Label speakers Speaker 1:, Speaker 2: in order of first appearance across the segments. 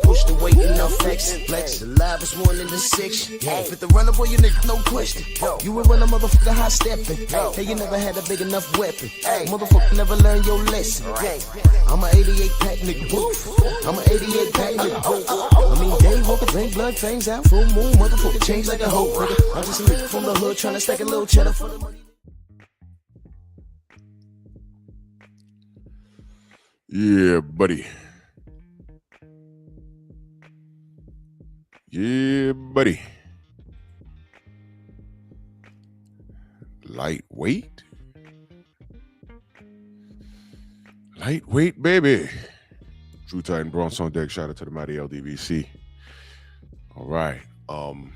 Speaker 1: Push the weight enough flex. Flex the live is 1 in the 6. Fit the runner, boy, you nigga, no question. You will run a motherfucker high stepping. Hey, you never had a big enough weapon. Motherfucker never learned your lesson. I'm a 88 pack nigga. I'm a 88 pack nigga. I mean, day walker, drink blood, fangs out, full moon, motherfucker change like a hoe, nigga. I'm just a nigga from the hood trying to stack a little cheddar for the money.
Speaker 2: Yeah, buddy. Yeah, buddy. Lightweight. Lightweight, baby. True Titan Bronx on deck. Shout out to the mighty LDVC. All right. Come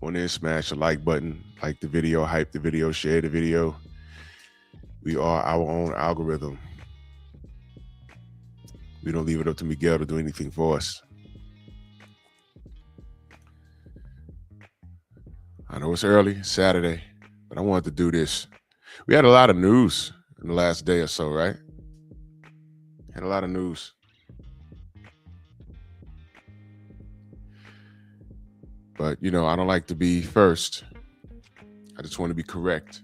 Speaker 2: on in, smash the like button, like the video, hype the video, share the video. We are our own algorithm. We don't leave it up to Miguel to do anything for us. I know it's early, Saturday, but I wanted to do this. We had a lot of news in the last day or so, right? Had a lot of news. But, you know, I don't like to be first. I just want to be correct.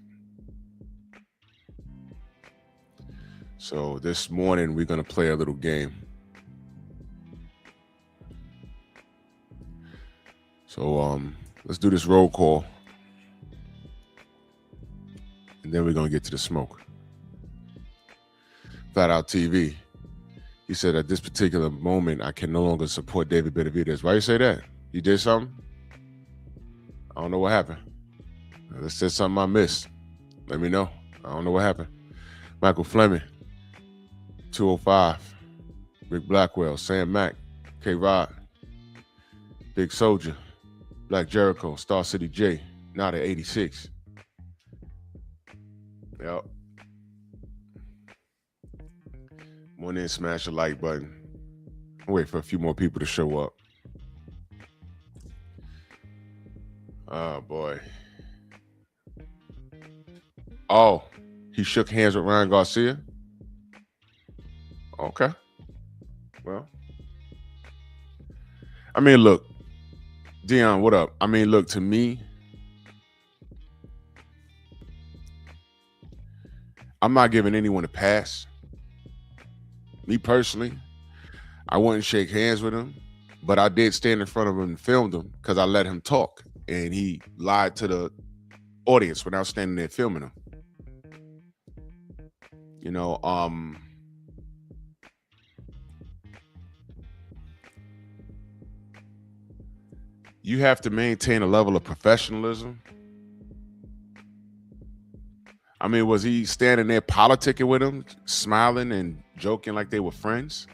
Speaker 2: So this morning, we're going to play a little game. So let's do this roll call. And then we're going to get to the smoke. Flat Out TV. He said at this particular moment, I can no longer support David Benavidez. Why you say that? You did something? I don't know what happened. Let's say something I missed. Let me know. I don't know what happened. Michael Fleming. 205, Rick Blackwell, Sam Mack, K-Rod, Big Soldier, Black Jericho, Star City J, not at 86. Yep. Come on in, smash the like button. I'll wait for a few more people to show up. Oh, boy. Oh, he shook hands with Ryan Garcia? Okay. Well, I mean, look, Dion, what up? I mean, look, to me, I'm not giving anyone a pass. Me personally, I wouldn't shake hands with him, but I did stand in front of him and filmed him because I let him talk, and he lied to the audience when I was standing there filming him. You know, you have to maintain a level of professionalism. I mean, was he standing there politicking with him, smiling and joking like they were friends?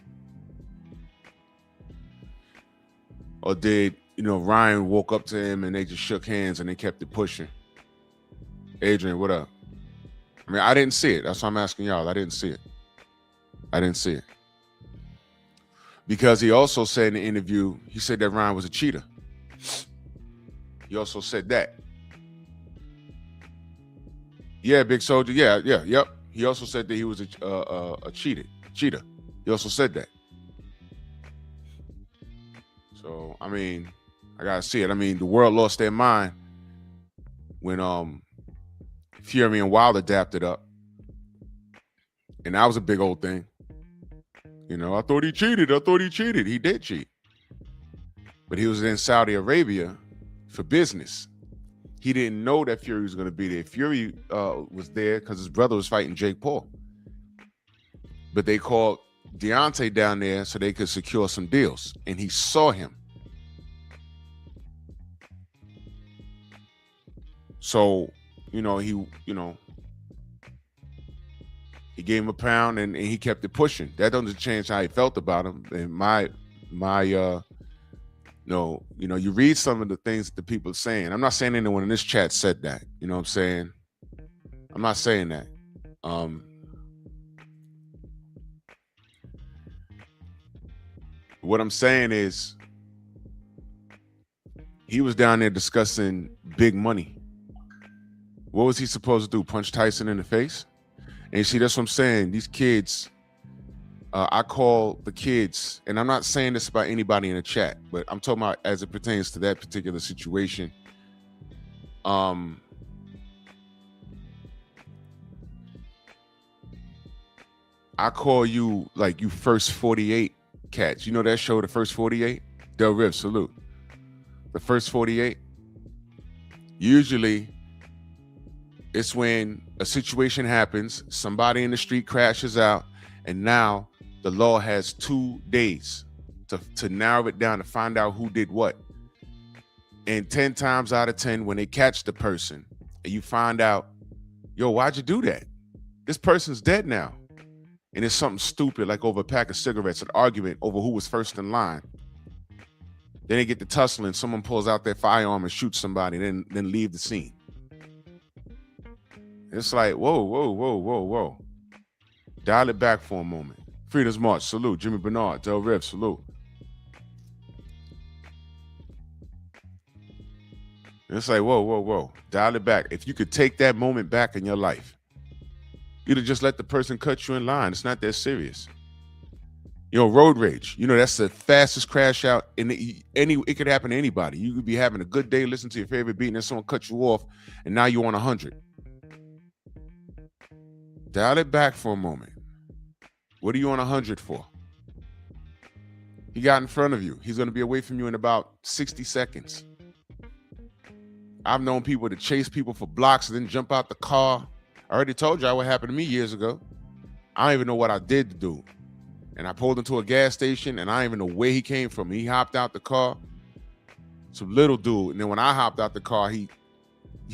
Speaker 2: Or did, you know, Ryan woke up to him and they just shook hands and they kept it pushing? Adrian, what up? I mean, I didn't see it. That's why I'm asking y'all. I didn't see it. I didn't see it. Because he also said in the interview, he said that Ryan was a cheater. He also said that. Yeah, Big Soldier. Yep. He also said that he was a cheater. He also said that. So, I mean, I gotta see it. I mean, the world lost their mind when Fury and Wilder dapped it up. And that was a big old thing. You know, I thought he cheated. He did cheat. But he was in Saudi Arabia for business. He didn't know that Fury was going to be there. Fury was there because his brother was fighting Jake Paul. But they called Deontay down there so they could secure some deals. And he saw him. So, he gave him a pound and he kept it pushing. That doesn't change how he felt about him. And you read some of the things that the people are saying. I'm not saying anyone in this chat said that. You know what I'm saying? I'm not saying that. What I'm saying is he was down there discussing big money. What was he supposed to do? Punch Tyson in the face? And you see, that's what I'm saying. These kids, I call the kids, and I'm not saying this about anybody in the chat, but I'm talking about as it pertains to that particular situation. I call you like you first 48 cats. You know that show, The First 48? Del Riv, salute. The First 48. Usually, it's when a situation happens, somebody in the street crashes out, and now the law has 2 days to narrow it down to find out who did what. And 10 times out of 10, when they catch the person and you find out, yo, why'd you do that? This person's dead now. And it's something stupid like over a pack of cigarettes, an argument over who was first in line. Then they get to tussling, someone pulls out their firearm and shoots somebody, then leave the scene. It's like, whoa. Dial it back for a moment. Freedom's March, salute. Jimmy Bernard, Del Riv, salute. It's like, whoa. Dial it back. If you could take that moment back in your life, you'd have just let the person cut you in line. It's not that serious. You know, road rage. You know, that's the fastest crash out in it could happen to anybody. You could be having a good day, listen to your favorite beat, and then someone cuts you off, and now you're on 100. Dial it back for a moment. What are you on 100 for? He got in front of you. He's going to be away from you in about 60 seconds. I've known people to chase people for blocks and then jump out the car. I already told you what happened to me years ago. I don't even know what I did to do. And I pulled into a gas station, and I don't even know where he came from. He hopped out the car. Some little dude. And then when I hopped out the car, he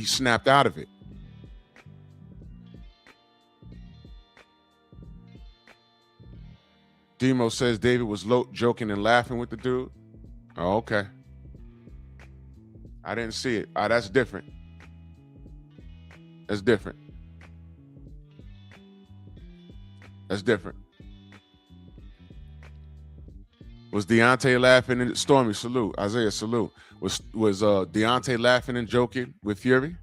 Speaker 2: snapped out of it. Demo says David was joking and laughing with the dude. Oh, okay. I didn't see it. That's different. That's different. Was Deontay laughing and Stormy, salute. Isaiah, salute. Was Deontay laughing and joking with Fury?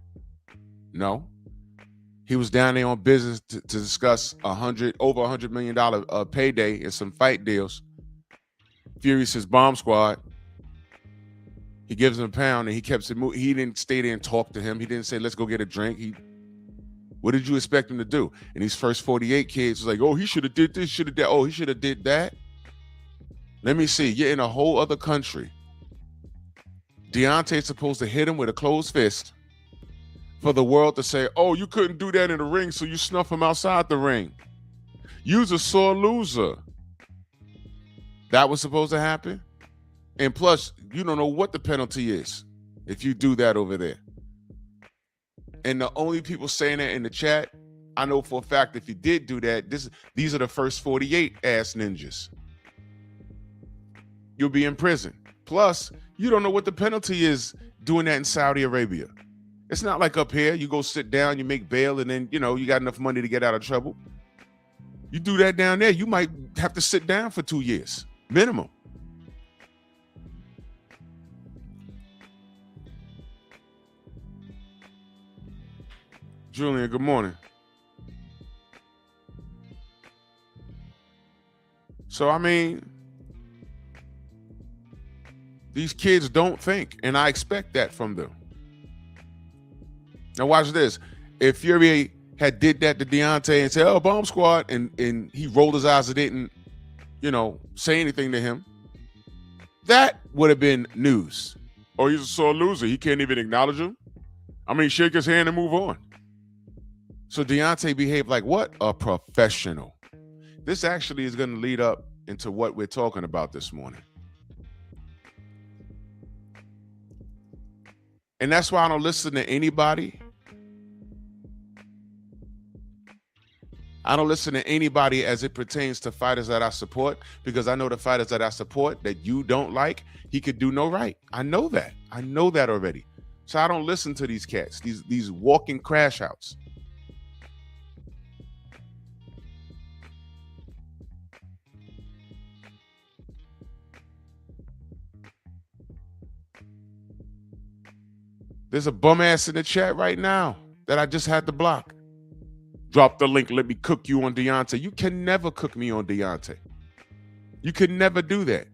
Speaker 2: No. He was down there on business to discuss over $100 million payday and some fight deals. Fury says bomb squad. He gives him a pound and he kept it moving. He didn't stay there and talk to him. He didn't say, let's go get a drink. What did you expect him to do? And these first 48 kids was like, oh, he should have did this, should have that. Oh, he should have did that. Let me see. You're in a whole other country. Deontay's supposed to hit him with a closed fist for the world to say, oh, you couldn't do that in the ring, so you snuff him outside the ring. You's a sore loser. That was supposed to happen? And plus, you don't know what the penalty is if you do that over there. And the only people saying that in the chat, I know for a fact if you did do that, these are the first 48 ass ninjas. You'll be in prison. Plus, you don't know what the penalty is doing that in Saudi Arabia. It's not like up here, you go sit down, you make bail, and then, you got enough money to get out of trouble. You do that down there, you might have to sit down for 2 years, minimum. Julian, good morning. So, I mean, these kids don't think, and I expect that from them. Now watch this. If Fury had did that to Deontay and said, oh, bomb squad, and he rolled his eyes and didn't, say anything to him, that would have been news. Oh, he's a sore loser. He can't even acknowledge him. I mean, shake his hand and move on. So Deontay behaved like what? A professional. This actually is going to lead up into what we're talking about this morning. And that's why I don't listen to anybody. I don't listen to anybody as it pertains to fighters that I support, because I know the fighters that I support that you don't like, he could do no right. I know that. I know that already. So I don't listen to these cats, these walking crash outs. There's a bum ass in the chat right now that I just had to block. Drop the link. Let me cook you on Deontay. You can never cook me on Deontay. You can never do that.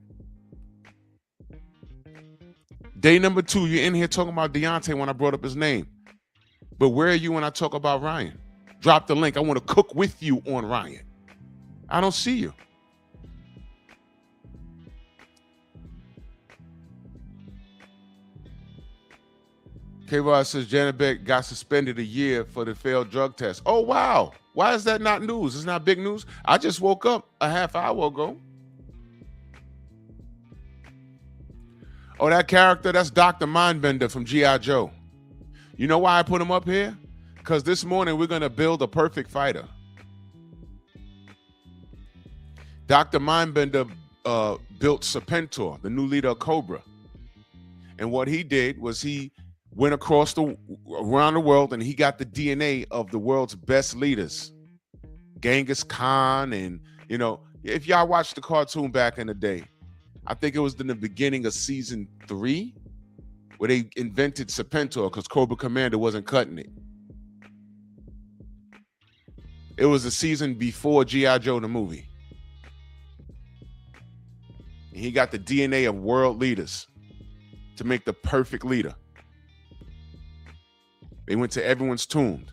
Speaker 2: Day number 2, you're in here talking about Deontay when I brought up his name. But where are you when I talk about Ryan? Drop the link. I want to cook with you on Ryan. I don't see you. K-Rod says Janet Beck got suspended a year for the failed drug test. Oh, wow. Why is that not news? It's not big news. I just woke up a half hour ago. Oh, that character, that's Dr. Mindbender from G.I. Joe. You know why I put him up here? Because this morning we're going to build a perfect fighter. Dr. Mindbender built Serpentor, the new leader of Cobra. And what he did was he went around the world and he got the DNA of the world's best leaders. Genghis Khan and, you know, if y'all watched the cartoon back in the day, I think it was in the beginning of season 3 where they invented Serpentor because Cobra Commander wasn't cutting it. It was the season before G.I. Joe the movie. And he got the DNA of world leaders to make the perfect leader. They went to everyone's tomb.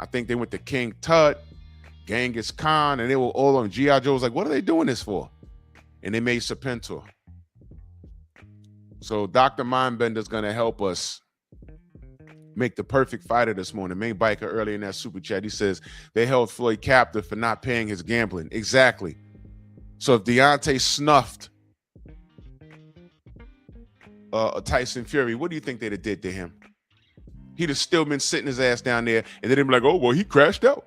Speaker 2: I think they went to King Tut, Genghis Khan, and they were all on. G.I. Joe was like, what are they doing this for? And they made Serpentor. So Dr. Mindbender is going to help us make the perfect fighter this morning. Main Biker earlier in that super chat, he says they held Floyd captive for not paying his gambling. Exactly. So if Deontay snuffed Tyson Fury, what do you think they'd have did to him? He'd have still been sitting his ass down there, and they'd be like, oh, well, he crashed out.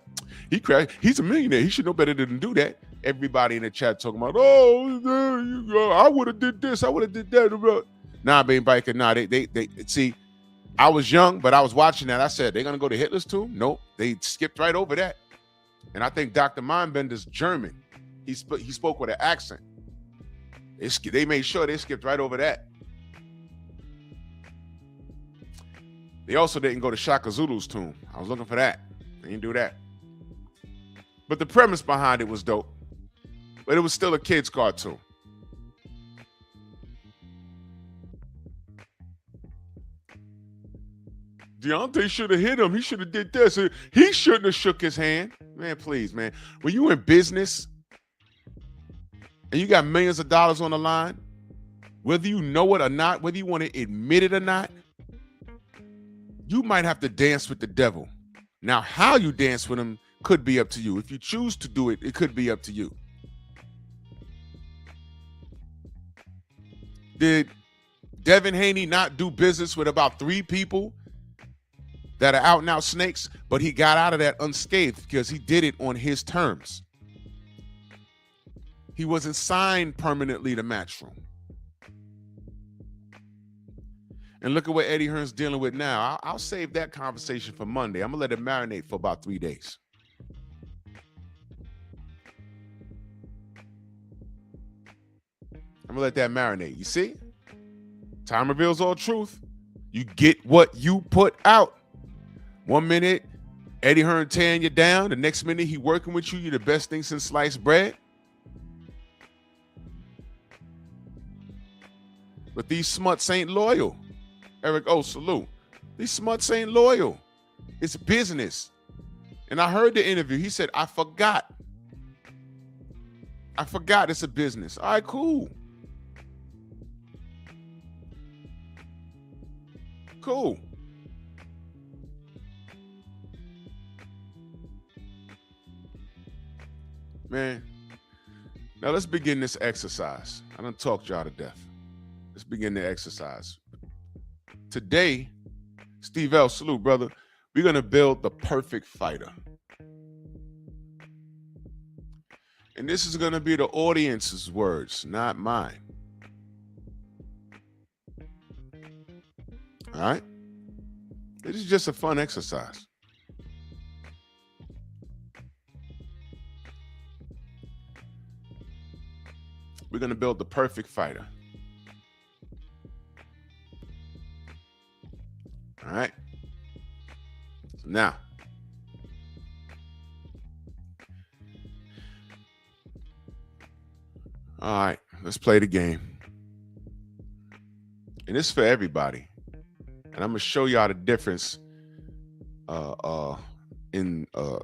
Speaker 2: He crashed. He's a millionaire. He should know better than to do that. Everybody in the chat talking about, oh, I would have did this. I would have did that. Nah, Main Biker, nah. They see, I was young, but I was watching that. I said, they're going to go to Hitler's tomb? Nope. They skipped right over that. And I think Dr. Mindbender's German. He spoke with an accent. They made sure they skipped right over that. They also didn't go to Shaka Zulu's tomb. I was looking for that. They didn't do that. But the premise behind it was dope. But it was still a kid's cartoon. Deontay should have hit him. He should have did this. He shouldn't have shook his hand. Man, please, man. When you in business and you got millions of dollars on the line, whether you know it or not, whether you want to admit it or not, you might have to dance with the devil. Now, how you dance with him could be up to you. If you choose to do it, it could be up to you. Did Devin Haney not do business with about 3 people that are out and out snakes, but he got out of that unscathed because he did it on his terms? He wasn't signed permanently to Matchroom. And look at what Eddie Hearn's dealing with now. I'll save that conversation for Monday. I'm going to let it marinate for about 3 days. I'm going to let that marinate. You see? Time reveals all truth. You get what you put out. 1 minute, Eddie Hearn tearing you down. The next minute, he working with you. You're the best thing since sliced bread. But these smuts ain't loyal. Eric, oh, salute. These smuts ain't loyal. It's business. And I heard the interview. He said, I forgot. It's a business. All right, cool. Cool. Man, now let's begin this exercise. I done talked y'all to death. Let's begin the exercise. Today, Steve L, salute, brother. We're going to build the perfect fighter. And this is going to be the audience's words, not mine. All right? This is just a fun exercise. We're going to build the perfect fighter. All right. So now, All right, let's play the game. And this is for everybody. And I'm gonna show y'all the difference in the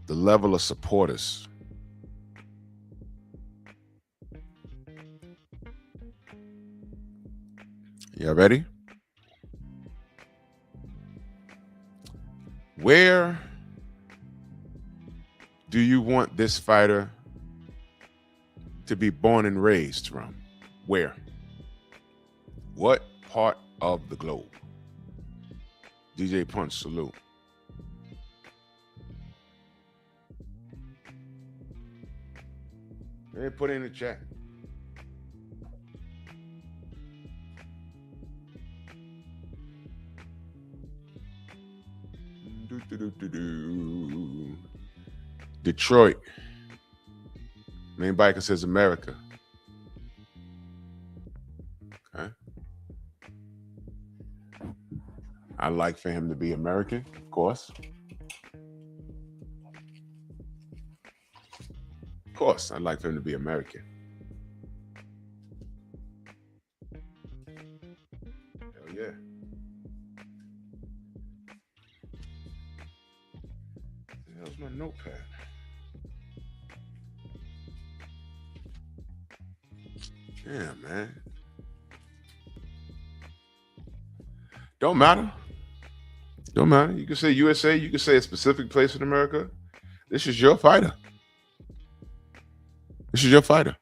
Speaker 2: level of supporters. Y'all ready? Where do you want this fighter to be born and raised from? Where? What part of the globe? DJ Punch, salute. Hey, put it in the chat. Detroit. Main biker says America. Okay. I like for him to be American, of course. Of course, I'd like for him to be American. Hell yeah. How's my notepad? Yeah, man. Don't matter. Don't matter. You can say USA. You can say a specific place in America. This is your fighter. This is your fighter.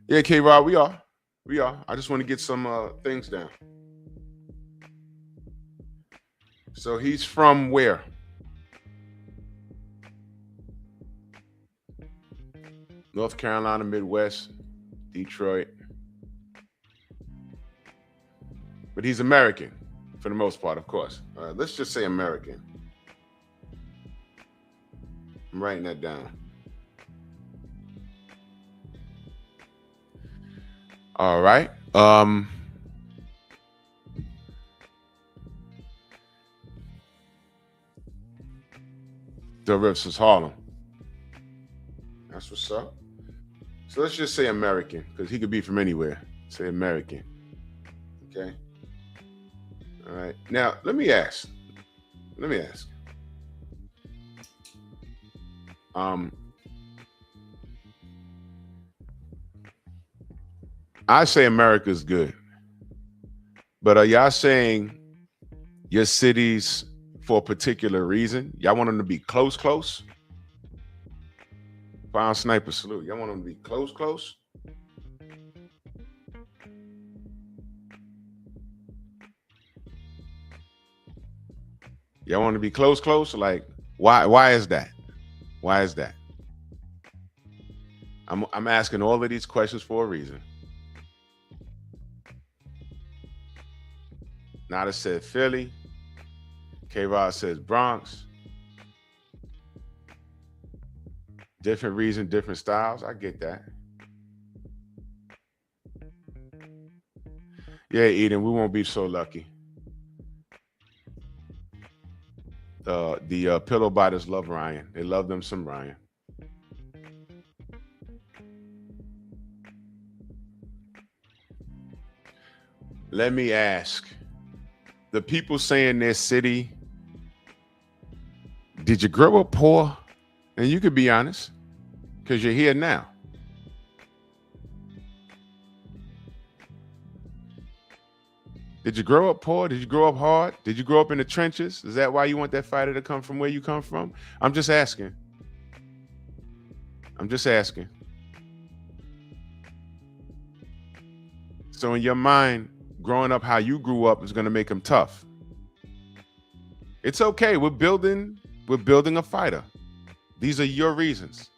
Speaker 2: Yeah, K-Rod, we are. We are. I just want to get some things down. So he's from where? North Carolina, Midwest, Detroit. But he's American for the most part, of course. Let's just say American. I'm writing that down. All right. The Riffs is Harlem. That's what's up. So let's just say American, because he could be from anywhere. Say American. Okay. All right. Now, let me ask. I say America's good. But are y'all saying your cities for a particular reason? Y'all want them to be close? Found Sniper, salute. Y'all want them to be close? Y'all want to be close? Like, why is that? Why is that? I'm asking all of these questions for a reason. Nada said Philly. K-Rod says Bronx. Different reason, different styles. I get that. Yeah, Eden, we won't be so lucky. The pillow biters love Ryan. They love them some Ryan. Let me ask. The people saying their city, did you grow up poor? And you could be honest, because you're here now. Did you grow up poor? Did you grow up hard? Did you grow up in the trenches? Is that why you want that fighter to come from where you come from? I'm just asking. So in your mind, growing up how you grew up is going to make him tough. It's okay. We're building a fighter. These are your reasons.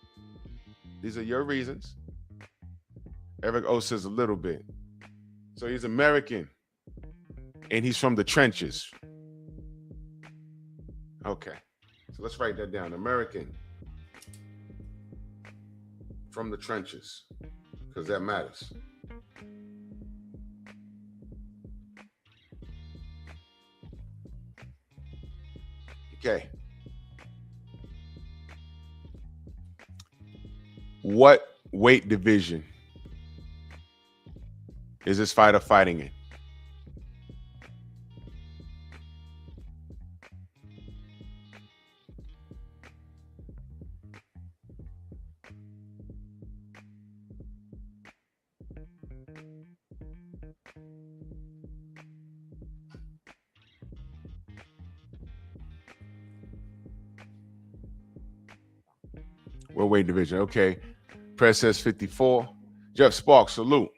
Speaker 2: Eric O says a little bit. So he's American and he's from the trenches. Okay. So let's write that down. American from the trenches, because that matters. Okay. What weight division is this fighter fighting in? What weight division? Okay. Press says 54. Jeff Sparks, salute.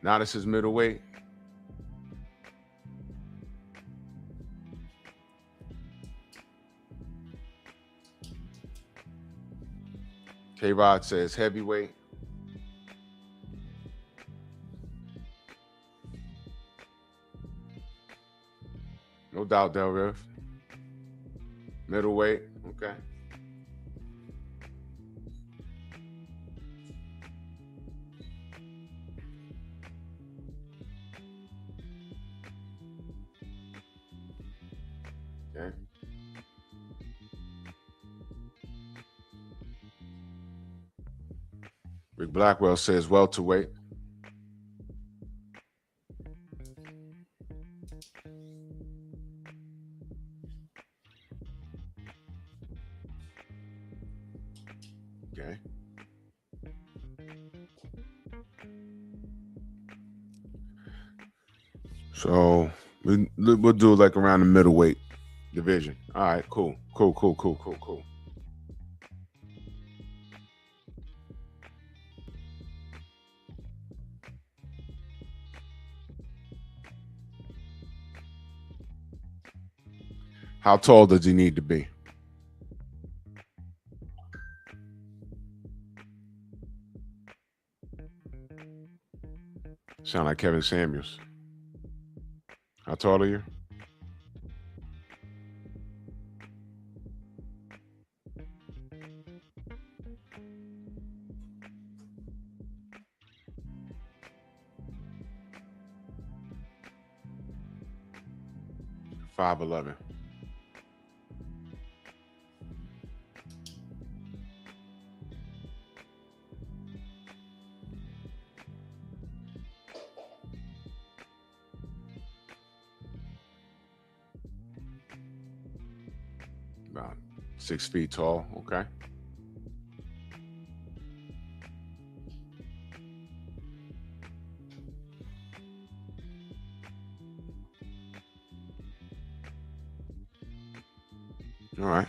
Speaker 2: Now this is middleweight. K-Rod says heavyweight. No doubt, Del Riff. Middleweight. Okay. Okay. Rick Blackwell says welterweight. Okay. So we'll do like around the middleweight division. All right, cool. How tall does he need to be? Sound like Kevin Samuels. How tall are you? $5'11". About 6 feet tall. Okay. All right.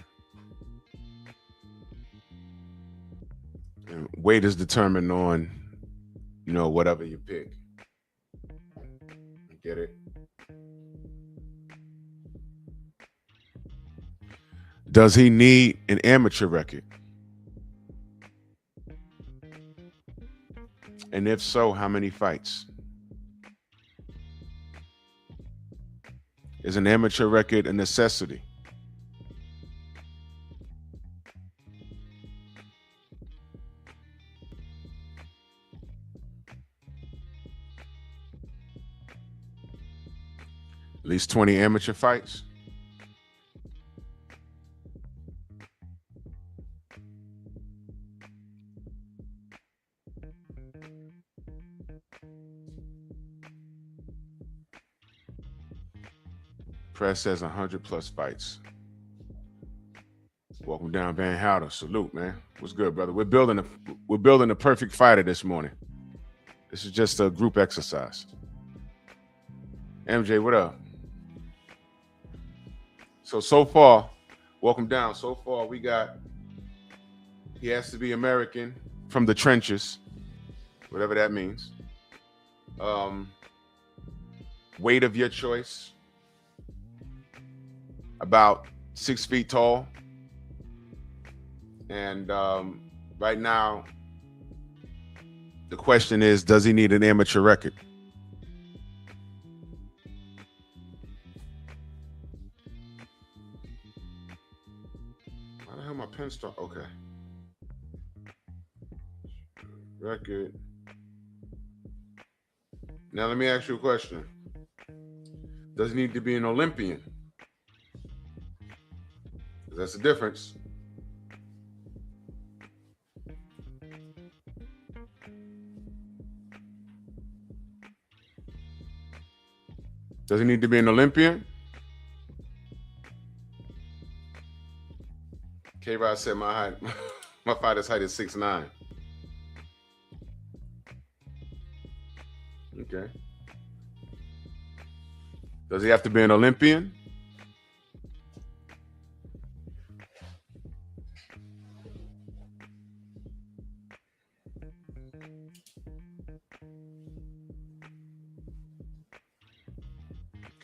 Speaker 2: And weight is determined on, whatever you pick. Get it? Does he need an amateur record? And if so, how many fights? Is an amateur record a necessity? At least 20 amateur fights? Press says 100 plus fights. Welcome down, Van Houder. Salute, man. What's good, brother? We're building the perfect fighter this morning. This is just a group exercise. MJ, what up? So far, welcome down. So far, we got, he has to be American from the trenches, whatever that means. Weight of your choice, about 6 feet tall. And right now, the question is, does he need an amateur record? Why the hell my pen start? Okay. Record. Now let me ask you a question. Does he need to be an Olympian? That's the difference. Does he need to be an Olympian? K-Rod said my height, my fighter's height is 6'9". Okay. Does he have to be an Olympian?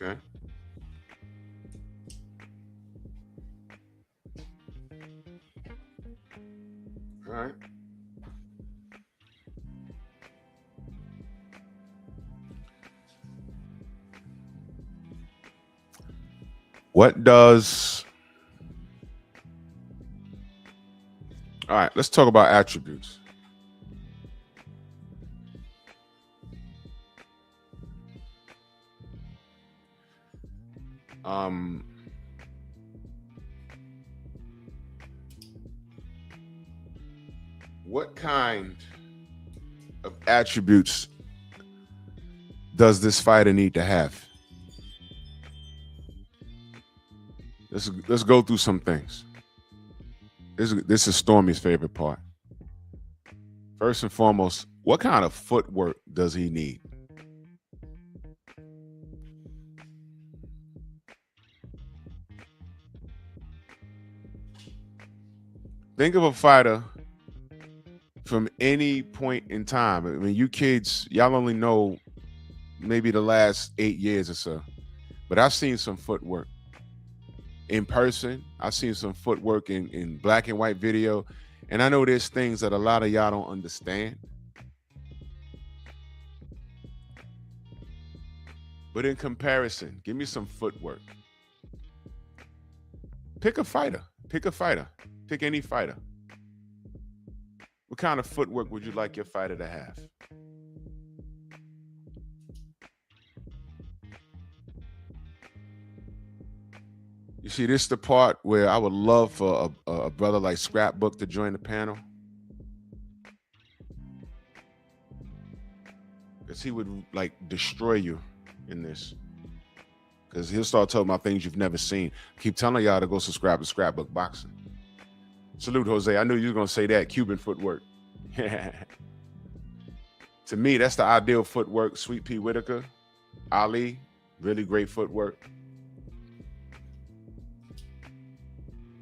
Speaker 2: Okay. All right. What does... All right, let's talk about attributes. What kind of attributes does this fighter need to have? Let's go through some things. This is Stormy's favorite part. First and foremost, what kind of footwork does he need? Think of a fighter from any point in time. I mean, you kids, y'all only know maybe the last 8 years or so, but I've seen some footwork in person. I've seen some footwork in black and white video, and I know there's things that a lot of y'all don't understand. But in comparison, give me some footwork. Pick a fighter. Pick a fighter. Pick any fighter. What kind of footwork would you like your fighter to have? You see, this is the part where I would love for a brother like Scrapbook to join the panel. Because he would like destroy you in this. Because he'll start talking about things you've never seen. I keep telling y'all to go subscribe to Scrapbook Boxing. Salute, Jose. I knew you were going to say that. Cuban footwork. To me, that's the ideal footwork. Sweet Pea Whitaker, Ali, really great footwork.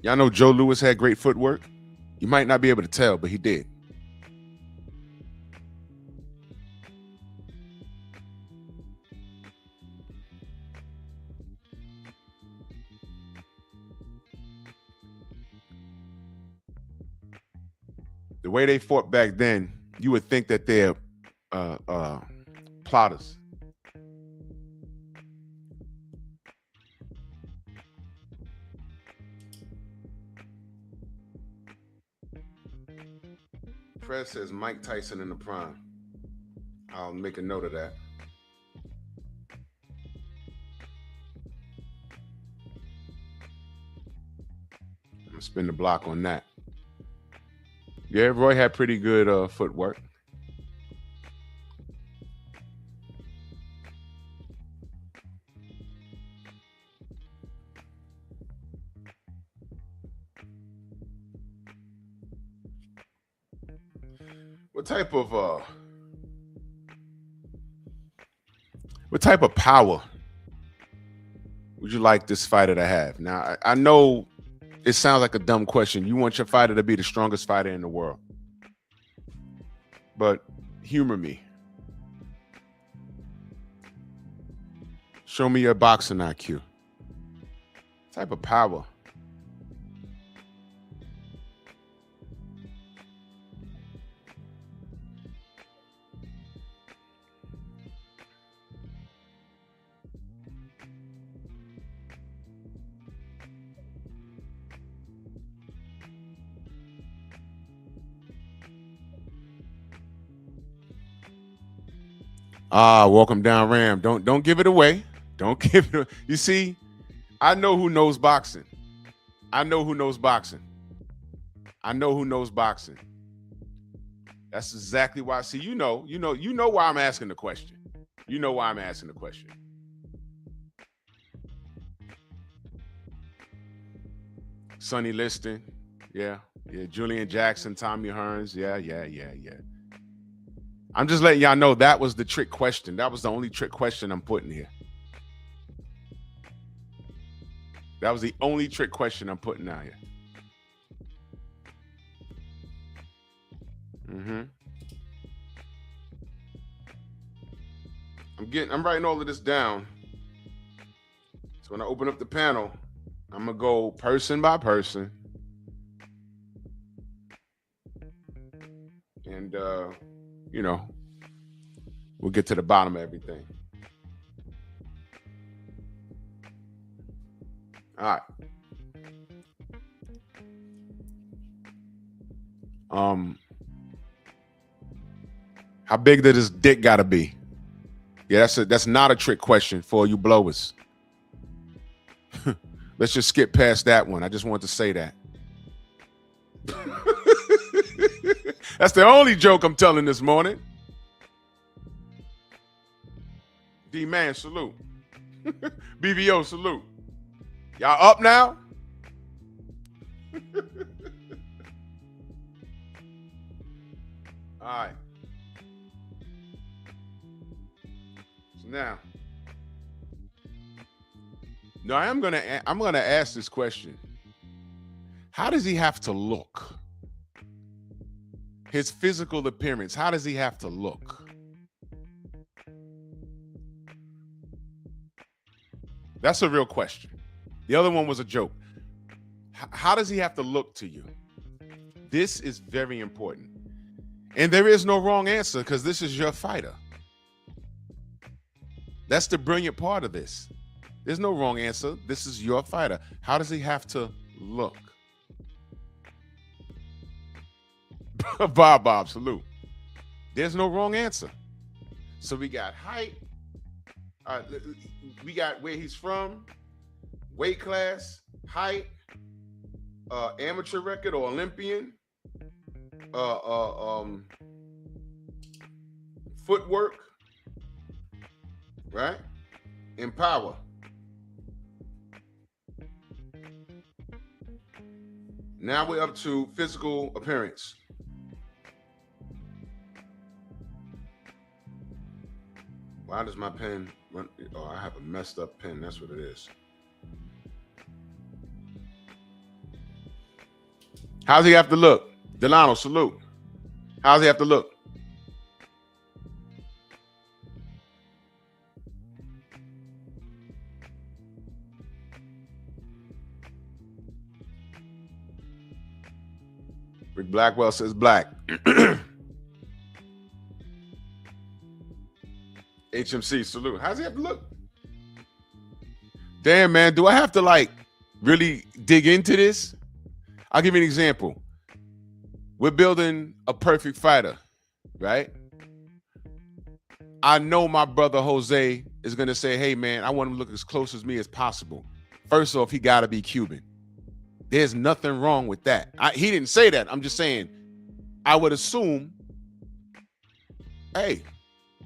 Speaker 2: Y'all know Joe Louis had great footwork? You might not be able to tell, but he did. The way they fought back then, you would think that they're plotters. Fred says Mike Tyson in the prime. I'll make a note of that. I'm gonna spin the block on that. Yeah, Roy had pretty good footwork. What type of power would you like this fighter to have? Now, I know it sounds like a dumb question. You want your fighter to be the strongest fighter in the world. But humor me. Show me your boxing IQ. What type of power? Welcome down, Ram. Don't give it away. Don't give it away. You see, I know who knows boxing. I know who knows boxing. I know who knows boxing. That's exactly why. See, you know why I'm asking the question. You know why I'm asking the question. Sonny Liston. Yeah. Julian Jackson, Tommy Hearns. Yeah. I'm just letting y'all know that was the trick question. That was the only trick question I'm putting here. That was the only trick question I'm putting out here. I'm writing all of this down. So when I open up the panel, I'm gonna go person by person. And we'll get to the bottom of everything. All right. How big did his dick gotta be? Yeah, that's not a trick question for you blowers. Let's just skip past that one. I just want to say that. That's the only joke I'm telling this morning. D-Man, salute. BBO, salute. Y'all up now? All right. So now, I'm gonna ask this question. How does he have to look? His physical appearance. How does he have to look? That's a real question. The other one was a joke. How does he have to look to you? This is very important. And there is no wrong answer because this is your fighter. That's the brilliant part of this. There's no wrong answer. This is your fighter. How does he have to look? Bob, salute. There's no wrong answer. So we got height. We got where he's from, weight class, height, amateur record or Olympian, footwork, right? And power. Now we're up to physical appearance. Why does my pen run? Oh, I have a messed up pen. That's what it is. How's he have to look? Delano, salute. How's he have to look? Rick Blackwell says black. HMC, salute. How's he have to look? Damn, man. Do I have to really dig into this? I'll give you an example. We're building a perfect fighter, right? I know my brother Jose is going to say, hey, man, I want him to look as close as me as possible. First off, he got to be Cuban. There's nothing wrong with that. He didn't say that. I'm just saying, I would assume, hey,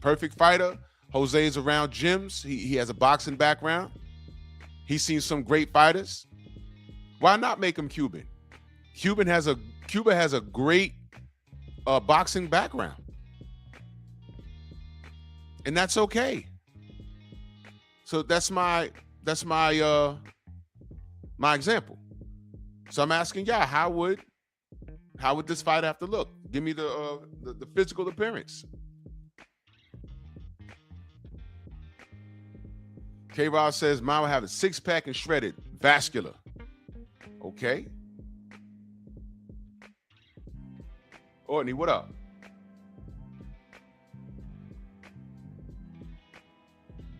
Speaker 2: perfect fighter. Jose is around gyms. He has a boxing background. He's seen some great fighters. Why not make him Cuban? Cuba has a great boxing background, and that's okay. So that's my example. So I'm asking y'all, how would this fight have to look? Give me the physical appearance. K-Rod says mine will have a six-pack and shredded, vascular. Okay. Ortney, what up?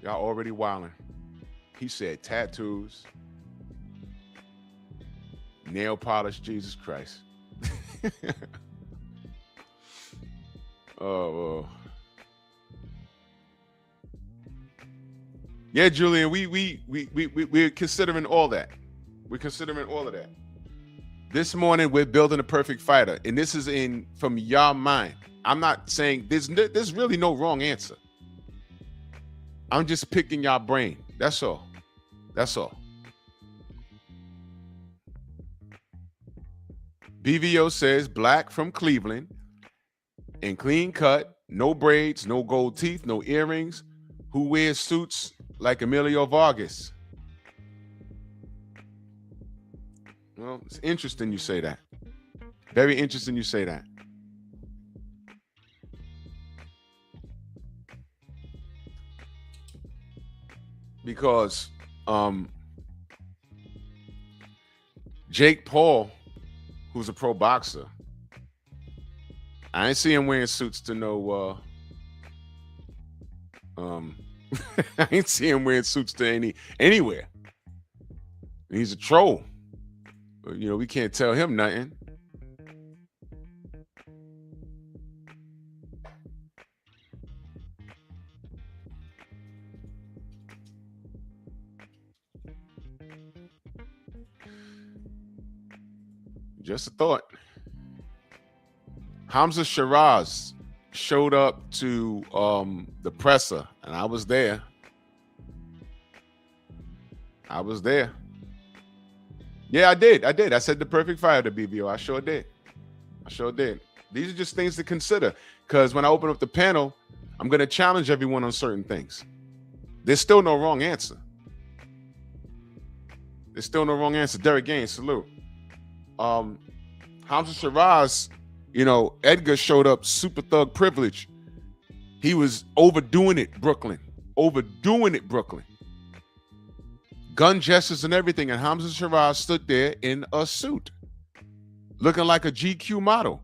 Speaker 2: Y'all already wilding. He said tattoos, nail polish, Jesus Christ. Oh. Yeah, Julian, we're considering all that. We're considering all of that. This morning, we're building a perfect fighter, and this is from your mind. I'm not saying there's really no wrong answer. I'm just picking your brain. That's all. That's all. BVO says black from Cleveland and clean cut, no braids, no gold teeth, no earrings, who wears suits like Emilio Vargas. Well, it's interesting you say that. Very interesting you say that. Because Jake Paul, who's a pro boxer, I ain't see him wearing suits to no I ain't see him wearing suits to anywhere. He's a troll. But, you know, we can't tell him nothing. Just a thought. Hamza Shiraz showed up to the presser, and I was there. Yeah, I did. I said the perfect fire to BBO. I sure did. These are just things to consider, because when I open up the panel, I'm going to challenge everyone on certain things. There's still no wrong answer. Derek Gaines, salute. Hamza Shiraz, you know, Edgar showed up super thug privilege. He was overdoing it, Brooklyn. Gun gestures and everything, and Hamza Shiraz stood there in a suit, looking like a GQ model.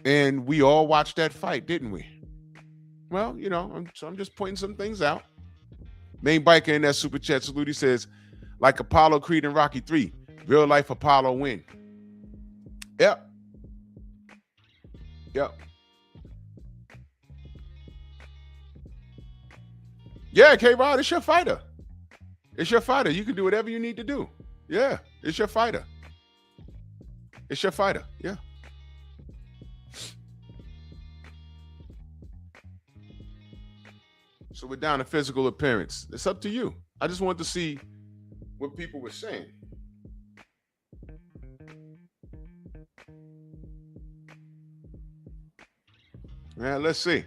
Speaker 2: And we all watched that fight, didn't we? Well, you know, I'm just pointing some things out. Main biker in that super chat salute, he says, like Apollo Creed and Rocky 3, real life Apollo win. Yep. Yeah, K-Rod, it's your fighter. You can do whatever you need to do. Yeah, it's your fighter. Yeah. So we're down to physical appearance. It's up to you. I just wanted to see what people were saying. Yeah, let's see.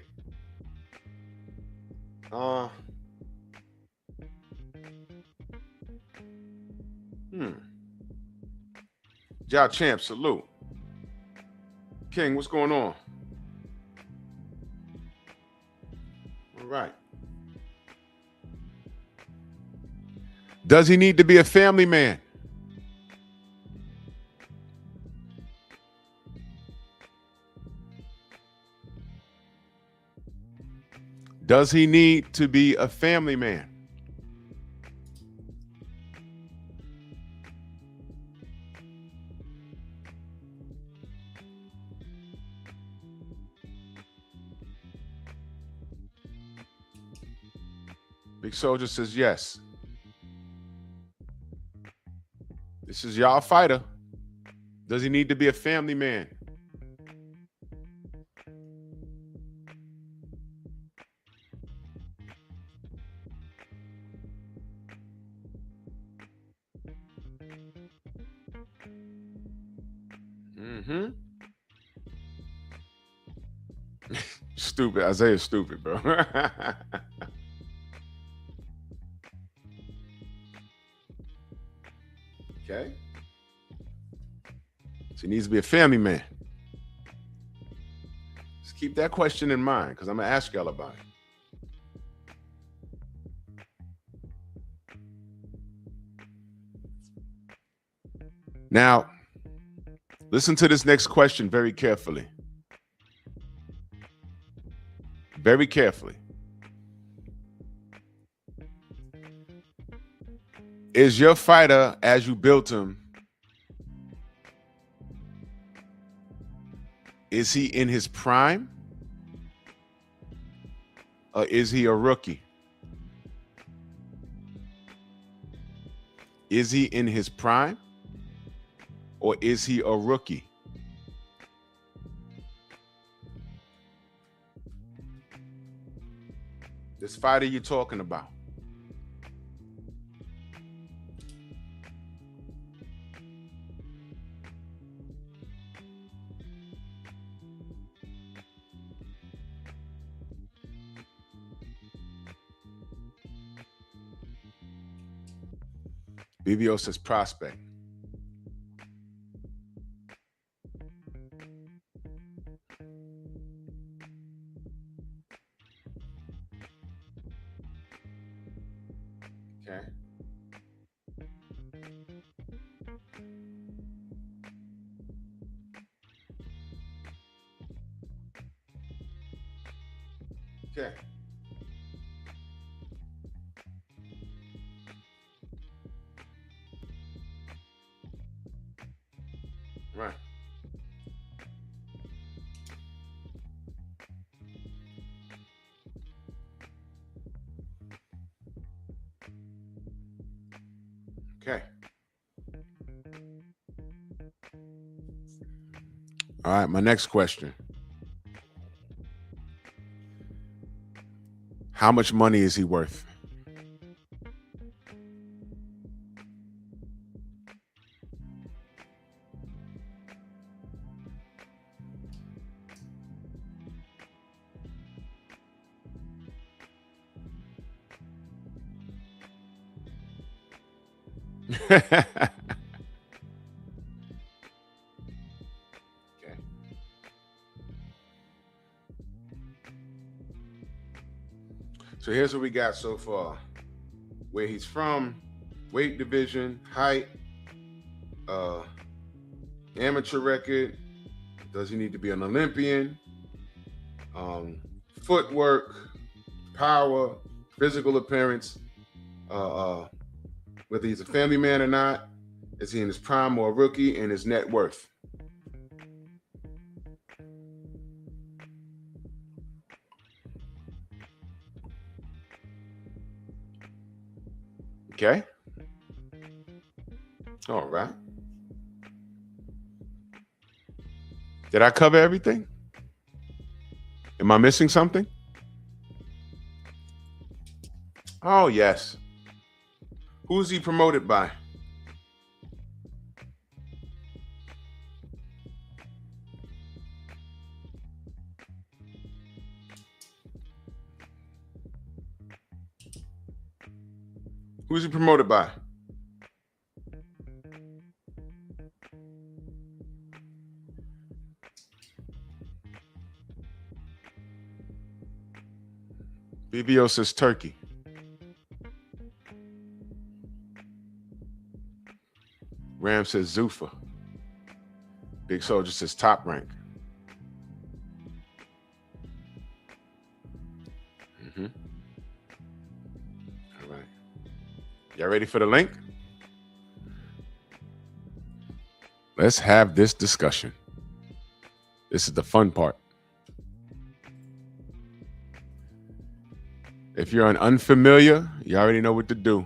Speaker 2: Ja Champ, salute. King, what's going on? All right. Does he need to be a family man? Does he need to be a family man? Big Soldier says yes. This is y'all fighter. Does he need to be a family man? Stupid. Isaiah's stupid, bro. Okay. So he needs to be a family man. Just keep that question in mind, because I'm going to ask y'all about it. Now, listen to this next question very carefully. Very carefully. Is your fighter, as you built him, is he in his prime? Or is he a rookie? Is he in his prime? Or is he a rookie? This fighter you're talking about. BBO says prospect. Okay. Okay. Right. Okay. All right, my next question. How much money is he worth? Okay. So here's what we got so far. Where he's from, weight division, height, amateur record. Does he need to be an Olympian? Footwork, power, physical appearance, whether he's a family man or not, is he in his prime or a rookie, and his net worth. Okay. All right. Did I cover everything? Am I missing something? Oh, yes. Who's he promoted by? Who's he promoted by? BBO says Turkey. Ram says Zuffa. Big Soldier says Top Rank. Mm-hmm. All right. Y'all ready for the link? Let's have this discussion. This is the fun part. If you're an unfamiliar, you already know what to do.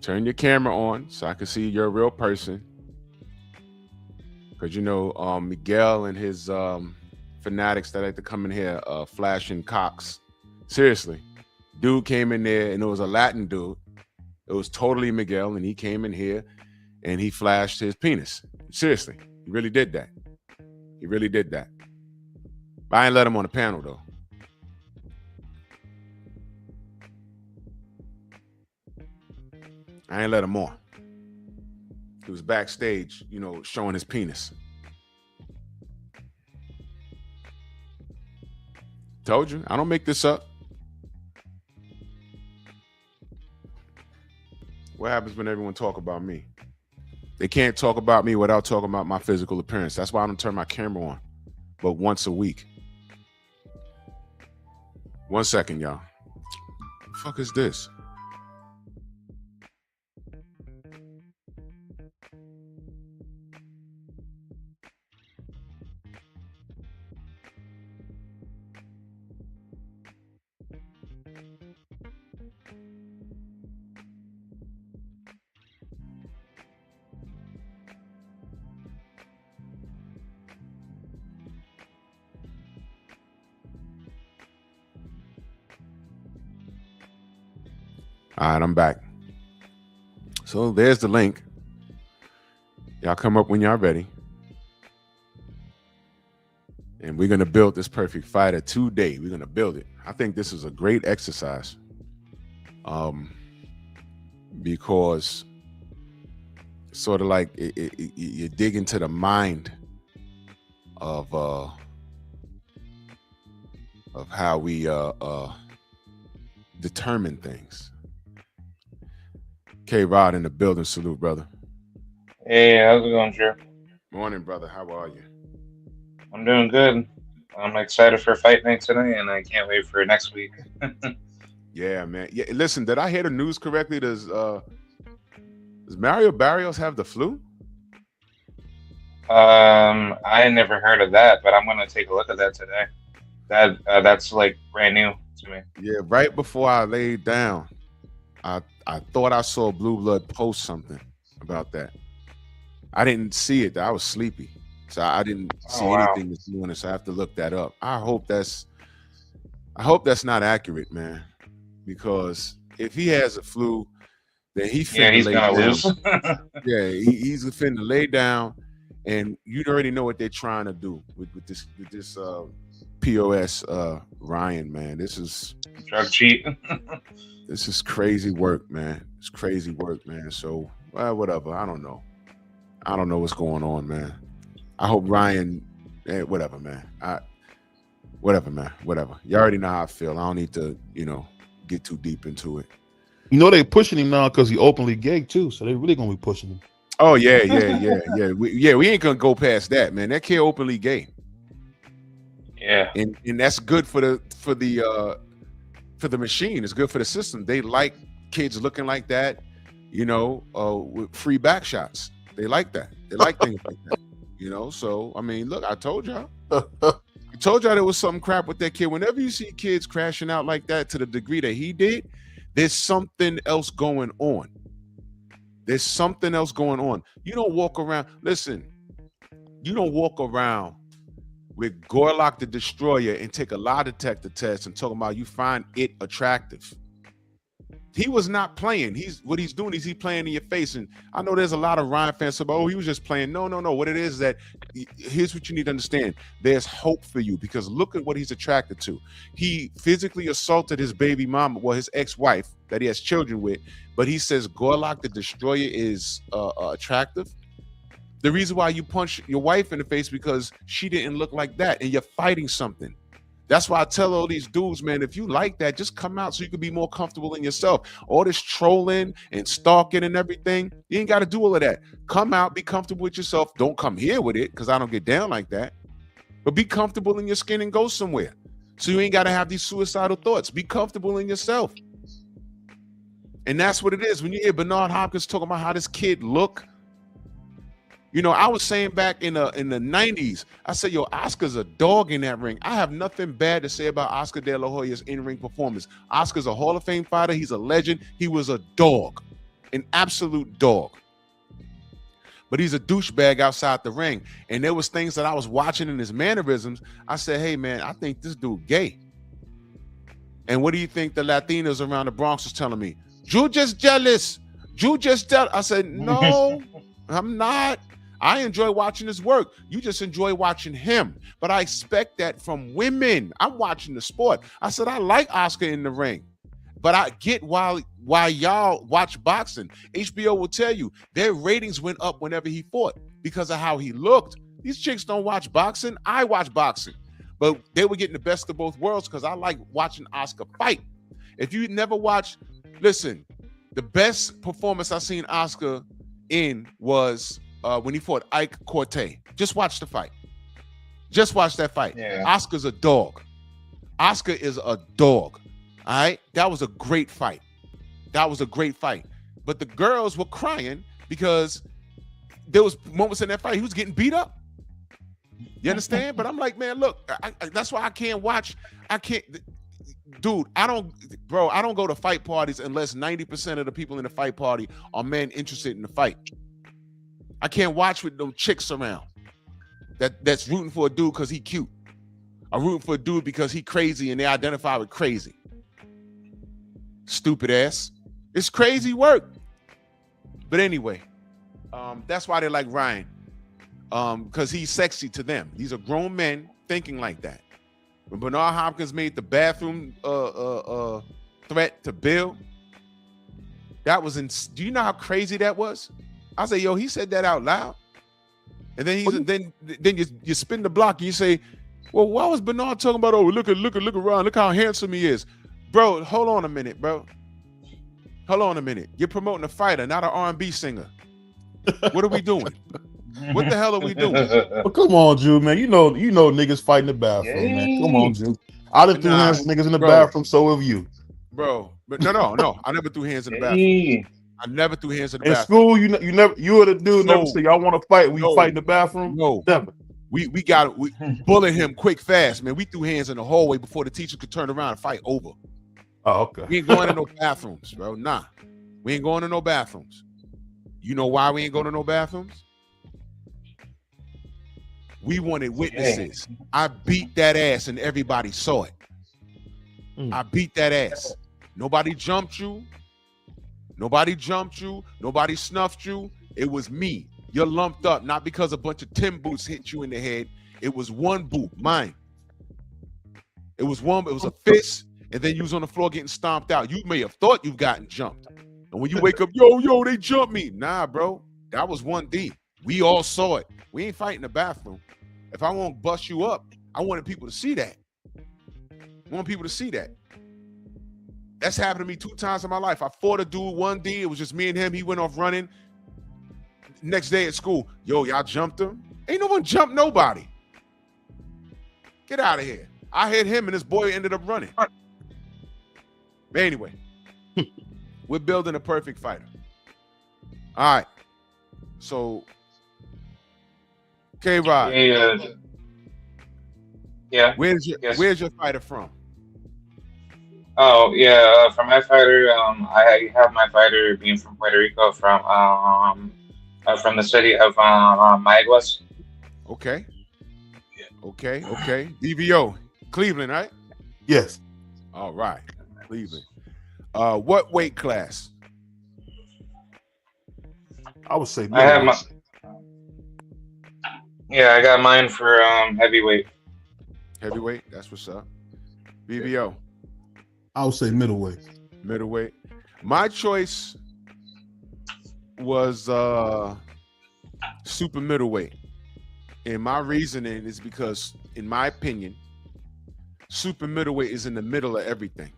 Speaker 2: Turn your camera on so I can see you're a real person. Because, you know, Miguel and his fanatics that like to come in here flashing cocks. Seriously. Dude came in there and it was a Latin dude. It was totally Miguel, and he came in here and he flashed his penis. Seriously. He really did that. He really did that. But I ain't let him on the panel, though. I ain't let him on. He was backstage, you know, showing his penis. Told you, I don't make this up. What happens when everyone talk about me? They can't talk about me without talking about my physical appearance. That's why I don't turn my camera on, but once a week. 1 second, y'all. What the fuck is this? All right, I'm back. So there's the link. Y'all come up when y'all ready. And we're going to build this perfect fighter today. We're going to build it. I think this is a great exercise. because sort of like you dig into the mind of how we determine things. K Rod in the building, salute, brother.
Speaker 3: Hey, how's it going, Drew?
Speaker 2: Morning, brother. How are you?
Speaker 3: I'm doing good. I'm excited for fight night today, and I can't wait for next week.
Speaker 2: Yeah, man. Yeah, listen, did I hear the news correctly? Does Mario Barrios have the flu?
Speaker 3: I never heard of that, but I'm gonna take a look at that today. That's like brand new to me.
Speaker 2: Yeah, right before I laid down, I thought I saw Blue Blood post something about that. I didn't see it. I was sleepy, so I didn't see
Speaker 3: Oh wow.
Speaker 2: anything this morning. So I have to look that up. I hope that's not accurate, man. Because if he has a flu, then he
Speaker 3: Yeah,
Speaker 2: finna
Speaker 3: he's
Speaker 2: lay
Speaker 3: gonna
Speaker 2: down.
Speaker 3: lose.
Speaker 2: Yeah, he's finna lay down, and you already know what they're trying to do with this POS Ryan, man. This is
Speaker 3: Drug cheat.
Speaker 2: crazy work, man. It's crazy work, man. So whatever. I don't know. I don't know what's going on, man. I hope Ryan. Whatever, man. Whatever, man. Whatever. You already know how I feel. I don't need to, get too deep into it.
Speaker 4: You know they pushing him now because he openly gay too, so they really gonna be pushing him.
Speaker 2: Oh yeah. We ain't gonna go past that, man. That kid openly gay.
Speaker 3: Yeah.
Speaker 2: And that's good for the machine. It's good for the system. They like kids looking like that, with free back shots. They like that. They like things like that. So I mean, look, I told y'all. I told y'all there was something crap with that kid. Whenever you see kids crashing out like that to the degree that he did, there's something else going on. There's something else going on. You don't walk around. Listen, you don't walk around with Gorlock the Destroyer and take a lie detector test and talk about you find it attractive. He was not playing. What he's doing is he's playing in your face. And I know there's a lot of Ryan fans say, "Oh, he was just playing." No. What it is that here's what you need to understand. There's hope for you because look at what he's attracted to. He physically assaulted his baby mama, his ex-wife that he has children with. But he says Gorlock the Destroyer is attractive. The reason why you punch your wife in the face because she didn't look like that, and you're fighting something. That's why I tell all these dudes, man, if you like that, just come out so you can be more comfortable in yourself. All this trolling and stalking and everything, you ain't got to do all of that. Come out, be comfortable with yourself. Don't come here with it because I don't get down like that. But be comfortable in your skin and go somewhere. So you ain't got to have these suicidal thoughts. Be comfortable in yourself. And that's what it is. When you hear Bernard Hopkins talking about how this kid look, I was saying back in the 90s, I said, yo, Oscar's a dog in that ring. I have nothing bad to say about Oscar De La Hoya's in-ring performance. Oscar's a Hall of Fame fighter. He's a legend. He was a dog, an absolute dog. But he's a douchebag outside the ring. And there was things that I was watching in his mannerisms. I said, hey, man, I think this dude gay. And what do you think the Latinos around the Bronx was telling me? Drew just jealous. I said, no, I'm not. I enjoy watching his work. You just enjoy watching him. But I expect that from women. I'm watching the sport. I said, I like Oscar in the ring. But I get why y'all watch boxing. HBO will tell you their ratings went up whenever he fought because of how he looked. These chicks don't watch boxing. I watch boxing. But they were getting the best of both worlds because I like watching Oscar fight. If you never watched, listen, the best performance I seen Oscar in was when he fought Ike Corte. Just watch the fight. Just watch that fight.
Speaker 3: Yeah.
Speaker 2: Oscar's a dog. Oscar is a dog. All right? That was a great fight. But the girls were crying because there was moments in that fight he was getting beat up. You understand? But I'm like, man, look, that's why I can't watch. Dude, I don't go to fight parties unless 90% of the people in the fight party are men interested in the fight. I can't watch with no chicks around that's rooting for a dude because he cute. I'm rooting for a dude because he crazy and they identify with crazy. Stupid ass. It's crazy work. But anyway, that's why they like Ryan. Because he's sexy to them. These are grown men thinking like that. When Bernard Hopkins made the bathroom threat to Bill, That was in. Do you know how crazy that was? I say, yo, he said that out loud, and then then you spin the block and you say, well, why was Bernard talking about? Oh, look around, look how handsome he is, bro. Hold on a minute, bro. Hold on a minute. You're promoting a fighter, not an R&B singer. What are we doing? What the hell are we doing?
Speaker 4: Well, come on, Jew, man. You know niggas fight in the bathroom, man. Come on, Jew. I done threw hands with niggas in the bathroom, so have you.
Speaker 2: Bro. But no. I never threw hands in the bathroom.
Speaker 3: Hey.
Speaker 2: I never threw hands in the
Speaker 4: In
Speaker 2: bathroom.
Speaker 4: school, you were the dude never say y'all want to fight when you fight in the bathroom?
Speaker 2: No.
Speaker 4: Never.
Speaker 2: We bullet him quick, fast, man. We threw hands in the hallway before the teacher could turn around and fight over.
Speaker 4: Oh, okay.
Speaker 2: We ain't going to no bathrooms, bro. Nah. We ain't going to no bathrooms. You know why we ain't going to no bathrooms? We wanted witnesses. I beat that ass and everybody saw it. I beat that ass. Nobody jumped you. Nobody snuffed you. It was me. You're lumped up, not because a bunch of Tim boots hit you in the head. It was one boot, mine. It was a fist, and then you was on the floor getting stomped out. You may have thought you've gotten jumped. And when you wake up, yo, they jumped me. Nah, bro. That was 1D. We all saw it. We ain't fighting the bathroom. If I won't bust you up, I wanted people to see that. I want people to see that. That's happened to me 2 times in my life. I fought a dude 1D. It was just me and him. He went off running. Next day at school, yo, y'all jumped him? Ain't no one jumped nobody. Get out of here. I hit him and this boy ended up running. But anyway, we're building a perfect fighter. All right. So, K-Rod.
Speaker 3: Yeah.
Speaker 2: Where's your fighter from?
Speaker 3: Oh yeah, for my fighter, I have my fighter being from Puerto Rico, from the city of Mayagüez.
Speaker 2: Okay. DVO, Cleveland, right?
Speaker 4: Yes.
Speaker 2: All right, Cleveland. What weight class?
Speaker 4: I would say
Speaker 3: I have I got mine for heavyweight.
Speaker 2: Heavyweight, that's what's up. BBO.
Speaker 4: I would say middleweight.
Speaker 2: Middleweight. My choice was super middleweight. And my reasoning is because, in my opinion, super middleweight is in the middle of everything.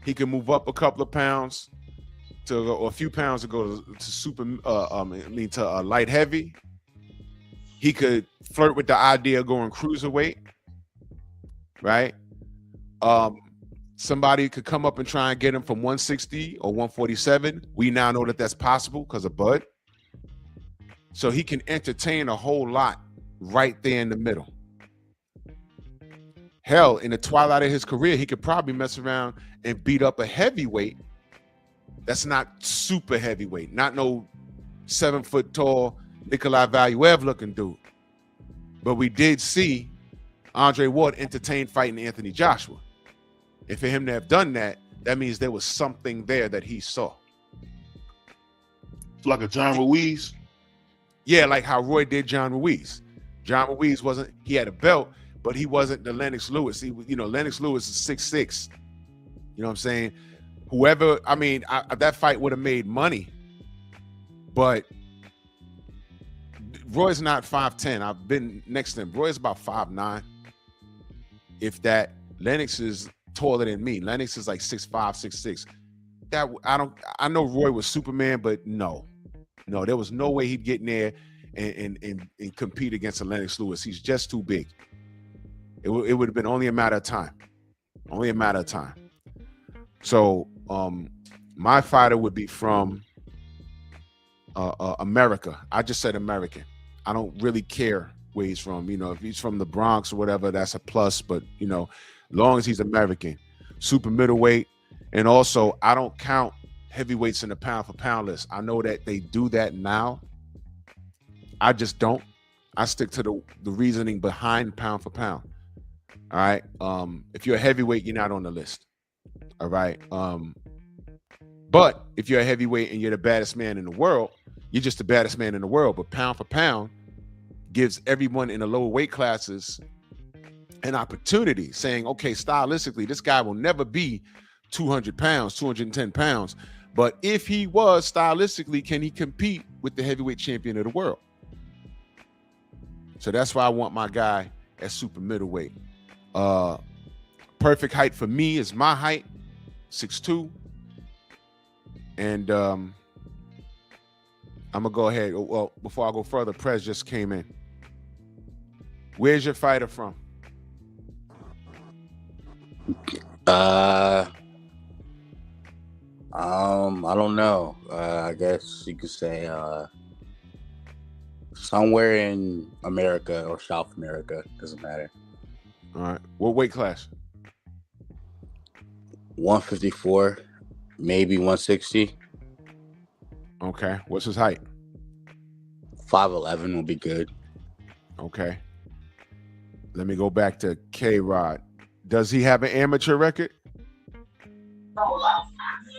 Speaker 2: He can move up a couple of pounds or a few pounds to go to super, to light heavy. He could flirt with the idea of going cruiserweight, right? Somebody could come up and try and get him from 160 or 147. We now know that that's possible because of Bud. So he can entertain a whole lot right there in the middle. Hell, in the twilight of his career, he could probably mess around and beat up a heavyweight that's not super heavyweight, not no 7 foot tall Nikolai Valuev looking dude. But we did see Andre Ward entertain fighting Anthony Joshua. And for him to have done that, that means there was something there that he saw.
Speaker 4: It's like a John Ruiz.
Speaker 2: Yeah, like how Roy did John Ruiz. John Ruiz he had a belt, but he wasn't the Lennox Lewis. Lennox Lewis is 6'6". You know what I'm saying? That fight would have made money, but Roy's not 5'10". I've been next to him. Roy's about 5'9". If that. Lennox is taller than me. Lennox is like 6'5", 6'6". I know Roy was Superman, but no, there was no way he'd get in there and compete against a Lennox Lewis. He's just too big. It would have been only a matter of time. So my fighter would be from America. I just said American. I don't really care where he's from. If he's from the Bronx or whatever, that's a plus. But long as he's American. Super middleweight. And also, I don't count heavyweights in the pound for pound list. I know that they do that now. I just don't. I stick to the reasoning behind pound for pound. All right. If you're a heavyweight, you're not on the list. All right. But if you're a heavyweight and you're the baddest man in the world, you're just the baddest man in the world. But pound for pound gives everyone in the lower weight classes an opportunity, saying, okay, stylistically, this guy will never be 200 pounds, 210 pounds. But if he was stylistically, can he compete with the heavyweight champion of the world? So that's why I want my guy at super middleweight. Perfect height for me is my height, 6'2". And I'm gonna go ahead. Well, before I go further, Prez just came in. Where's your fighter from?
Speaker 5: I don't know. I guess you could say somewhere in America or South America. Doesn't matter.
Speaker 2: All right. What weight class?
Speaker 5: 154, maybe 160.
Speaker 2: Okay. What's his height?
Speaker 5: 5'11" will be good.
Speaker 2: Okay. Let me go back to K-Rod. Does he have an amateur record?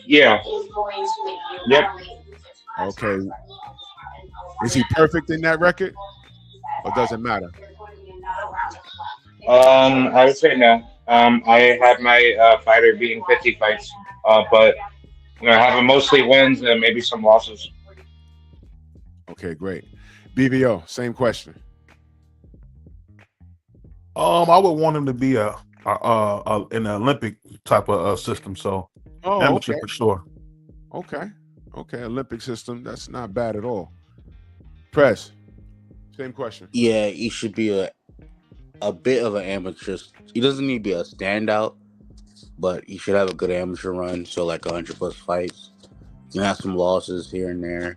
Speaker 3: Yeah. Yep.
Speaker 2: Okay. Is he perfect in that record? Or does it matter?
Speaker 3: I would say no. I had my fighter beating 50 fights, but having mostly wins and maybe some losses.
Speaker 2: Okay, great. BBO, same question.
Speaker 4: I would want him to be an Olympic type of system. So amateur
Speaker 2: okay.
Speaker 4: for sure.
Speaker 2: Okay. Olympic system. That's not bad at all. Press. Same question.
Speaker 5: Yeah, he should be a bit of an amateur. He doesn't need to be a standout, but he should have a good amateur run. So like 100+ fights. He can have some losses here and there.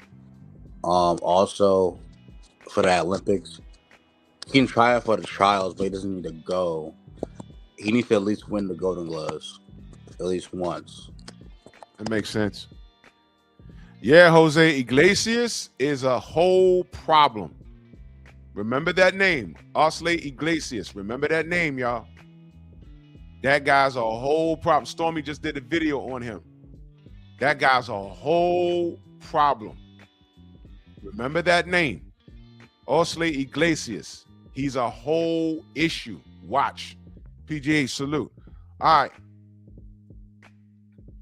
Speaker 5: Also for the Olympics, he can try out for the trials, but he doesn't need to go. He needs to at least win the Golden Gloves at least once.
Speaker 2: That makes sense. Yeah, Jose Iglesias is a whole problem. Remember that name, Osley Iglesias. Remember that name, y'all. That guy's a whole problem. Stormy just did a video on him. That guy's a whole problem. Remember that name, Osley Iglesias. He's a whole issue. Watch. PGA salute. All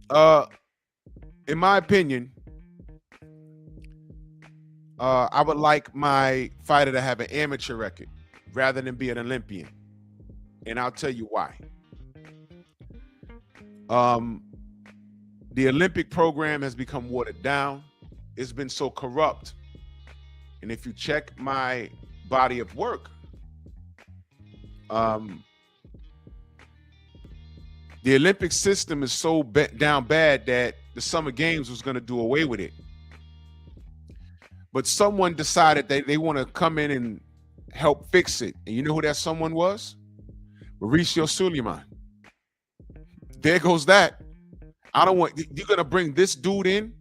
Speaker 2: right. In my opinion, I would like my fighter to have an amateur record rather than be an Olympian. And I'll tell you why. The Olympic program has become watered down. It's been so corrupt. And if you check my body of work, the Olympic system is so down bad that the Summer Games was going to do away with it. But someone decided that they want to come in and help fix it. And you know who that someone was? Mauricio Suleiman. There goes that. You're going to bring this dude in,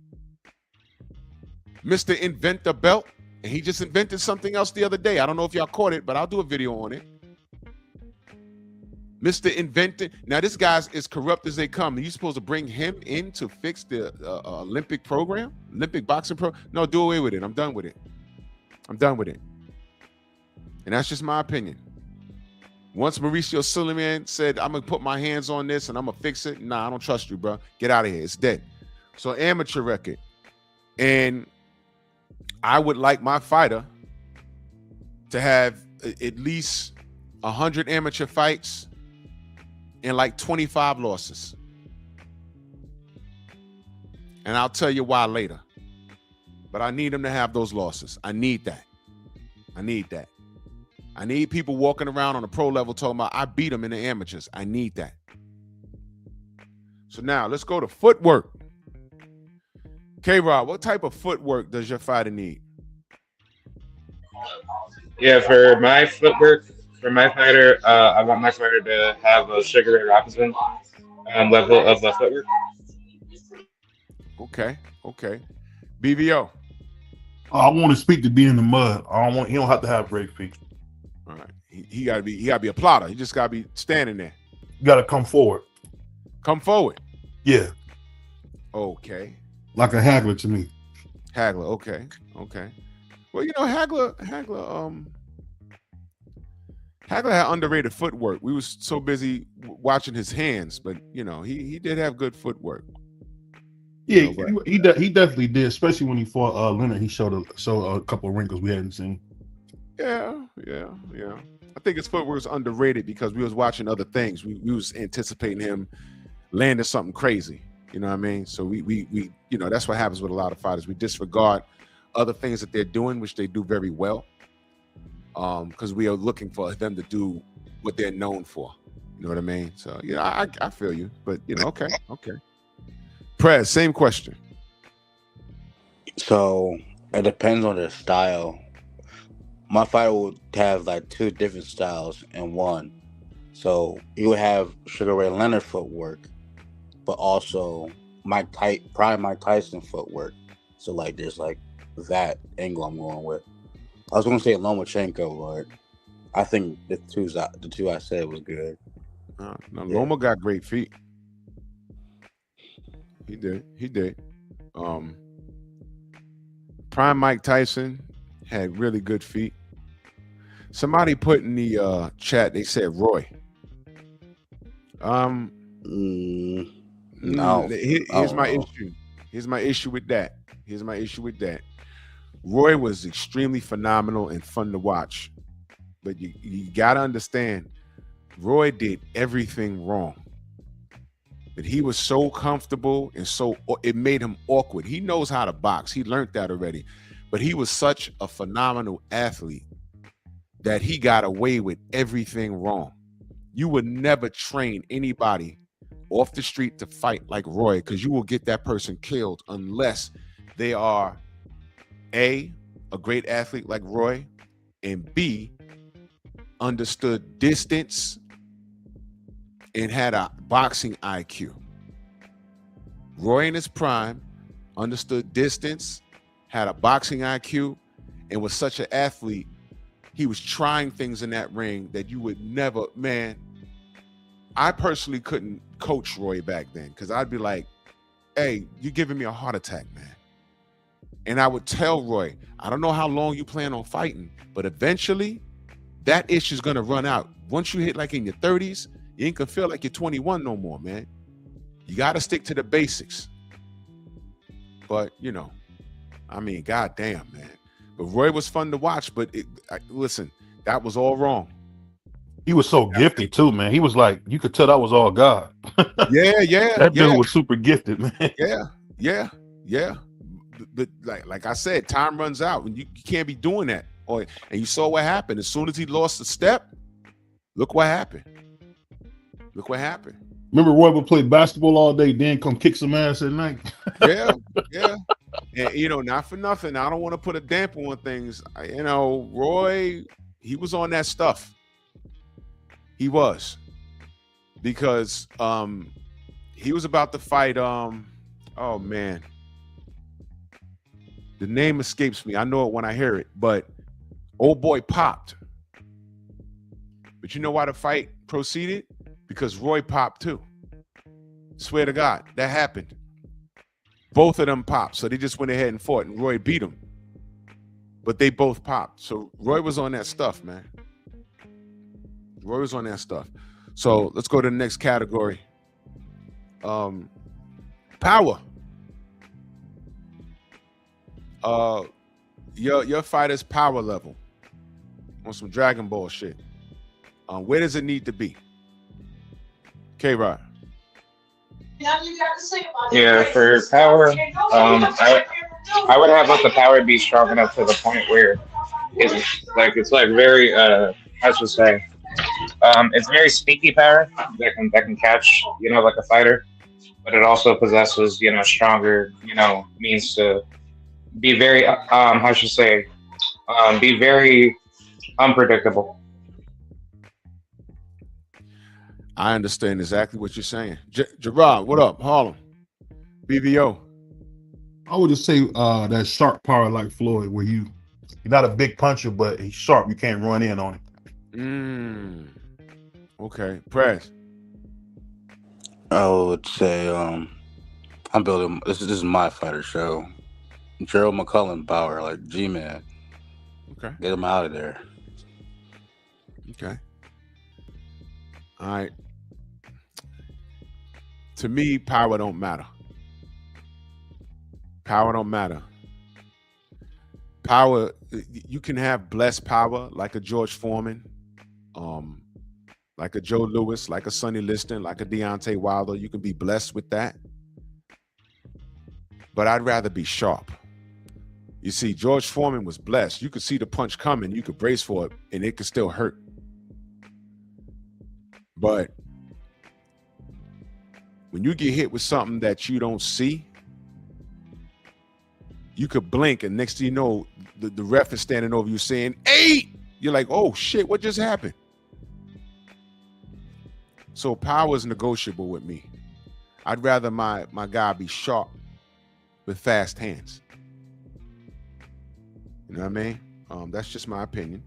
Speaker 2: Mr. Invent the Belt, and he just invented something else the other day. I don't know if y'all caught it, but I'll do a video on it. Mr. Invented. Now, this guy's as corrupt as they come. Are you supposed to bring him in to fix the Olympic program? Olympic boxing program? No, do away with it. I'm done with it. And that's just my opinion. Once Mauricio Suleiman said, I'm going to put my hands on this and I'm going to fix it. Nah, I don't trust you, bro. Get out of here. It's dead. So amateur record. And I would like my fighter to have at least 100 amateur fights and like 25 losses. And I'll tell you why later. But I need him to have those losses. I need that. I need people walking around on the pro level talking about, I beat them in the amateurs. I need that. So now let's go to footwork. K-Rod, what type of footwork does your fighter need?
Speaker 3: Yeah, for my footwork, for my fighter, I want my fighter to have a Sugar Ray Robinson level of footwork.
Speaker 2: Okay. BBO.
Speaker 4: I want to speak to be in the mud. He don't have to have great feet.
Speaker 2: All right. He gotta be a plotter. He just gotta be standing there.
Speaker 4: You gotta come forward.
Speaker 2: Come forward.
Speaker 4: Yeah.
Speaker 2: Okay.
Speaker 4: Like a haggler to me.
Speaker 2: Hagler, okay. Well, Hagler, Hagler had underrated footwork. We was so busy watching his hands, but he did have good footwork.
Speaker 4: Yeah, he definitely did, especially when he fought Leonard. He showed a couple of wrinkles we hadn't seen.
Speaker 2: Yeah. I think his footwork was underrated because we was watching other things. We was anticipating him landing something crazy. You know what I mean? So we that's what happens with a lot of fighters. We disregard other things that they're doing, which they do very well. Because we are looking for them to do what they're known for. You know what I mean? So I feel you, but okay. Prez, same question.
Speaker 5: So it depends on their style. My fighter would have like two different styles in one. So he would have Sugar Ray Leonard footwork, but also Mike Tyson footwork. So like there's like that angle I'm going with. I was going to say Lomachenko, but I think the two I said was good.
Speaker 2: Loma got great feet. He did. Prime Mike Tyson had really good feet. Somebody put in the chat, they said Roy.
Speaker 5: No.
Speaker 2: Here's my issue. Here's my issue with that. Roy was extremely phenomenal and fun to watch. But you got to understand, Roy did everything wrong. But he was so comfortable and it made him awkward. He knows how to box. He learned that already. But he was such a phenomenal athlete that he got away with everything wrong. You would never train anybody off the street to fight like Roy because you will get that person killed unless they are A, a great athlete like Roy, and B, understood distance and had a boxing IQ. Roy in his prime understood distance, had a boxing IQ, and was such an athlete. He was trying things in that ring that you would never, man. I personally couldn't coach Roy back then because I'd be like, hey, you're giving me a heart attack, man. And I would tell Roy, I don't know how long you plan on fighting, but eventually that issue's going to run out. Once you hit like in your 30s, you ain't gonna feel like you're 21 no more, man. You got to stick to the basics. But, goddamn, man. But Roy was fun to watch, but listen, that was all wrong.
Speaker 4: He was so gifted too, man. He was like, you could tell that was all God.
Speaker 2: Yeah.
Speaker 4: That dude was super gifted, man.
Speaker 2: Yeah. But like I said, time runs out, and you can't be doing that. And you saw what happened. As soon as he lost a step, look what happened.
Speaker 4: Remember Roy would play basketball all day, then come kick some ass at night?
Speaker 2: Yeah. And, not for nothing, I don't want to put a damper on things. Roy, he was on that stuff. He was. Because he was about to fight, oh, man. The name escapes me. I know it when I hear it, but old boy popped. But you know why the fight proceeded? Because Roy popped too. Swear to God, that happened. Both of them popped, so they just went ahead and fought, and Roy beat them. But they both popped. So Roy was on that stuff, man. So let's go to the next category. Power. Your fighter's power level on some Dragon Ball shit. Where does it need to be? K-Rod.
Speaker 3: Yeah, for power, I would have let the power be strong enough to the point where it's very how should I say, it's very sneaky power that can catch like a fighter, but it also possesses stronger means to be very how should I say, be very unpredictable.
Speaker 2: I understand exactly what you're saying. Gerard, what up? Harlem. BVO.
Speaker 4: I would just say that sharp power like Floyd, where you're not a big puncher, but he's sharp. You can't run in on him.
Speaker 2: Okay. Press.
Speaker 5: I would say I'm building. This is my fighter show. Gerald McCullen power, like G-Man.
Speaker 2: Okay.
Speaker 5: Get him out of there.
Speaker 2: Okay. All right. To me, power don't matter. Power don't matter. Power, you can have blessed power like a George Foreman, um, like a Joe Lewis, like a Sonny Liston, like a Deontay Wilder. You can be blessed with that. But I'd rather be sharp. You see, George Foreman was blessed. You could see the punch coming, you could brace for it, and it could still hurt. But when you get hit with something that you don't see, you could blink, and next thing you know, the ref is standing over you saying, 8! You're like, oh shit, what just happened? So power is negotiable with me. I'd rather my guy be sharp with fast hands. You know what I mean? That's just my opinion.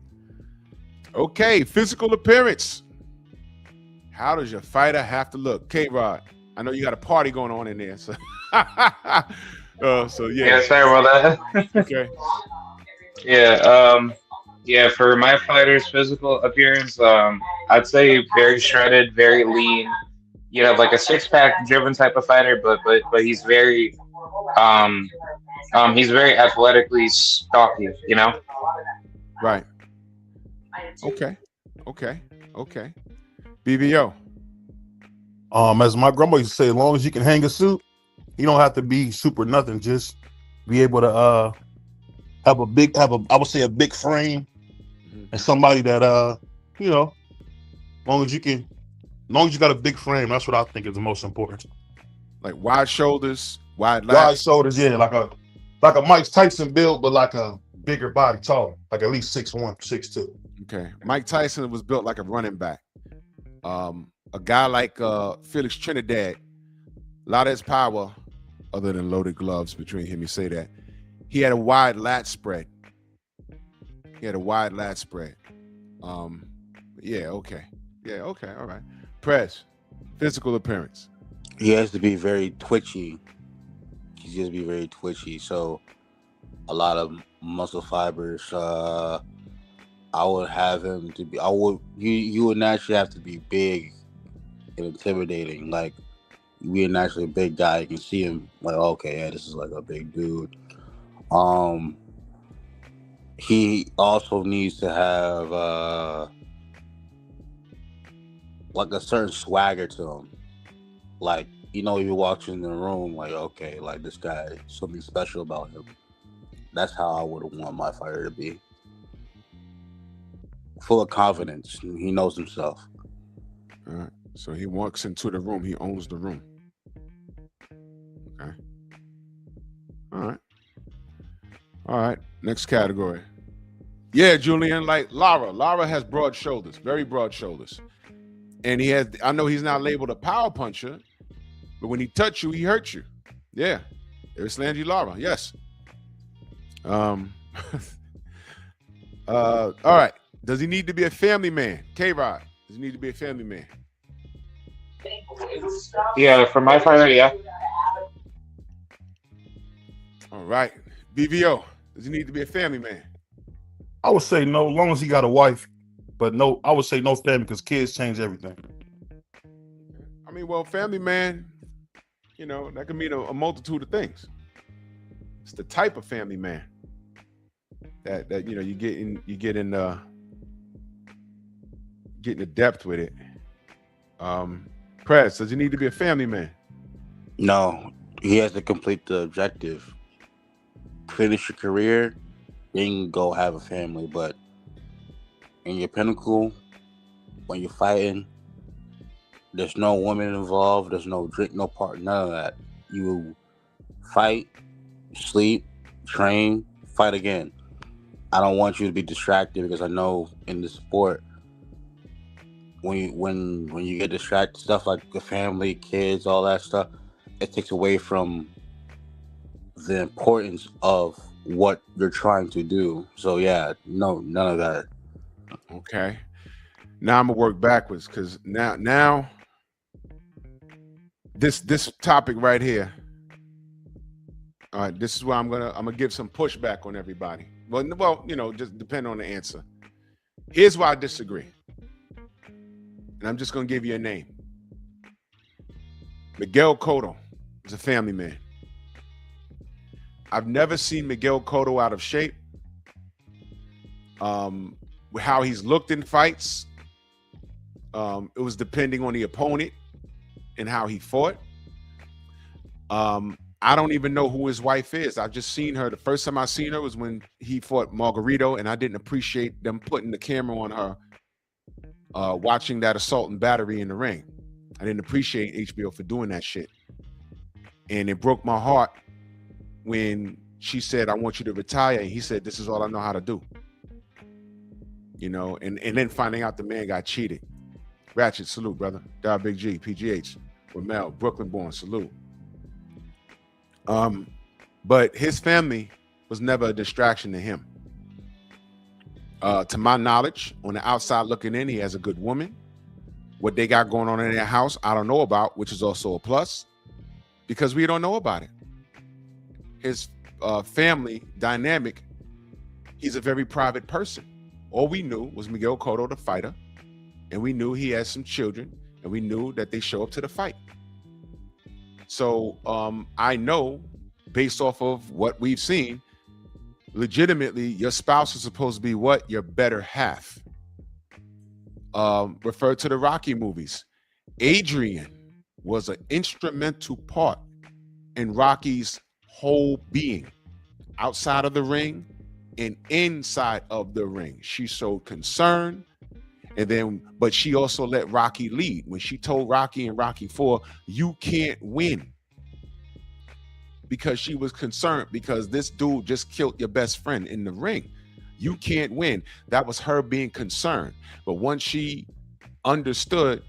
Speaker 2: Okay, physical appearance. How does your fighter have to look? K-Rod, I know you got a party going on in there. So, so yeah.
Speaker 3: Yeah, sorry about that.
Speaker 2: Okay.
Speaker 3: Yeah, for my fighter's physical appearance, I'd say very shredded, very lean. You know, like a six pack driven type of fighter, but um he's very athletically stocky, you know?
Speaker 2: Right. Okay. Okay. Okay. BBO.
Speaker 4: As my grandma used to say, as long as you can hang a suit, you don't have to be super nothing. Just be able to I would say a big frame and somebody that long as you got a big frame, that's what I think is the most important.
Speaker 2: Like wide shoulders, wide
Speaker 4: Wide
Speaker 2: lats.
Speaker 4: shoulders, yeah, like a Mike Tyson build, but like a bigger body, taller, like at least 6'1", 6'2".
Speaker 2: Okay. Mike Tyson was built like a running back. A guy like Felix Trinidad, a lot of his power, other than loaded gloves between him, you say that. He had a wide lat spread. Yeah, okay. Yeah, okay, all right. Press, physical appearance.
Speaker 5: He has to be very twitchy. He has to be very twitchy. So a lot of muscle fibers. I would have him to be. You would naturally have to be big and intimidating. Like you be a naturally big guy. You can see him like, okay, yeah, this is like a big dude. He also needs to have like a certain swagger to him. Like, you know, you walk in the room like, okay, like this guy, something special about him. That's how I would want my fighter to be. Full of confidence. He knows himself.
Speaker 2: All right. So he walks into the room. He owns the room. Okay. All right. Next category. Yeah, Julian, like Lara. Lara has broad shoulders, very broad shoulders. And I know he's not labeled a power puncher, but when he touch you, he hurts you. Yeah. There's Langy Lara. Yes. All right. Does he need to be a family man? K-Rod, does he need to be a family man?
Speaker 3: Yeah, for my fighter, yeah.
Speaker 2: All right. BVO, does he need to be a family man?
Speaker 4: I would say no, as long as he got a wife. But no, I would say no family because kids change everything.
Speaker 2: I mean, well, family man, that can mean a multitude of things. It's the type of family man that you get in the depth with it. Press, does he need to be a family man?
Speaker 5: No, he has to complete the objective. Finish your career, then go have a family. But in your pinnacle, when you're fighting, there's no woman involved, there's no drink, no part, none of that. You fight, sleep, train, fight again. I don't want you to be distracted because I know in the sport, when you get distracted, stuff like the family, kids, all that stuff, it takes away from the importance of what you're trying to do. So yeah, no, none of that.
Speaker 2: Okay. Now I'm gonna work backwards because now this topic right here. All right, this is where I'm gonna give some pushback on everybody. Well, just depend on the answer. Here's why I disagree. and I'm just gonna give you a name. Miguel Cotto is a family man. I've never seen Miguel Cotto out of shape. How he's looked in fights, it was depending on the opponent and how he fought. I don't even know who his wife is. I've just seen her. The first time I seen her was when he fought Margarito, and I didn't appreciate them putting the camera on her, watching that assault and battery in the ring. I didn't appreciate HBO for doing that shit. And it broke my heart when she said, I want you to retire. And he said, this is all I know how to do. You know, and then finding out the man got cheated. Ratchet, salute, brother. Dog Big G, PGH, Ramel, Brooklyn born, salute. But his family was never a distraction to him. To my knowledge, on the outside looking in, he has a good woman. What they got going on in their house, I don't know about, which is also a plus, because we don't know about it. His family dynamic, he's a very private person. All we knew was Miguel Cotto, the fighter, and we knew he had some children, and we knew that they show up to the fight. So I know, based off of what we've seen, legitimately, your spouse is supposed to be what? Your better half. Refer to the Rocky movies. Adrian was an instrumental part in Rocky's whole being, outside of the ring and inside of the ring. She showed concern, but she also let Rocky lead. When she told Rocky in Rocky 4, you can't win, because she was concerned, because this dude just killed your best friend in the ring. You can't win. That was her being concerned. But once she understood,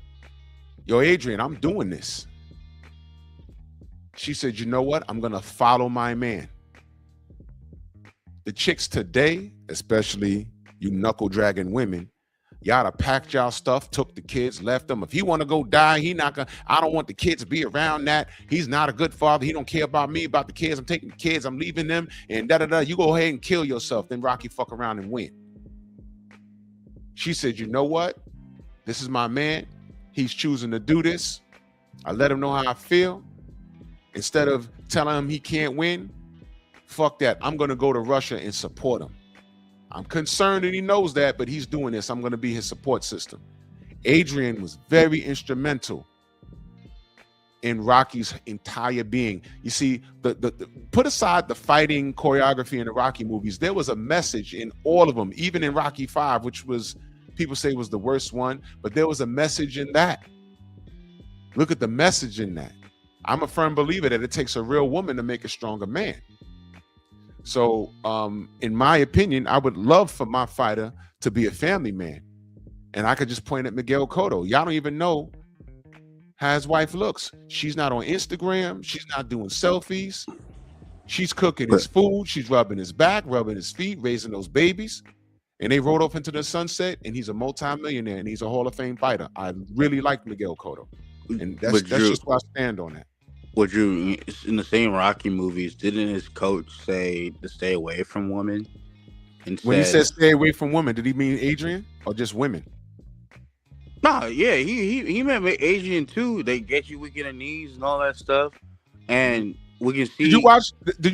Speaker 2: yo, Adrian, I'm doing this, she said, you know what? I'm going to follow my man. The chicks today, especially you knuckle dragging women, y'all have packed y'all stuff, took the kids, left them. If he want to go die, I don't want the kids to be around that. He's not a good father. He don't care about me, about the kids. I'm taking the kids, I'm leaving them, and da-da-da. You go ahead and kill yourself. Then Rocky fuck around and win. She said, you know what? This is my man. He's choosing to do this. I let him know how I feel. Instead of telling him he can't win, fuck that. I'm going to go to Russia and support him. I'm concerned that he knows that, but he's doing this. I'm going to be his support system. Adrian was very instrumental in Rocky's entire being. You see, the put aside the fighting choreography in the Rocky movies, there was a message in all of them, even in Rocky 5, which was, people say was the worst one, but there was a message in that. Look at the message in that. I'm a firm believer that it takes a real woman to make a stronger man. So, in my opinion, I would love for my fighter to be a family man. And I could just point at Miguel Cotto. Y'all don't even know how his wife looks. She's not on Instagram. She's not doing selfies. She's cooking his food. She's rubbing his back, rubbing his feet, raising those babies. And they rode off into the sunset, and he's a multimillionaire, and he's a Hall of Fame fighter. I really like Miguel Cotto. And that's just where I stand on that.
Speaker 5: Would you, in the same Rocky movies, didn't his coach say to stay away from women?
Speaker 2: When he said stay away from women, did he mean Adrian or just women?
Speaker 5: Nah, yeah, he meant Adrian too. They get you weak in the knees and all that stuff. And we can see.
Speaker 2: Did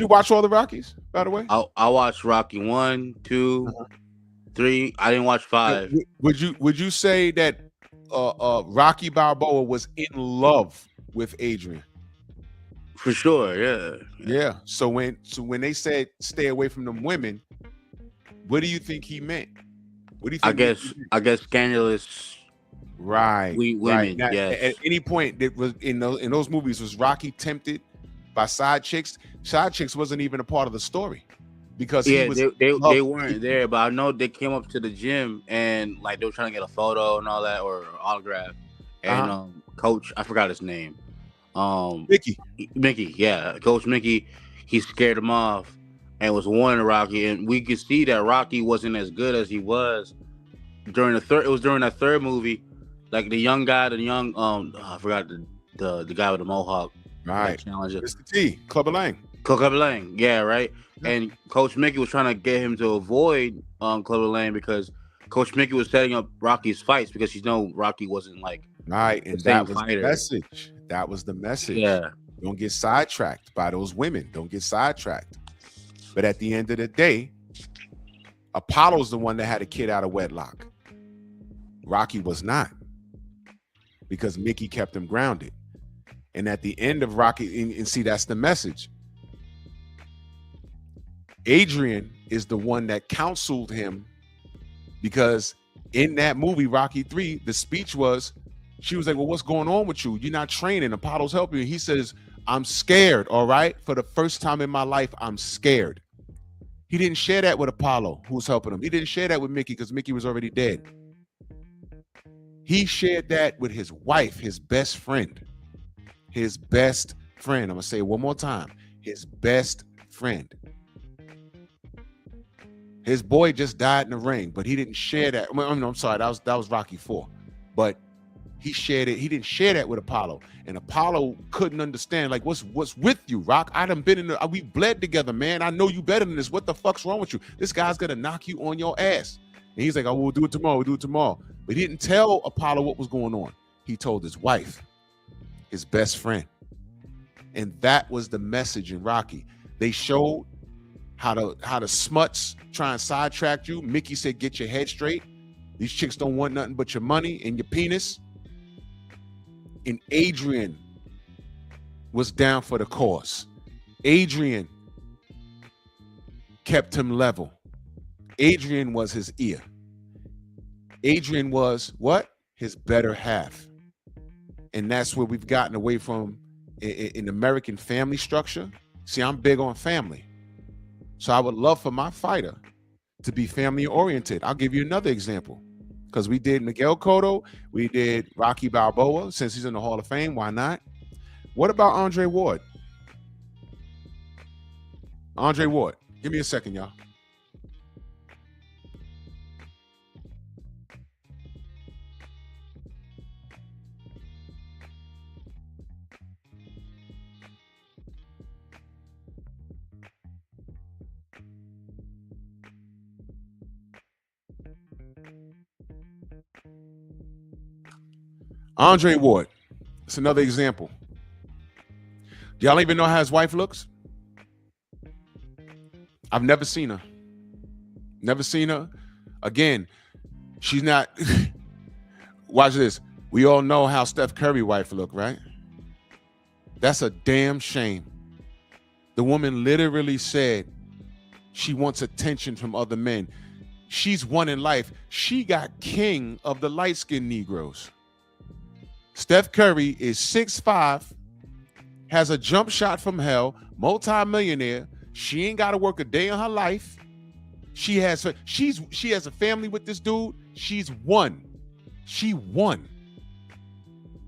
Speaker 2: you watch all the Rockies, by the way?
Speaker 5: I watched Rocky 1, 2, 3. I didn't watch 5.
Speaker 2: Would you say that Rocky Balboa was in love with Adrian?
Speaker 5: For sure, yeah.
Speaker 2: Yeah. So when they said stay away from them women, what do you think he meant? What do you think?
Speaker 5: I guess scandalous.
Speaker 2: Right.
Speaker 5: Women.
Speaker 2: Right. Now,
Speaker 5: yes.
Speaker 2: At any point that was in those movies, was Rocky tempted by side chicks? Side chicks wasn't even a part of the story, because
Speaker 5: they weren't there. But I know they came up to the gym and like they were trying to get a photo and all that, or autograph. And coach, I forgot his name.
Speaker 2: Mickey,
Speaker 5: yeah, Coach Mickey, he scared him off and was warning Rocky, and we could see that Rocky wasn't as good as he was during the third. It was during that third movie, like the young guy, I forgot the guy with the mohawk,
Speaker 2: right?
Speaker 5: Challenger,
Speaker 2: Mr. T, Clubber Lang,
Speaker 5: yeah, right. Yeah. And Coach Mickey was trying to get him to avoid Clubber Lang because Coach Mickey was setting up Rocky's fights because she know Rocky wasn't like
Speaker 2: Right,
Speaker 5: the
Speaker 2: and
Speaker 5: same
Speaker 2: that was the
Speaker 5: fighter.
Speaker 2: message. That was the message.
Speaker 5: Yeah.
Speaker 2: Don't get sidetracked by those women. Don't get sidetracked. But at the end of the day, Apollo's the one that had a kid out of wedlock. Rocky was not, because Mickey kept him grounded. And at the end of Rocky, and see, that's the message. Adrian is the one that counseled him, because in that movie, Rocky 3, the speech was, she was like, well, what's going on with you? You're not training. Apollo's helping you. He says, I'm scared, all right? For the first time in my life, I'm scared. He didn't share that with Apollo, who was helping him. He didn't share that with Mickey because Mickey was already dead. He shared that with his wife, his best friend. His best friend. I'm going to say it one more time. His best friend. His boy just died in the ring, but he didn't share that. I'm sorry, that was Rocky 4. But he shared it. He didn't share that with Apollo. And Apollo couldn't understand, like, what's with you, Rock? I done been we bled together, man. I know you better than this. What the fuck's wrong with you? This guy's gonna knock you on your ass. And he's like, oh, we'll do it tomorrow. We'll do it tomorrow. But he didn't tell Apollo what was going on. He told his wife, his best friend. And that was the message in Rocky. They showed how the smuts try and sidetrack you. Mickey said, get your head straight. These chicks don't want nothing but your money and your penis. And Adrian was down for the cause. Adrian kept him level. Adrian was his ear. Adrian was what? His better half. And that's where we've gotten away from in American family structure. See, I'm big on family. So I would love for my fighter to be family oriented. I'll give you another example. Because we did Miguel Cotto, we did Rocky Balboa. Since he's in the Hall of Fame, why not? What about Andre Ward? Andre Ward. Give me a second, y'all. Andre Ward. It's another example. Do y'all even know how his wife looks? I've never seen her. Never seen her. Again, she's not. Watch this. We all know how Steph Curry's wife look, right? That's a damn shame. The woman literally said she wants attention from other men. She's won in life. She got king of the light-skinned Negroes. Steph Curry is 6'5", has a jump shot from hell, multi-millionaire. She ain't got to work a day in her life. She has a family with this dude. She's won. She won.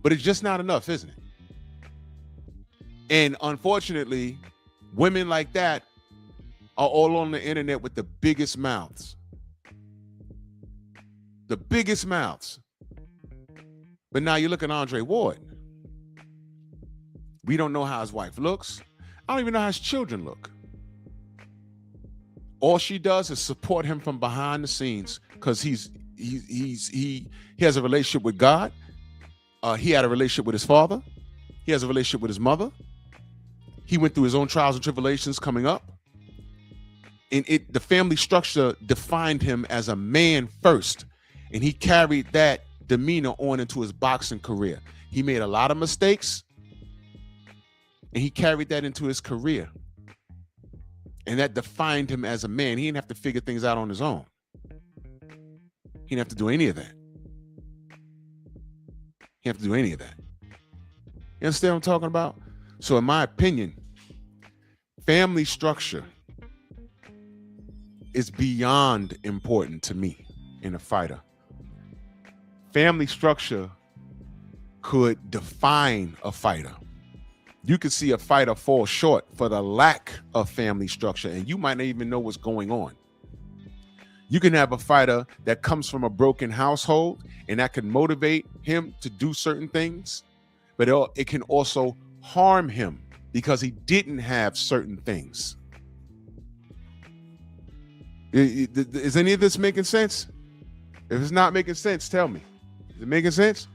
Speaker 2: But it's just not enough, isn't it? And unfortunately, women like that are all on the internet with the biggest mouths. The biggest mouths. But now you look at Andre Ward. We don't know how his wife looks. I don't even know how his children look. All she does is support him from behind the scenes because he has a relationship with God. He had a relationship with his father. He has a relationship with his mother. He went through his own trials and tribulations coming up. And the family structure defined him as a man first. And he carried that demeanor on into his boxing career. He made a lot of mistakes. And he carried that into his career. And that defined him as a man. He didn't have to figure things out on his own. He didn't have to do any of that. He didn't have to do any of that. You understand what I'm talking about? So in my opinion, family structure is beyond important to me in a fighter. Family structure could define a fighter. You could see a fighter fall short for the lack of family structure, and you might not even know what's going on. You can have a fighter that comes from a broken household, and that can motivate him to do certain things, but it can also harm him because he didn't have certain things. Is any of this making sense? If it's not making sense, tell me. Is it making sense?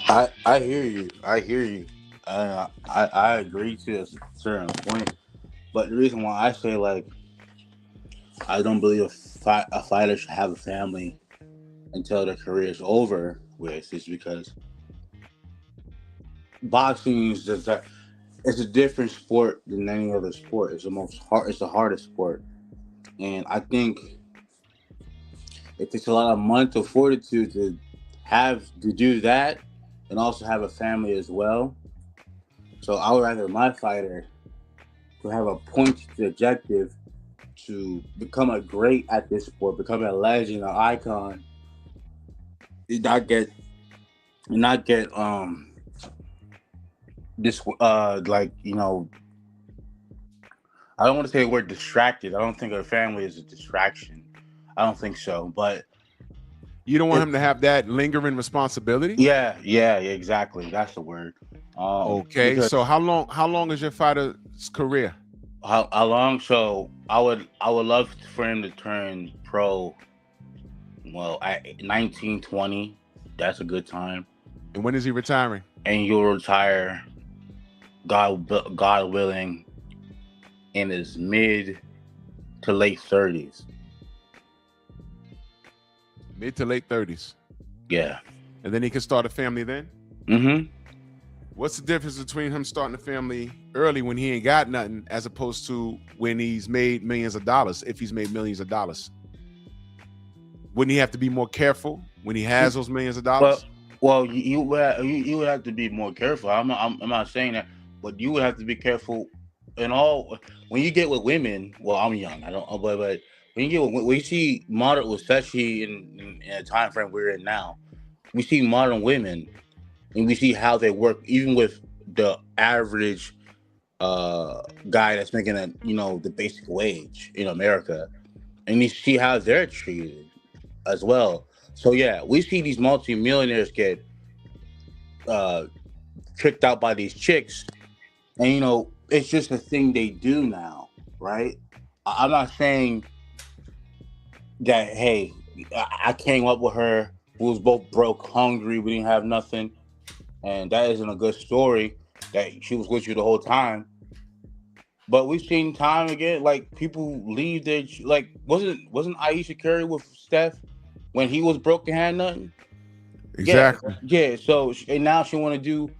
Speaker 5: I hear you. I hear you. I agree to a certain point, but the reason why I say like I don't believe a fighter should have a family until their career is over with is because boxing is just that it's a different sport than any other sport. It's the most hard. It's the hardest sport, and I think it takes a lot of mental fortitude to have to do that, and also have a family as well. So I would rather my fighter to have a pointed objective to become a great at this sport, become a legend, an icon, and not get this like I don't want to say the word distracted. I don't think a family is a distraction. I don't think so. But
Speaker 2: You don't want him to have that lingering responsibility?
Speaker 5: yeah, exactly. That's the word.
Speaker 2: Okay.
Speaker 5: Because
Speaker 2: So how long is your fighter's career?
Speaker 5: how long? So I would love for him to turn pro. Well, at 19, 20, that's a good time,
Speaker 2: And when is he retiring?
Speaker 5: and you'll retire, God willing, in his mid to late 30s.
Speaker 2: Mid to late 30s.
Speaker 5: Yeah.
Speaker 2: And then he can start a family then?
Speaker 5: Mm-hmm.
Speaker 2: What's the difference between him starting a family early when he ain't got nothing as opposed to when he's made millions of dollars, if he's made millions of dollars? Wouldn't he have to be more careful when he has those millions of dollars?
Speaker 5: Well, you would have to be more careful. I'm not saying that, but you would have to be careful in all when you get with women. Well, I'm young. I don't. But when you get when you see modern, especially in a time frame we're in now, we see modern women and we see how they work, even with the average guy that's making the basic wage in America, and you see how they're treated as well. So yeah, we see these multi-millionaires get tricked out by these chicks, and it's just a thing they do now, right? I'm not saying that hey, I came up with her. We was both broke, hungry, we didn't have nothing, and that isn't a good story. That she was with you the whole time. But we've seen time again, like people leave their like wasn't Aisha Curry with Steph when he was broke and had nothing? Yeah,
Speaker 2: Exactly.
Speaker 5: yeah. So and now she want to do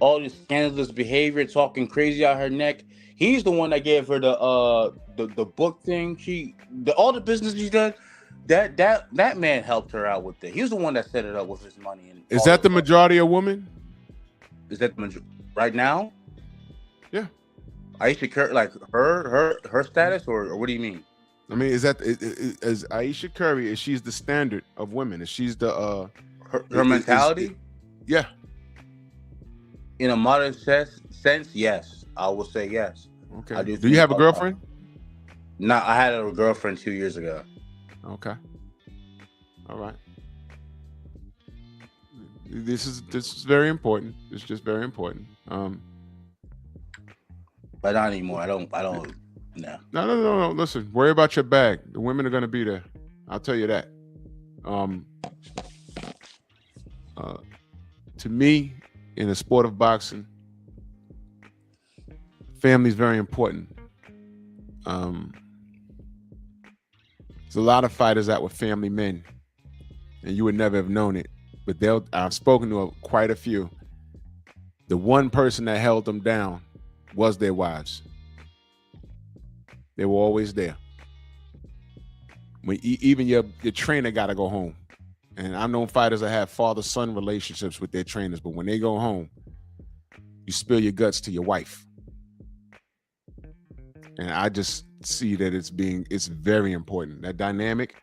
Speaker 5: all this scandalous behavior, talking crazy out her neck. He's the one that gave her the book thing. All the business she done. That man helped her out with it. He was the one that set it up with his money and
Speaker 2: Is
Speaker 5: all
Speaker 2: that the
Speaker 5: stuff.
Speaker 2: majority of women?
Speaker 5: Is that right now?
Speaker 2: Yeah.
Speaker 5: Aisha Curry, like her status, or what do you mean?
Speaker 2: I mean, is Aisha Curry, is she's the standard of women? Is she's the
Speaker 5: Her mentality?
Speaker 2: yeah.
Speaker 5: In a modern sense, yes. I will say yes.
Speaker 2: Okay.
Speaker 5: I
Speaker 2: Do
Speaker 5: think,
Speaker 2: you have a girlfriend?
Speaker 5: No, I had a girlfriend 2 years ago.
Speaker 2: Okay. All right. This is very important. It's just very important.
Speaker 5: But not anymore. I don't no.
Speaker 2: No. Listen, worry about your bag. The women are gonna be there. I'll tell you that. To me, in the sport of boxing, family is very important. There's a lot of fighters that were family men, and you would never have known it. But I've spoken to quite a few. The one person that held them down was their wives. They were always there. When even your trainer got to go home. And I've known fighters that have father-son relationships with their trainers, but when they go home, you spill your guts to your wife. And I just see that it's very important. That dynamic,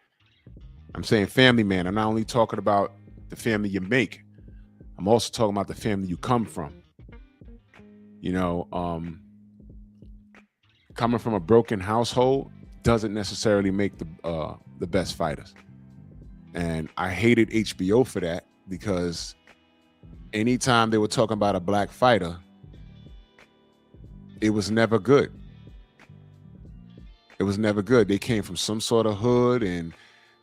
Speaker 2: I'm saying family man. I'm not only talking about the family you make, I'm also talking about the family you come from. Coming from a broken household doesn't necessarily make the best fighters. And I hated HBO for that, because anytime they were talking about a black fighter, it was never good. It was never good. They came from some sort of hood, and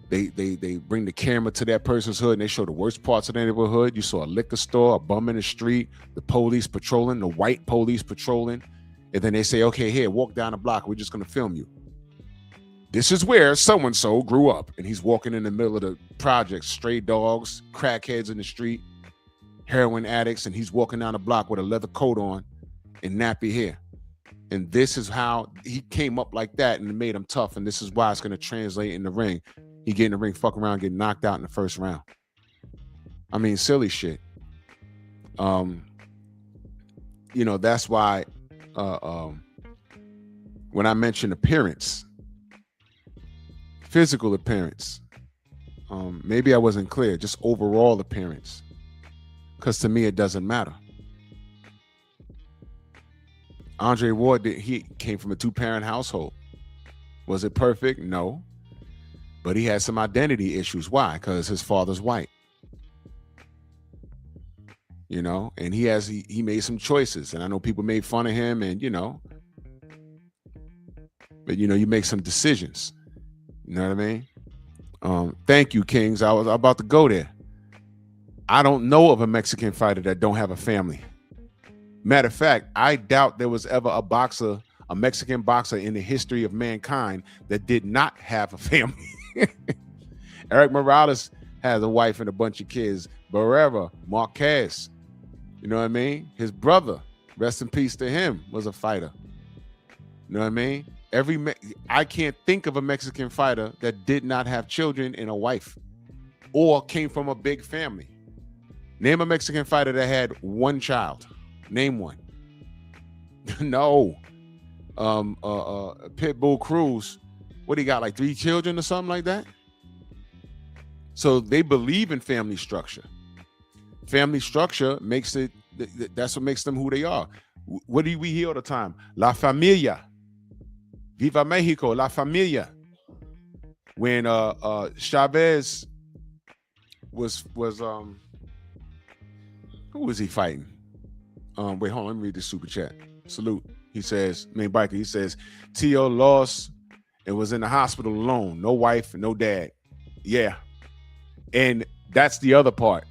Speaker 2: they bring the camera to that person's hood, and they show the worst parts of the neighborhood. You saw a liquor store, a bum in the street, the police patrolling, the white police patrolling, and then they say, okay, here, walk down the block. We're just going to film you. This is where so-and-so grew up, and he's walking in the middle of the project, stray dogs, crackheads in the street, heroin addicts, and he's walking down the block with a leather coat on and nappy hair. And this is how he came up like that, and it made him tough, and this is why it's going to translate in the ring. He get in the ring, fuck around, get knocked out in the first round. I mean, silly shit. That's why when I mentioned appearance, physical appearance, maybe I wasn't clear, just overall appearance. Because to me, it doesn't matter. Andre Ward, he came from a 2-parent household. Was it perfect? No. But he had some identity issues. Why? Because his father's white. And he made some choices. And I know people made fun of him, and but you make some decisions. You know what I mean? Thank you, Kings. I was about to go there. I don't know of a Mexican fighter that don't have a family. Matter of fact, I doubt there was ever a Mexican boxer in the history of mankind that did not have a family. Eric Morales has a wife and a bunch of kids. Barrera, Marquez, you know what I mean? His brother, rest in peace to him, was a fighter. You know what I mean? I can't think of a Mexican fighter that did not have children and a wife or came from a big family. Name a Mexican fighter that had one child. Name one. No. Pitbull Cruz, what he got, like 3 children or something like that? So they believe in family structure. Family structure makes it, that's what makes them who they are. What do we hear all the time? La familia. Viva Mexico, la familia. When Chavez was who was he fighting? Wait, hold on, let me read this super chat. Salute. He says, biker, he says, T.O. lost and was in the hospital alone. No wife, no dad. Yeah. And that's the other part.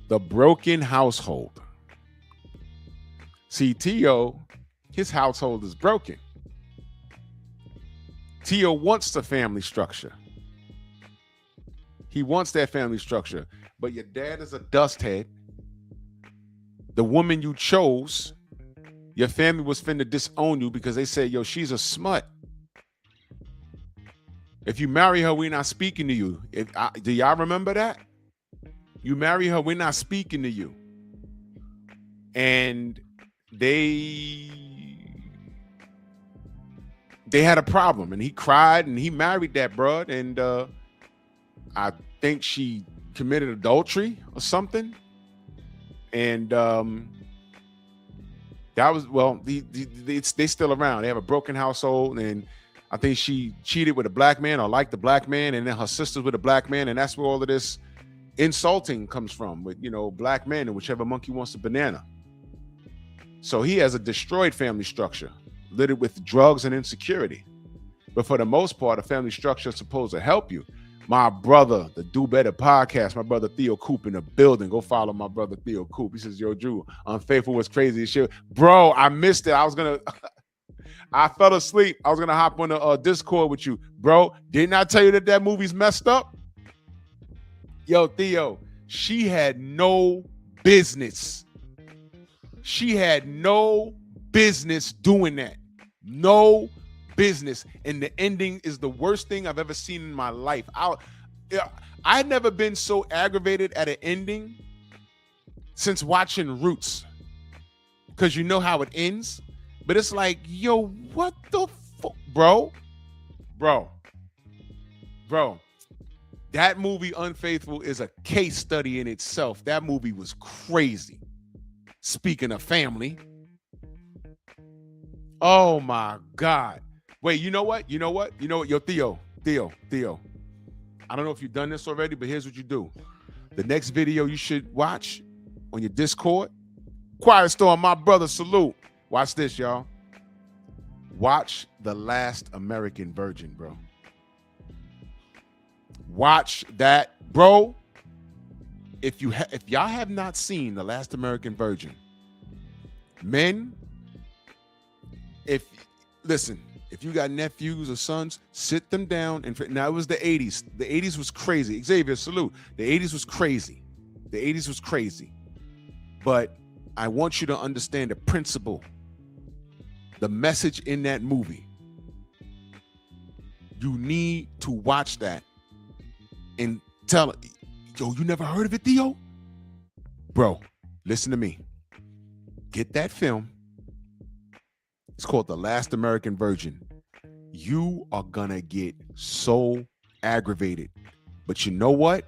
Speaker 2: The broken household. See, T.O., his household is broken. T.O. wants the family structure. He wants that family structure. But your dad is a dust head. The woman you chose, your family was finna disown you because they said, yo, she's a smut. If you marry her, we're not speaking to you. Do y'all remember that? You marry her, we're not speaking to you. And they had a problem, and he cried, and he married that broad, and I think she committed adultery or something. And that was, well, they still around. They have a broken household, and I think she cheated with a black man or liked the black man, and then her sister's with a black man, and that's where all of this insulting comes from, with black men and whichever monkey wants the banana. So he has a destroyed family structure, littered with drugs and insecurity. But for the most part, a family structure is supposed to help you. My brother, the Do Better podcast, my brother Theo Coop in the building. Go follow my brother Theo Coop. He says, yo, Drew, Unfaithful was crazy as shit. Bro, I missed it. I fell asleep. I was going to hop on the Discord with you. Bro, didn't I tell you that movie's messed up? Yo, Theo, she had no business. She had no business doing that. No business. And the ending is the worst thing I've ever seen in my life. I've never been so aggravated at an ending since watching Roots. Because you know how it ends. But it's like, yo, what the fuck? Bro. That movie, Unfaithful, is a case study in itself. That movie was crazy. Speaking of family. Oh my God. Wait, you know what? Yo, Theo. I don't know if you've done this already, but here's what you do. The next video you should watch on your Discord, Quiet Storm, my brother, salute. Watch this, y'all. Watch The Last American Virgin, bro. Watch that, bro. If y'all have not seen The Last American Virgin, men, if you got nephews or sons, sit them down. And now it was the 80s. The 80s was crazy. Xavier, salute. The 80s was crazy. The 80s was crazy. But I want you to understand the principle, the message in that movie. You need to watch that and tell it, yo, you never heard of it, Theo? Bro, listen to me. Get that film. It's called The Last American Virgin. You are gonna get so aggravated. But you know what?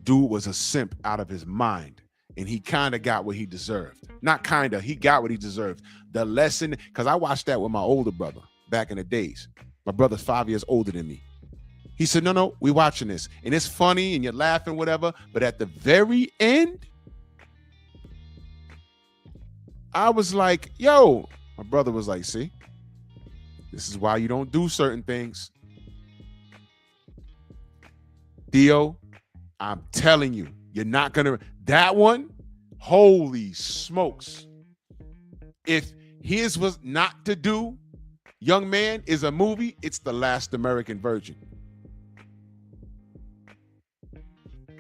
Speaker 2: Dude was a simp out of his mind. And he kind of got what he deserved. Not kind of, he got what he deserved. The lesson, because I watched that with my older brother back in the days. My brother's 5 years older than me. He said, no, we watching this. And it's funny and you're laughing, whatever. But at the very end, I was like, yo, my brother was like, see, this is why you don't do certain things. Theo, I'm telling you, you're not going to, that one, holy smokes. If his was not to do, young man, is a movie, it's The Last American Virgin.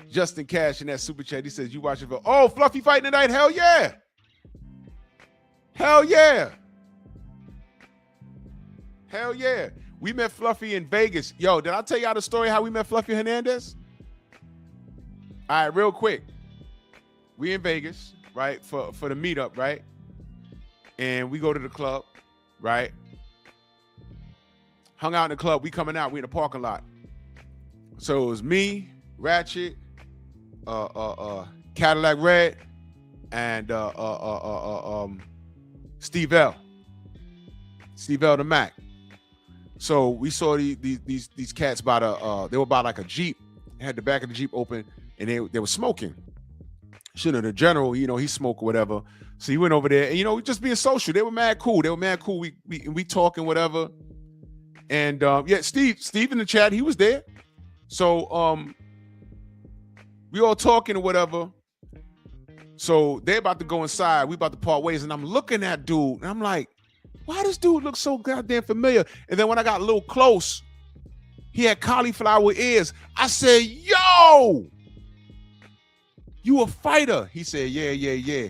Speaker 2: Justin Cash in that super chat, he says, you watching for, oh, Fluffy fighting tonight? Hell yeah. Hell yeah. Hell yeah. We met Fluffy in Vegas. Yo, did I tell y'all the story how we met Fluffy Hernandez? All right, real quick. We in Vegas, right, for the meetup, right? And we go to the club, right? Hung out in the club. We coming out. We in the parking lot. So it was me, Ratchet, Cadillac Red, and Steve L. Steve L. the Mac. So we saw these cats by they were by like a Jeep. They had the back of the Jeep open, and they were smoking. The general, he smoked or whatever. So he went over there, and just being social. They were mad cool. We talking whatever. And yeah, Steve in the chat, he was there. So we all talking or whatever. So they're about to go inside. We about to part ways, and I'm looking at dude, and I'm like, why does dude look so goddamn familiar? And then when I got a little close, he had cauliflower ears. I said, yo, you a fighter? He said, yeah.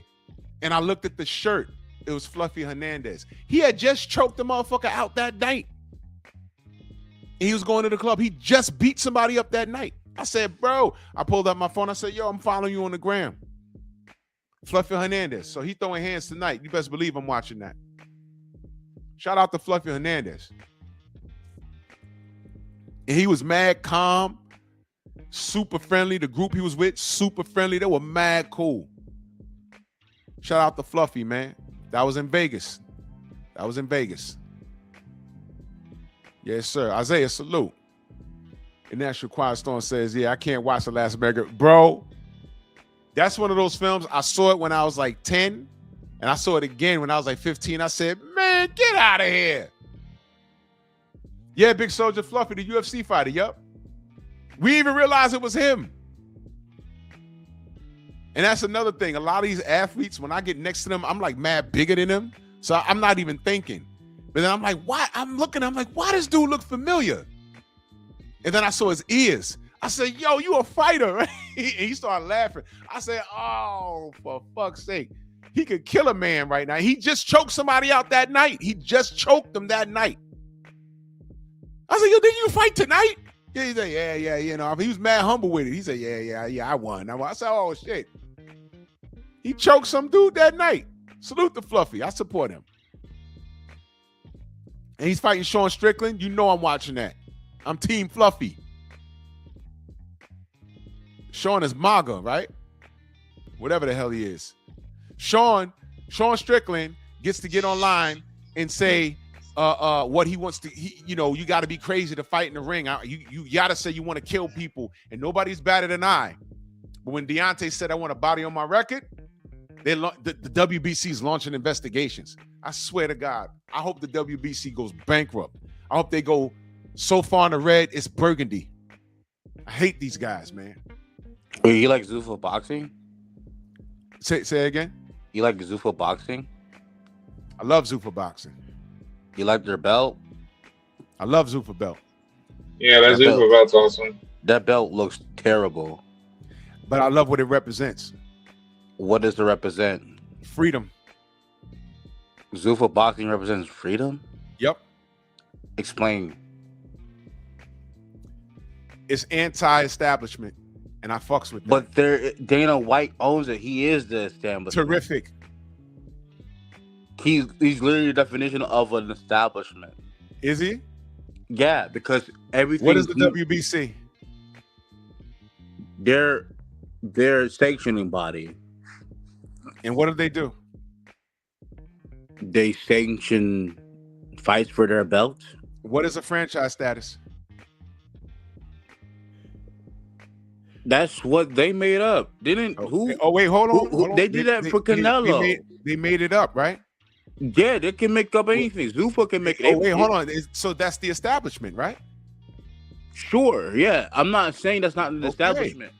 Speaker 2: And I looked at the shirt. It was Fluffy Hernandez. He had just choked the motherfucker out that night. And he was going to the club. He just beat somebody up that night. I said, bro, I pulled up my phone. I said, yo, I'm following you on the gram. Fluffy Hernandez. So he throwing hands tonight. You best believe I'm watching that. Shout out to Fluffy Hernandez. And he was mad calm, super friendly. The group he was with, super friendly. They were mad cool. Shout out to Fluffy, man. That was in Vegas. Yes, sir. Isaiah, salute. And National Quiet Storm says, yeah, I can't watch The Last American. Bro, that's one of those films. I saw it when I was like 10, and I saw it again when I was like 15. I said, man, get out of here. Yeah, Big Soldier Fluffy, the UFC fighter, yup. We even realized it was him. And that's another thing. A lot of these athletes, when I get next to them, I'm like mad bigger than them. So I'm not even thinking. But then I'm like, why? I'm like, why does dude look familiar? And then I saw his ears. I said, yo, you a fighter, right? And he started laughing. I said, oh, for fuck's sake. He could kill a man right now. He just choked somebody out that night. He just choked them that night. I said, yo, didn't you fight tonight? Yeah, he said, yeah. He was mad humble with it. He said, yeah, I won. I said, oh, shit. He choked some dude that night. Salute to Fluffy. I support him. And he's fighting Sean Strickland. You know I'm watching that. I'm Team Fluffy. Sean is MAGA, right? Whatever the hell he is. Sean Strickland gets to get online and say what he wants to. You got to be crazy to fight in the ring. You got to say you want to kill people, and nobody's better than I. But when Deontay said I want a body on my record, The WBC is launching investigations. I swear to God, I hope the WBC goes bankrupt. I hope they go so far in the red, it's burgundy. I hate these guys, man.
Speaker 5: Wait, you like Zuffa boxing?
Speaker 2: Say again.
Speaker 5: You like Zuffa boxing?
Speaker 2: I love Zuffa boxing.
Speaker 5: You like their belt?
Speaker 2: I love Zuffa belt.
Speaker 3: Yeah, that Zuffa belt's awesome.
Speaker 5: That belt looks terrible.
Speaker 2: But I love what it represents.
Speaker 5: What does it represent?
Speaker 2: Freedom.
Speaker 5: Zuffa boxing represents freedom?
Speaker 2: Yep.
Speaker 5: Explain.
Speaker 2: It's anti-establishment, and I fucks with that.
Speaker 5: But Dana White owns it. He is the establishment.
Speaker 2: Terrific.
Speaker 5: He's literally the definition of an establishment.
Speaker 2: Is he?
Speaker 5: Yeah, because everything.
Speaker 2: What is the WBC?
Speaker 5: Their sanctioning body.
Speaker 2: And what do they do?
Speaker 5: They sanction fights for their belts.
Speaker 2: What is a franchise status?
Speaker 5: That's what they made up. Didn't who?
Speaker 2: Oh wait, hold on. Hold on.
Speaker 5: They did that for Canelo.
Speaker 2: They made it up, right?
Speaker 5: Yeah, they can make up anything. Zuffa can make.
Speaker 2: Oh wait, hold on. So that's the establishment, right?
Speaker 5: Sure. Yeah, I'm not saying that's not an establishment.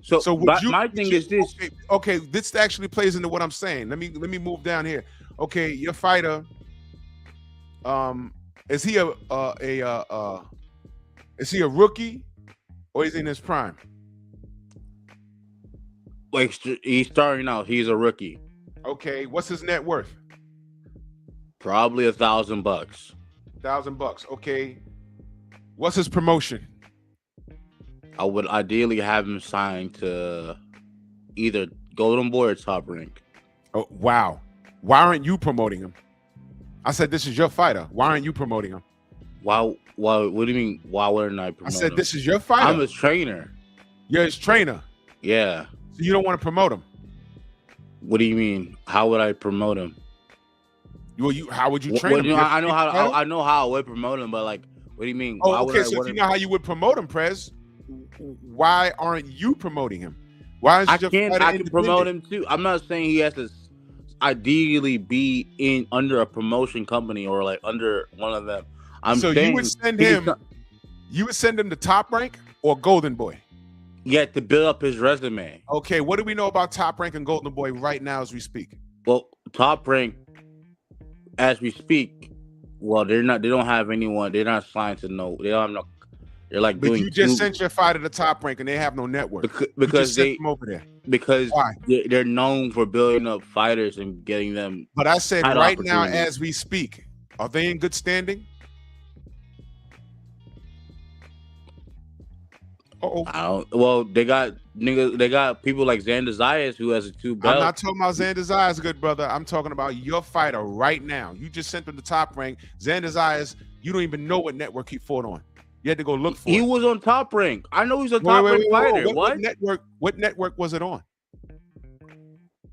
Speaker 5: So my thing is this.
Speaker 2: Okay, this actually plays into what I'm saying. Let me move down here. Okay, your fighter. Is he a rookie or is he in his prime?
Speaker 5: Like he's starting out. He's a rookie.
Speaker 2: Okay, what's his net worth?
Speaker 5: Probably $1,000.
Speaker 2: $1,000. Okay, what's his promotion?
Speaker 5: I would ideally have him signed to either Golden Boy or Top Rank.
Speaker 2: Oh wow! Why aren't you promoting him? I said this is your fighter. Why aren't you promoting him?
Speaker 5: Why? What do you mean? Why wouldn't I promote him?
Speaker 2: I said this is your fighter.
Speaker 5: I'm his trainer.
Speaker 2: You're his trainer.
Speaker 5: Yeah.
Speaker 2: So you don't want to promote him?
Speaker 5: What do you mean? How would I promote him?
Speaker 2: How would you train him?
Speaker 5: I know how I would promote him, but like, what do you mean?
Speaker 2: Oh, okay. So if you know how you would promote him, Prez, why aren't you promoting him? Why is
Speaker 5: I can promote him too. I'm not saying he has to ideally be under a promotion company or like under one of them.
Speaker 2: You would send him to Top Rank or Golden Boy?
Speaker 5: Yeah, to build up his resume.
Speaker 2: Okay, what do we know about Top Rank and Golden Boy right now as we speak?
Speaker 5: Well, Top Rank, as we speak, well, they don't have anyone. They're not signed to no. They don't have no. They're like
Speaker 2: but you just sent your fighter to Top Rank and they have no network
Speaker 5: because
Speaker 2: they sent them over there.
Speaker 5: Because they're known for building up fighters and getting them.
Speaker 2: But I said right now as we speak, are they in good standing?
Speaker 5: Well, they got people like Xander Zayas who has a 2 belt.
Speaker 2: I'm not talking about Xander Zayas, good brother. I'm talking about your fighter right now. You just sent him to Top Rank. Xander Zayas, you don't even know what network he fought on. You had to go look for it.
Speaker 5: He was on Top Rank. I know he's a Top Rank fighter.
Speaker 2: What network was it on?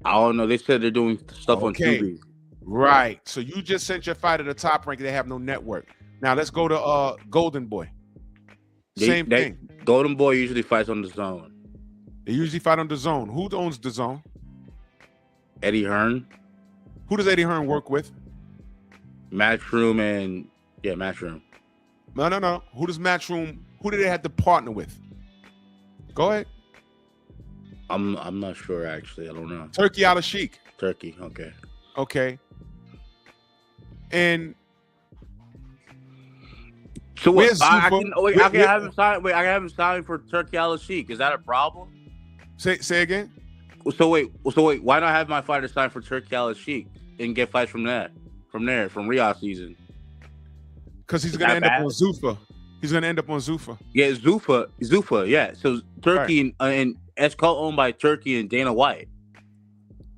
Speaker 5: I don't know. They said they're doing stuff on TV.
Speaker 2: Right. So you just sent your fighter to Top Rank. They have no network. Now let's go to Golden Boy. Same thing.
Speaker 5: Golden Boy usually fights on the Zone.
Speaker 2: They usually fight on the Zone. Who owns the Zone?
Speaker 5: Eddie Hearn.
Speaker 2: Who does Eddie Hearn work with?
Speaker 5: Matchroom. Matchroom.
Speaker 2: No. Who does Matchroom? Who do they have to partner with? Go ahead.
Speaker 5: I'm not sure actually. I don't know.
Speaker 2: Turkey Al-Sheikh.
Speaker 5: Turkey. Okay.
Speaker 2: And
Speaker 5: so what? I can have him sign. Wait, I can have him sign for Turkey Al-Sheikh. Is that a problem?
Speaker 2: Say again.
Speaker 5: So wait. Why not have my fighter sign for Turkey Al-Sheikh and get fights from there, from Riyadh season?
Speaker 2: Because he's gonna end up on Zuffa. He's gonna end up on Zuffa.
Speaker 5: Yeah, Zuffa. Yeah. So Turkey and it's co-owned by Turkey and Dana White,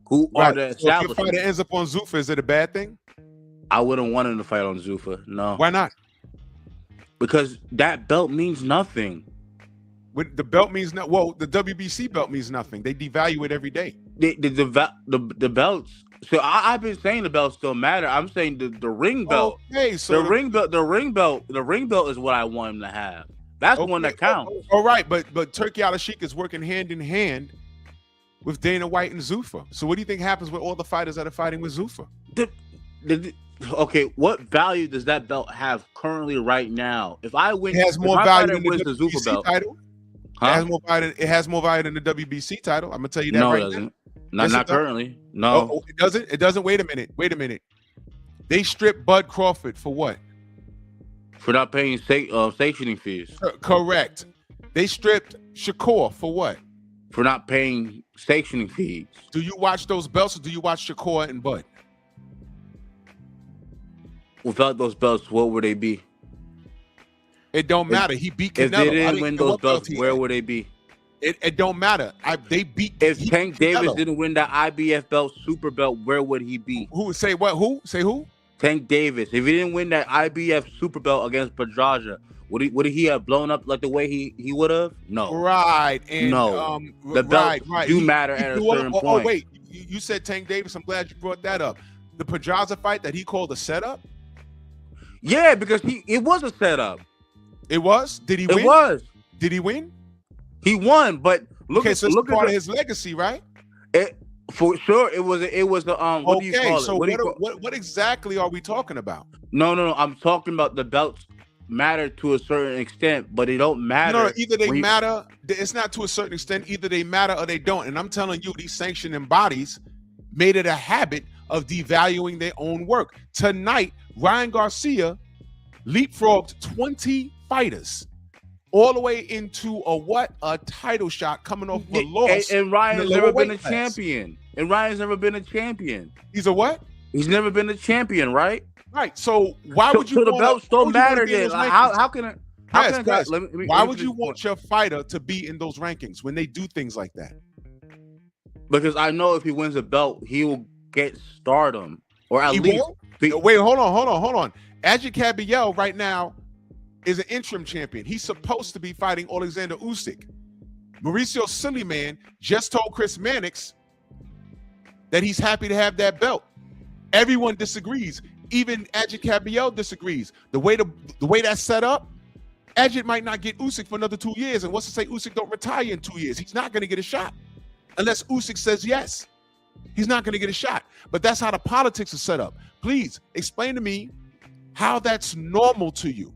Speaker 5: who are the establishment. So if your fighter
Speaker 2: ends up on Zuffa, is it a bad thing?
Speaker 5: I wouldn't want him to fight on Zuffa. No.
Speaker 2: Why not?
Speaker 5: Because that belt means nothing.
Speaker 2: The belt means no. Well, the WBC belt means nothing. They devalue it every day.
Speaker 5: The belts. So I've been saying the belts don't matter. I'm saying the ring belt.
Speaker 2: Okay, so
Speaker 5: the ring belt is what I want him to have. That's the one that counts.
Speaker 2: All right, but Turkey Al-Sheikh is working hand in hand with Dana White and Zuffa. So what do you think happens with all the fighters that are fighting with Zuffa?
Speaker 5: Okay, what value does that belt have currently right now? If I win,
Speaker 2: It has more
Speaker 5: if my
Speaker 2: value
Speaker 5: fighter
Speaker 2: than the
Speaker 5: wins the Zuffa
Speaker 2: WBC
Speaker 5: belt,
Speaker 2: title.
Speaker 5: huh?
Speaker 2: It has more value than the WBC title. I'm gonna tell you that
Speaker 5: No,
Speaker 2: right
Speaker 5: it doesn't.
Speaker 2: now.
Speaker 5: Not
Speaker 2: Yes,
Speaker 5: not
Speaker 2: it does.
Speaker 5: currently. No.
Speaker 2: Oh, it doesn't. It doesn't. Wait a minute. They stripped Bud Crawford for what?
Speaker 5: For not paying stationing fees.
Speaker 2: Correct. They stripped Shakur for what?
Speaker 5: For not paying stationing fees.
Speaker 2: Do you watch those belts or do you watch Shakur and Bud?
Speaker 5: Without those belts, what would they be?
Speaker 2: It don't matter. He beat
Speaker 5: If
Speaker 2: Canelo.
Speaker 5: they
Speaker 2: I
Speaker 5: didn't
Speaker 2: don't
Speaker 5: win
Speaker 2: care
Speaker 5: those
Speaker 2: what belt
Speaker 5: belts,
Speaker 2: he
Speaker 5: where
Speaker 2: had.
Speaker 5: would they be?
Speaker 2: It don't matter. They beat.
Speaker 5: If
Speaker 2: he
Speaker 5: Tank
Speaker 2: beat
Speaker 5: Davis
Speaker 2: Canelo.
Speaker 5: didn't win that IBF belt, super belt, where would he be?
Speaker 2: Who say what? Who say who?
Speaker 5: Tank Davis. If he didn't win that IBF super belt against Pedraja, would he have blown up like the way he would have? No.
Speaker 2: Right. And
Speaker 5: No. The belts
Speaker 2: right.
Speaker 5: do matter at a
Speaker 2: blew up.
Speaker 5: certain
Speaker 2: Oh,
Speaker 5: point.
Speaker 2: wait. You said Tank Davis. I'm glad you brought that up. The Pedraza fight that he called a setup.
Speaker 5: Yeah, because it was a setup.
Speaker 2: It was. Did he win?
Speaker 5: It was.
Speaker 2: Did he win?
Speaker 5: He won, but look
Speaker 2: Okay, so it's
Speaker 5: look
Speaker 2: part
Speaker 5: at
Speaker 2: of his legacy, right?
Speaker 5: it. For sure, it was the what do you call
Speaker 2: so
Speaker 5: it?
Speaker 2: what exactly are we talking about?
Speaker 5: No. I'm talking about the belts matter to a certain extent, but they don't matter.
Speaker 2: No, either they matter. It's not to a certain extent. Either they matter or they don't. And I'm telling you, these sanctioning bodies made it a habit of devaluing their own work. Tonight, Ryan Garcia leapfrogged 20 fighters all the way into a title shot coming off of a loss.
Speaker 5: And Ryan's never been a champion.
Speaker 2: He's a what?
Speaker 5: He's never been a champion, right?
Speaker 2: Right. So why would you?
Speaker 5: So the belts don't matter then. Like, how can it?
Speaker 2: Why would you want your fighter to be in those rankings when they do things like that?
Speaker 5: Because I know if he wins a belt, he will get stardom, or at least.
Speaker 2: Wait, hold on. Adji Kabiel right now is an interim champion. He's supposed to be fighting Alexander Usyk. Mauricio Simian just told Chris Mannix that he's happy to have that belt. Everyone disagrees. Even Adji Kabiel disagrees. The way that's set up, Adji might not get Usyk for another 2 years. And what's to say Usyk don't retire in 2 years? He's not going to get a shot unless Usyk says yes. He's not going to get a shot. But that's how the politics is set up. Please explain to me how that's normal to you.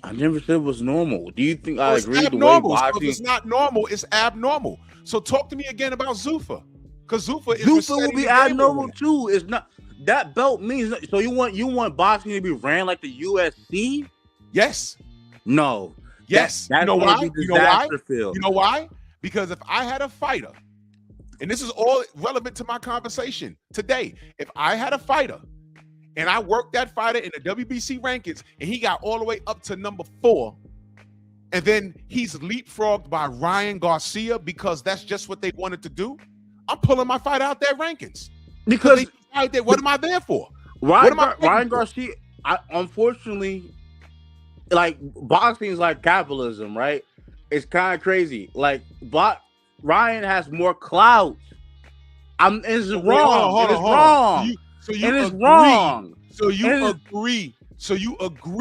Speaker 5: I never said it was normal. Do you think I agree?
Speaker 2: Abnormal. So if it's not normal, it's abnormal. So talk to me again about Zuffa, because Zuffa
Speaker 5: will be abnormal too. It's not that belt means. So you want boxing to be ran like the UFC?
Speaker 2: Yes.
Speaker 5: No.
Speaker 2: Yes.
Speaker 5: That's
Speaker 2: you know why?
Speaker 5: You
Speaker 2: know why? Because if I had a fighter, and this is all relevant to my conversation today, if I had a fighter and I worked that fighter in the WBC rankings and he got all the way up to number 4, and then he's leapfrogged by Ryan Garcia because that's just what they wanted to do, I'm pulling my fight out their rankings.
Speaker 5: Because
Speaker 2: what am I there for?
Speaker 5: Ryan Garcia, unfortunately, like boxing is like capitalism, right? It's kind of crazy. Like Ryan has more clout. It's wrong. So
Speaker 2: you agree.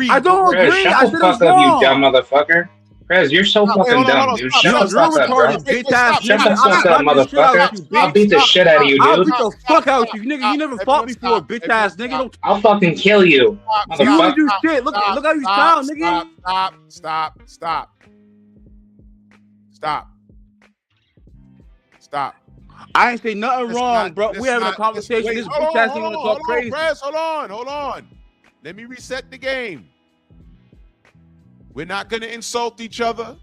Speaker 5: I don't
Speaker 3: Prez,
Speaker 5: agree.
Speaker 3: shut the fuck up, you dumb motherfucker. Prez, you're so fucking dumb, dude. Shut the fuck up, bro. Shut the fuck up, motherfucker. I'll beat the shit out of you,
Speaker 5: I'll
Speaker 3: dude.
Speaker 5: beat the fuck out you, nigga. You never fought before, bitch ass nigga.
Speaker 3: I'll fucking kill you,
Speaker 5: You don't
Speaker 3: motherfucker.
Speaker 5: do shit. Look how you sound, nigga.
Speaker 2: Stop.
Speaker 5: I ain't say nothing wrong, bro. We having a conversation. This bitch ass nigga gonna talk crazy.
Speaker 2: Press, hold on. Let me reset the game. We're not gonna insult each other.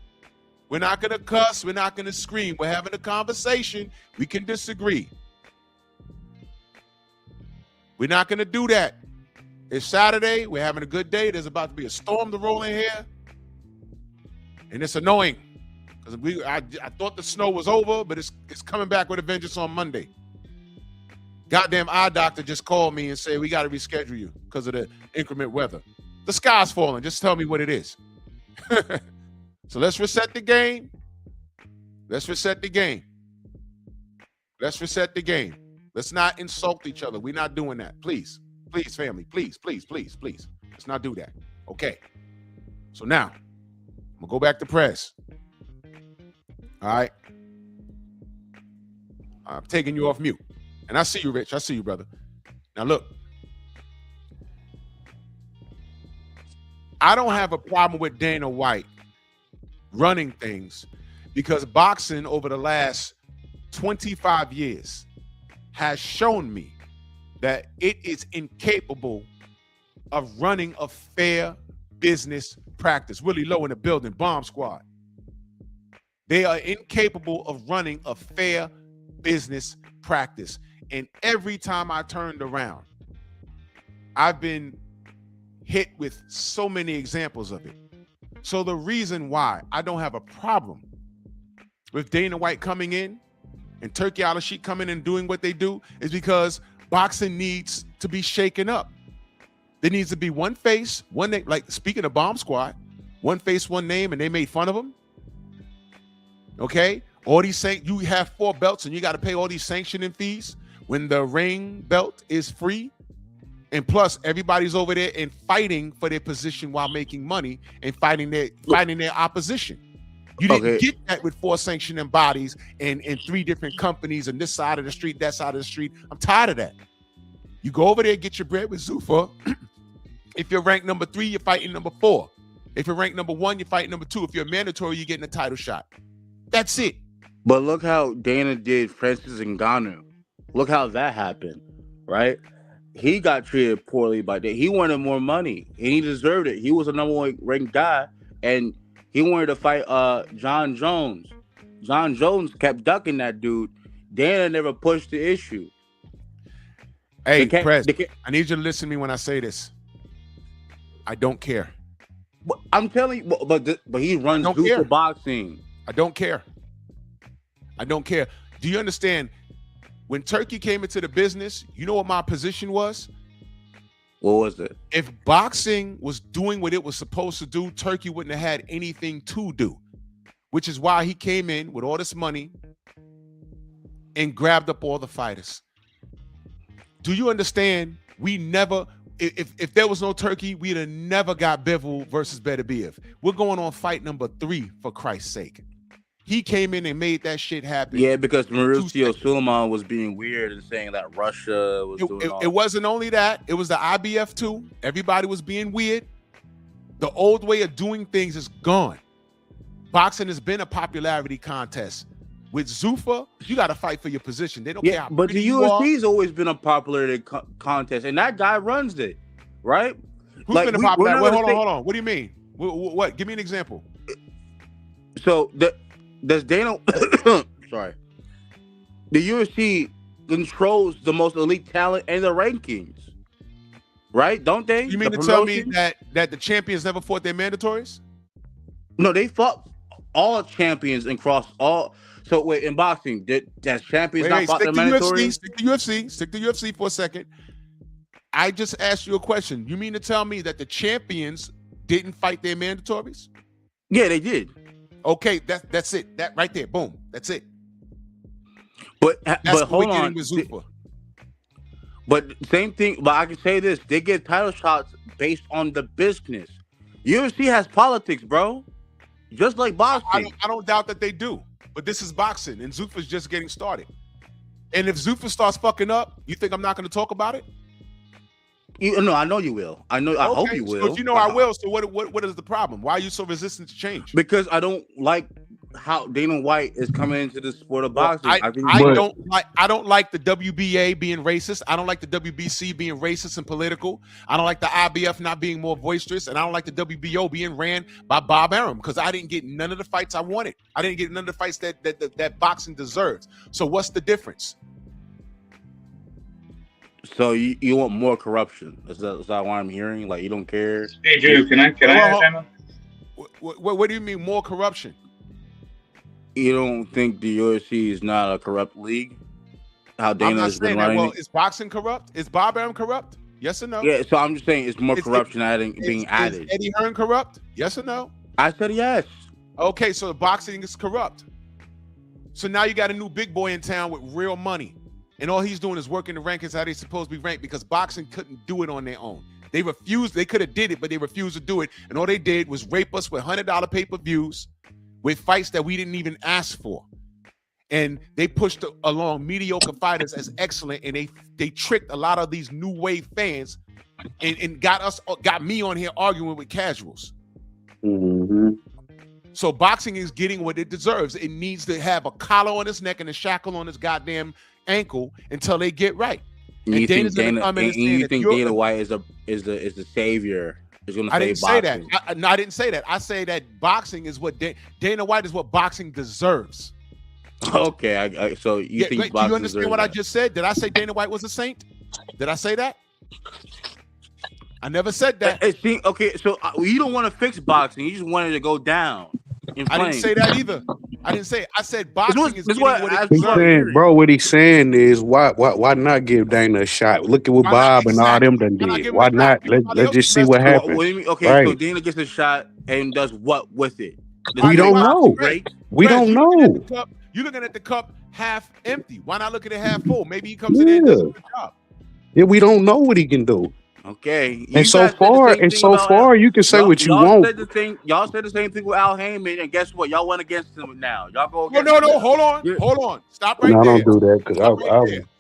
Speaker 2: We're not gonna cuss. We're not gonna scream. We're having a conversation. We can disagree. We're not gonna do that. It's Saturday. We're having a good day. There's about to be a storm to roll in here, and it's annoying because I thought the snow was over, but it's coming back with a vengeance on Monday. Goddamn eye doctor just called me and said we got to reschedule you because of the inclement weather. The sky's falling. Just tell me what it is. So let's reset the game. Let's not insult each other. We're not doing that. Please, family. Please. Let's not do that. Okay. So now, I'm going to go back to press. All right. I'm taking you off mute. And I see you, Rich. I see you, brother. Now look, I don't have a problem with Dana White running things because boxing over the last 25 years has shown me that it is incapable of running a fair business practice. Willie Lowe in the building, Bomb Squad. They are incapable of running a fair business practice. And every time I turned around, I've been hit with so many examples of it. So the reason why I don't have a problem with Dana White coming in and Turkey Al-Sheikh coming and doing what they do is because boxing needs to be shaken up. There needs to be one face, one name. Like speaking of Bomb Squad, one face, one name, and they made fun of him. Okay, all these you have 4 belts and you got to pay all these sanctioning fees when the ring belt is free. And plus, everybody's over there and fighting for their position while making money and fighting their opposition. You didn't get that with 4 sanctioning bodies and 3 different companies and this side of the street, that side of the street. I'm tired of that. You go over there and get your bread with Zuffa. If you're ranked number 3, you're fighting number 4. If you're ranked number 1, you're fighting number 2. If you're mandatory, you're getting a title shot. That's it.
Speaker 5: But look how Dana did Francis Ngannou. Look how that happened, right? He got treated poorly by that. He wanted more money, and he deserved it. He was a number 1 ranked guy, and he wanted to fight John Jones. John Jones kept ducking that dude. Dana never pushed the issue.
Speaker 2: Hey, Prez, I need you to listen to me when I say this. I don't care.
Speaker 5: But I'm telling you, but he runs Zuffa boxing.
Speaker 2: I don't care. I don't care. Do you understand? When Turkey came into the business, you know what my position was?
Speaker 5: What was it?
Speaker 2: If boxing was doing what it was supposed to do, Turkey wouldn't have had anything to do, which is why he came in with all this money and grabbed up all the fighters. Do you understand? We never, if there was no Turkey, we'd have never got Bivol versus Beterbiev. We're going on fight number 3, for Christ's sake. He came in and made that shit happen.
Speaker 5: Yeah, because Mauricio Sulaiman was being weird and saying that Russia was doing all.
Speaker 2: It wasn't only that. It was the IBF too. Everybody was being weird. The old way of doing things is gone. Boxing has been a popularity contest. With Zuffa, you got to fight for your position. They don't care how
Speaker 5: but the UFC's always been a popularity contest, and that guy runs it, right?
Speaker 2: Who's been a popularity? Hold on. What do you mean? What? Give me an example.
Speaker 5: So does Dana? Sorry, the UFC controls the most elite talent and the rankings, right? Don't they?
Speaker 2: You mean to tell me that the champions never fought their mandatories?
Speaker 5: No, they fought all champions and crossed all. So wait, in boxing, does champions not fought their mandatories?
Speaker 2: Stick to UFC for a second. I just asked you a question. You mean to tell me that the champions didn't fight their mandatories?
Speaker 5: Yeah, they did.
Speaker 2: Okay, that's it. That right there, boom. That's it.
Speaker 5: But
Speaker 2: hold
Speaker 5: on.
Speaker 2: With Zuffa.
Speaker 5: But same thing. But I can say this: they get title shots based on the business. UFC has politics, bro. Just like boxing.
Speaker 2: I don't doubt that they do. But this is boxing, and Zuffa's just getting started. And if Zuffa starts fucking up, you think I'm not going to talk about it?
Speaker 5: No, I know you will. I hope you will.
Speaker 2: So if you know I will. So what is the problem? Why are you so resistant to change?
Speaker 5: Because I don't like how Dana White is coming into the sport of boxing.
Speaker 2: I don't like the WBA being racist. I don't like the WBC being racist and political. I don't like the IBF not being more boisterous, and I don't like the WBO being ran by Bob Arum because I didn't get none of the fights I wanted. I didn't get none of the fights that boxing deserves. So what's the difference?
Speaker 5: So you want more corruption? Is that what I'm hearing? Like you don't care?
Speaker 3: Hey, Drew, can I ask
Speaker 2: what do you mean more corruption?
Speaker 5: You don't think the UFC is not a corrupt league? How Dana has been running?
Speaker 2: Well, is boxing corrupt? Is Bob Arum corrupt? Yes or no?
Speaker 5: Yeah, so I'm just saying it's more corruption being added.
Speaker 2: Is Eddie Hearn corrupt? Yes or no?
Speaker 5: I said yes.
Speaker 2: Okay, so the boxing is corrupt. So now you got a new big boy in town with real money. And all he's doing is working the rankings how they're supposed to be ranked because boxing couldn't do it on their own. They refused. They could have did it, but they refused to do it. And all they did was rape us with $100 pay-per-views with fights that we didn't even ask for. and they pushed along mediocre fighters as excellent, and they tricked a lot of these new wave fans, and got me on here arguing with casuals.
Speaker 4: Mm-hmm.
Speaker 2: So boxing is getting what it deserves. It needs to have a collar on its neck and a shackle on its goddamn ankle until they get right.
Speaker 5: And you think Dana White is the savior? Is going to save boxing?
Speaker 2: Say that. I didn't say that. I say that boxing is what Dana White is what boxing deserves.
Speaker 5: Okay, so you think boxing? Do you understand what
Speaker 2: I just said? Did I say Dana White was a saint? Did I say that? I never said that.
Speaker 5: Okay, so you don't want to fix boxing. You just wanted to go down.
Speaker 2: I didn't say that either. I didn't say it. I said boxing is getting what it
Speaker 6: he's saying, bro. What he's saying is why not give Dana a shot? Look at what Bob and all them done did. Why not? Let's just see what happens.
Speaker 5: What do you mean? Okay, right. So Dana gets a shot and does what with it?
Speaker 6: We don't know. We don't know.
Speaker 2: You're looking at the cup half empty. Why not look at it half full? Maybe he comes in there and does a good job.
Speaker 6: Yeah, we don't know what he can do.
Speaker 5: Okay.
Speaker 6: And so far, you can say what you want.
Speaker 5: Y'all said the same thing with Al Heyman, and guess what? Y'all went against him now. Y'all go against
Speaker 2: him. No, hold on. Stop right there.
Speaker 6: I don't do that because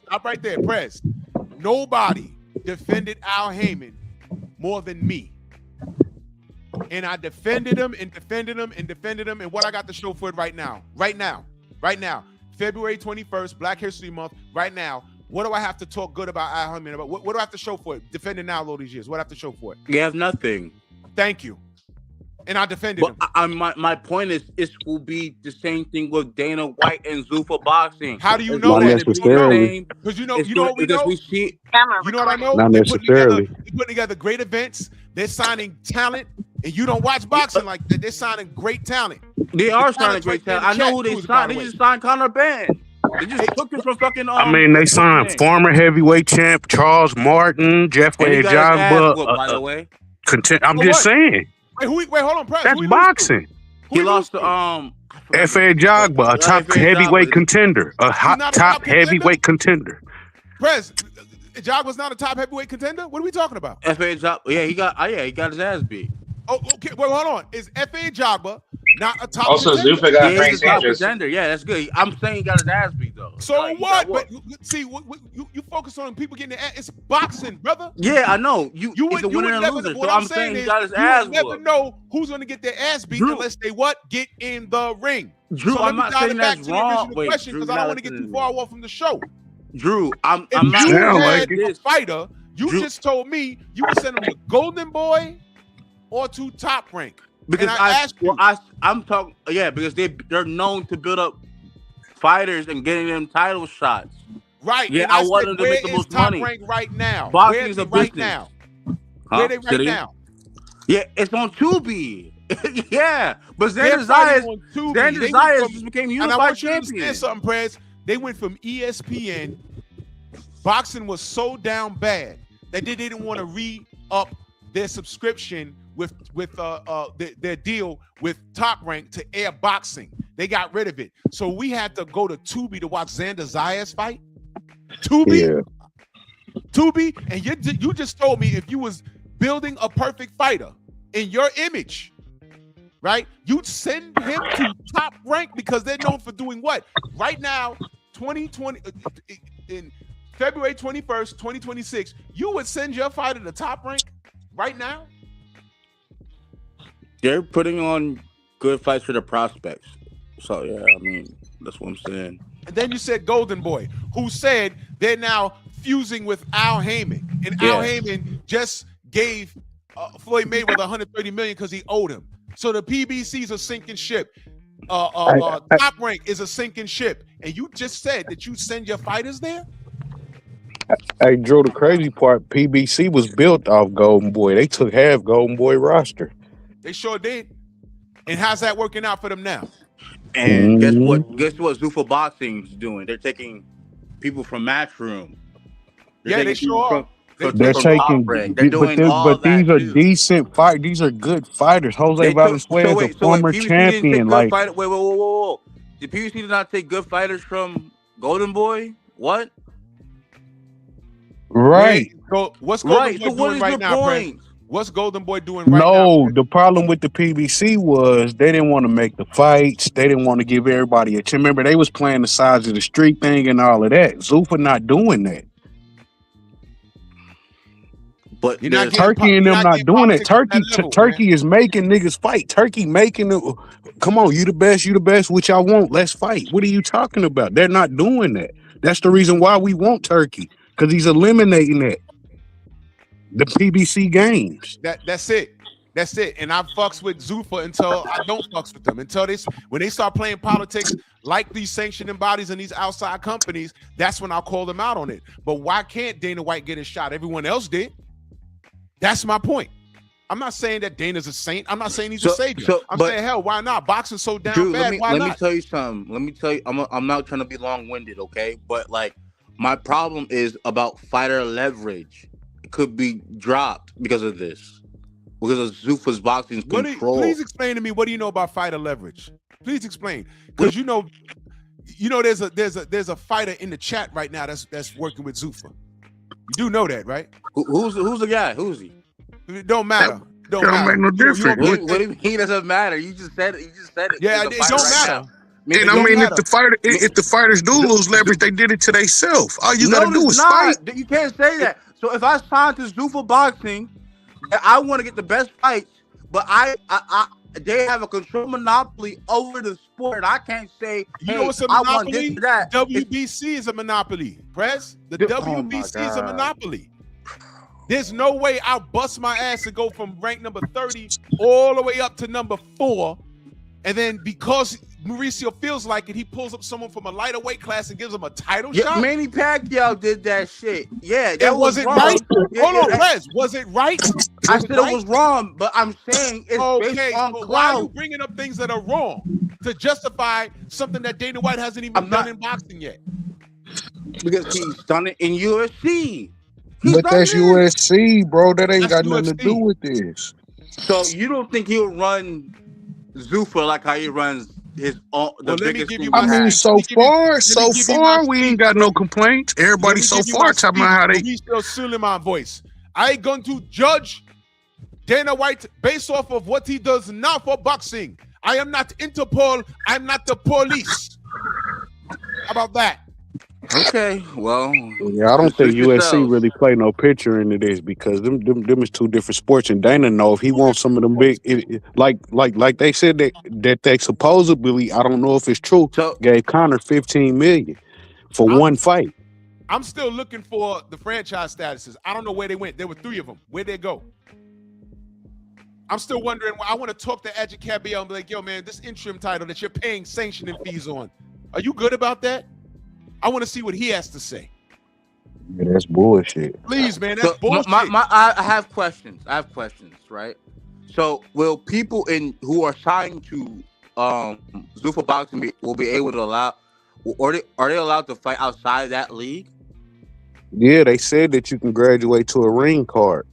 Speaker 2: Stop right there, Prez. Nobody defended Al Heyman more than me. And I defended him and defended him and defended him. And what I got to show for it right now. February 21st, Black History Month, right now. What do I have to talk good about Al Heyman about? What do I have to show for it? Defending now all these years. What do I have to show for it?
Speaker 5: You have nothing.
Speaker 2: Thank you. And I defended him.
Speaker 5: My point is, it will be the same thing with Dana White and Zuffa Boxing.
Speaker 2: How do you know that?
Speaker 6: Because
Speaker 2: you know what we know?
Speaker 5: We see,
Speaker 2: you know what I know?
Speaker 6: Not necessarily.
Speaker 2: They're putting together great events. They're signing talent. And you don't watch boxing like that. They're signing great talent.
Speaker 5: They are signing great talent. I know who they signed. They just signed Conor Benn. They just took him from fucking.
Speaker 6: They signed former heavyweight champ Charles Martin, Jeffrey Jogba.
Speaker 5: By the way,
Speaker 6: I'm just saying.
Speaker 2: Wait, hold on, Press.
Speaker 6: That's boxing.
Speaker 5: He lost to
Speaker 6: F.A. Jogba, a top heavyweight contender, a top heavyweight contender.
Speaker 2: Press, Jogba's not a top heavyweight contender. What are we talking about?
Speaker 5: F.A. Jogba, yeah, he got his ass beat.
Speaker 2: Oh, okay. Well, hold on. Is F.A. Jogba not a top
Speaker 3: also
Speaker 2: contender?
Speaker 3: Zuffa got
Speaker 5: Frank Sanchez. Yeah, that's good. I'm saying he got his ass beat though.
Speaker 2: So like, what? But see, you focus on people getting their ass. It's boxing, brother.
Speaker 5: Yeah, I know. You would winner and loser. So I'm saying he got his ass beat.
Speaker 2: You never know who's going to get their ass beat unless they get in the ring.
Speaker 5: Drew,
Speaker 2: so
Speaker 5: I'm not saying that's wrong.
Speaker 2: Wait, question, because I don't want to get too far off from the show.
Speaker 5: Drew, I'm
Speaker 2: not a fighter. You just told me you would send him to Golden Boy or to Top Rank.
Speaker 5: Because I'm talking, because they're known to build up fighters and getting them title shots.
Speaker 2: Right.
Speaker 5: Yeah, I want them to make the most money.
Speaker 2: Top Rank right now.
Speaker 5: Boxing is a business.
Speaker 2: Right now. Where are they right now?
Speaker 5: Yeah, it's on Tubi. Yeah, but Xander Zayas just became unified champion.
Speaker 2: And something, Prez. They went from ESPN. Boxing was so down bad that they didn't want to re-up their subscription with their deal with Top Rank to air boxing. They got rid of it. So we had to go to Tubi to watch Xander Zayas fight. Tubi? Yeah. Tubi? And you just told me if you was building a perfect fighter in your image, right? You'd send him to Top Rank because they're known for doing what? Right now, 2020, in February 21st, 2026, you would send your fighter to Top Rank right now?
Speaker 5: They're putting on good fights for the prospects. So, yeah, I mean, that's what I'm saying.
Speaker 2: And then you said Golden Boy, who said they're now fusing with Al Heyman. And Al Heyman just gave Floyd Mayweather $130 million because he owed him. So the PBC's a sinking ship. Top Rank is a sinking ship. And you just said that you send your fighters there?
Speaker 6: Hey, Drew, the crazy part, PBC was built off Golden Boy. They took half Golden Boy roster.
Speaker 2: They sure did. And how's that working out for them now?
Speaker 5: And guess what Zuffa Boxing's doing? They're taking people from Matchroom.
Speaker 2: They sure are.
Speaker 6: They're taking, but these are decent fighters. These are good fighters. Jose Valenzuela is a former champion. Wait.
Speaker 5: Did PBC not take good fighters from Golden Boy? What?
Speaker 6: Right.
Speaker 2: So what's Golden Boy doing right now, Brent? What's Golden Boy doing right now?
Speaker 6: No, the problem with the PBC was they didn't want to make the fights. They didn't want to give everybody a chance. Remember, they was playing the size of the street thing and all of that. Zuffa not doing that.
Speaker 5: But
Speaker 2: You're not
Speaker 5: there's
Speaker 2: getting
Speaker 6: Turkey and them not
Speaker 2: getting
Speaker 6: doing it.
Speaker 2: politics on that level,
Speaker 6: Turkey
Speaker 2: man.
Speaker 6: is making niggas fight. Turkey making it. Come on, you the best. You the best. Which I want. Let's fight. What are you talking about? They're not doing that. That's the reason why we want Turkey, because he's eliminating that. The PBC games.
Speaker 2: That's it. That's it. And I fucks with Zuffa until I don't fucks with them. Until when they start playing politics like these sanctioning bodies and these outside companies, that's when I'll call them out on it. But why can't Dana White get a shot? Everyone else did. That's my point. I'm not saying that Dana's a saint. I'm not saying he's a savior. I'm saying, hell, why not? Boxing's so damn
Speaker 5: Drew,
Speaker 2: bad. Why not?
Speaker 5: Let me tell you something. Let me tell you, I'm not trying to be long-winded, okay? But like, my problem is about fighter leverage. It could be dropped because of this. Because of Zuffa's boxing control.
Speaker 2: Please explain to me, what do you know about fighter leverage? Please explain. Because you know there's a fighter in the chat right now that's working with Zuffa. You do know that, right?
Speaker 5: Who's the guy? Who's he?
Speaker 2: It don't matter.
Speaker 6: Don't make no difference.
Speaker 5: What do you mean it doesn't matter? You just said it.
Speaker 2: Yeah, it don't matter.
Speaker 6: And I mean, if the fighters do lose leverage, they did it to themselves. All you gotta do is fight.
Speaker 5: You can't say that. So if I sign to Zuffa Boxing, and I want to get the best fights, but they have a control monopoly over the sport, and I can't say,
Speaker 2: you know what's a
Speaker 5: I want this
Speaker 2: monopoly?
Speaker 5: or that.
Speaker 2: WBC is a monopoly, Prez. The WBC is a monopoly. There's no way I'll bust my ass to go from rank number 30 all the way up to number 4. And then because Mauricio feels like it, he pulls up someone from a lighter weight class and gives him a title shot.
Speaker 5: Manny Pacquiao did that shit. Yeah,
Speaker 2: that was it wrong. Right? Hold on, Prez. Was it right?
Speaker 5: I said it was wrong, but I'm saying it's based on
Speaker 2: clout. Why are you bringing up things that are wrong to justify something that Dana White hasn't even done in boxing yet?
Speaker 5: Because he's done it in UFC.
Speaker 6: But that's USC, bro. That ain't got nothing to do with this.
Speaker 5: So you don't think he'll run Zuffa like how he runs his own?
Speaker 6: I mean, so far, we ain't got no complaints. Everybody so far talking about how they.
Speaker 2: Suleiman voice. I ain't going to judge Dana White based off of what he does now for boxing. I am not Interpol. I'm not the police. How about that?
Speaker 5: Okay, well,
Speaker 6: yeah, I don't think USC really play no picture into this, because them is two different sports, and Dana know if he wants some of them big, like they said that they supposedly, I don't know if it's true, gave Conor $15 million for one fight.
Speaker 2: I'm still looking for the franchise statuses. I don't know where they went. There were 3 of them. Where'd they go? I'm still wondering. I want to talk to Adjit Cabello and be like, yo, man, this interim title that you're paying sanctioning fees on, are you good about that? I want to see what he has to say.
Speaker 6: Yeah, that's bullshit.
Speaker 2: Please, man, that's bullshit.
Speaker 5: I have questions. Right? So, will people who are signed to Zuffa Boxing will be able to allow, or are they allowed to fight outside that league?
Speaker 6: Yeah, they said that you can graduate to a ring card.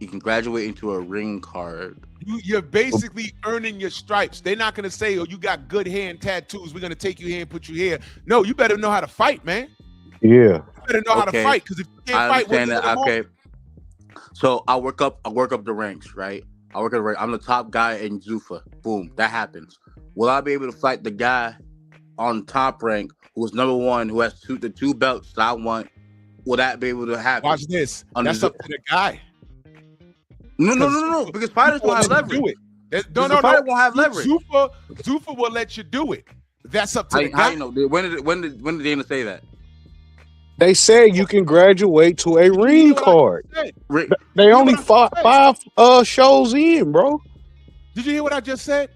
Speaker 5: You can graduate into a ring card.
Speaker 2: You're basically earning your stripes. They're not going to say, oh, you got good hand tattoos, we're going to take you here and put you here. No, you better know how to fight, man.
Speaker 6: Yeah.
Speaker 2: You better know how to fight, because if you can't fight,
Speaker 5: understand that. Okay. So I work up the ranks, right? I'm the top guy in Zuffa. Boom, that happens. Will I be able to fight the guy on top rank who was number 1, who has the 2 belts that I want? Will that be able to happen?
Speaker 2: Watch this. That's up to the guy.
Speaker 5: No. Because fighters won't have leverage. Fighter won't have leverage.
Speaker 2: Zuffa will let you do it. That's up to the guy.
Speaker 5: How you know? When did Dana say that?
Speaker 6: They said you can graduate to a ring card. They only fought 5 shows in, bro.
Speaker 2: Did you hear what I just said?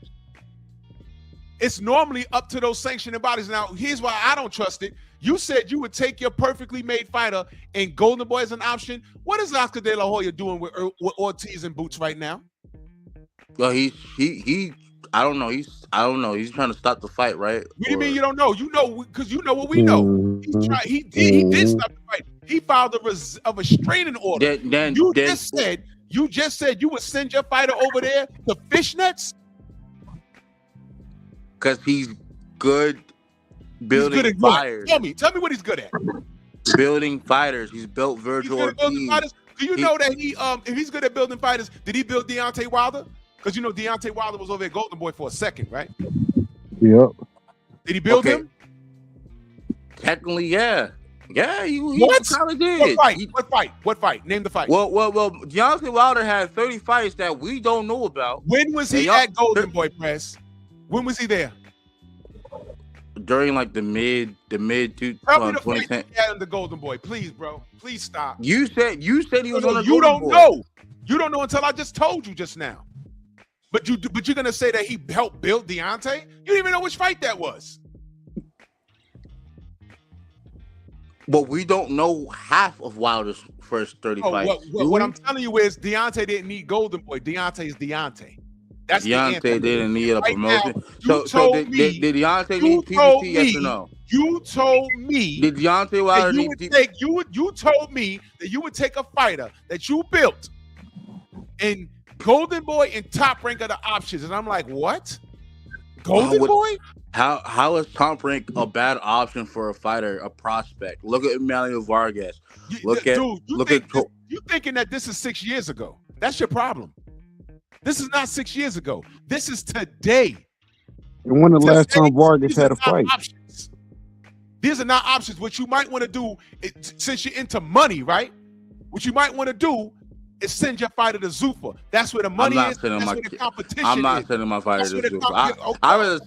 Speaker 2: It's normally up to those sanctioning bodies. Now, here's why I don't trust it. You said you would take your perfectly made fighter and Golden Boy as an option. What is Oscar De La Hoya doing with Ortiz and Boots right now?
Speaker 5: Well, he I don't know. He's trying to stop the fight, right?
Speaker 2: What do you mean you don't know? You know, because you know what we know. He did stop the fight. He filed a restraining order. You just said you would send your fighter over there to fishnets?
Speaker 5: Because he's good building fighters.
Speaker 2: Tell me what he's good at.
Speaker 5: Building fighters. He's built Virgil Ortiz.
Speaker 2: Do you know that if he's good at building fighters, did he build Deontay Wilder? Because you know Deontay Wilder was over at Golden Boy for a second, right?
Speaker 6: Yep.
Speaker 2: Did he build him?
Speaker 5: Technically, yeah. Yeah, he kind of did.
Speaker 2: What fight? Name the fight.
Speaker 5: Well, Deontay Wilder had 30 fights that we don't know about.
Speaker 2: When was he at Golden Boy Press? When was he there?
Speaker 5: During like the mid
Speaker 2: Tell me the fight
Speaker 5: 2010.
Speaker 2: he had in the Golden Boy, please, bro. Please stop.
Speaker 5: You said he was on the
Speaker 2: You
Speaker 5: Golden
Speaker 2: don't
Speaker 5: Boy.
Speaker 2: know. You don't know until I just told you just now. But you're gonna say that he helped build Deontay? You didn't even know which fight that was.
Speaker 5: But we don't know half of Wilder's first 30 fights.
Speaker 2: What I'm telling you is Deontay didn't need Golden Boy. Deontay is Deontay. That's
Speaker 5: Deontay didn't need a promotion.
Speaker 2: Now,
Speaker 5: so did Deontay need PBC? Yes or no?
Speaker 2: You told me.
Speaker 5: Did Deontay Wilder need PBC?
Speaker 2: You told me that you would take a fighter that you built, and Golden Boy and Top Rank are the options, and I'm like, what? Golden Boy?
Speaker 5: How is Top Rank a bad option for a fighter, a prospect? Look at Emmanuel Vargas.
Speaker 2: You thinking that this is 6 years ago? That's your problem. This is not 6 years ago. This is today.
Speaker 6: And when the last time Vargas had a fight?
Speaker 2: Options. These are not options. What you might want to do, since you're into money, right? What you might want to do is send your fighter to Zuffa. That's where the money is. That's where the competition is.
Speaker 5: I'm not sending my fighter to Zuffa. I rather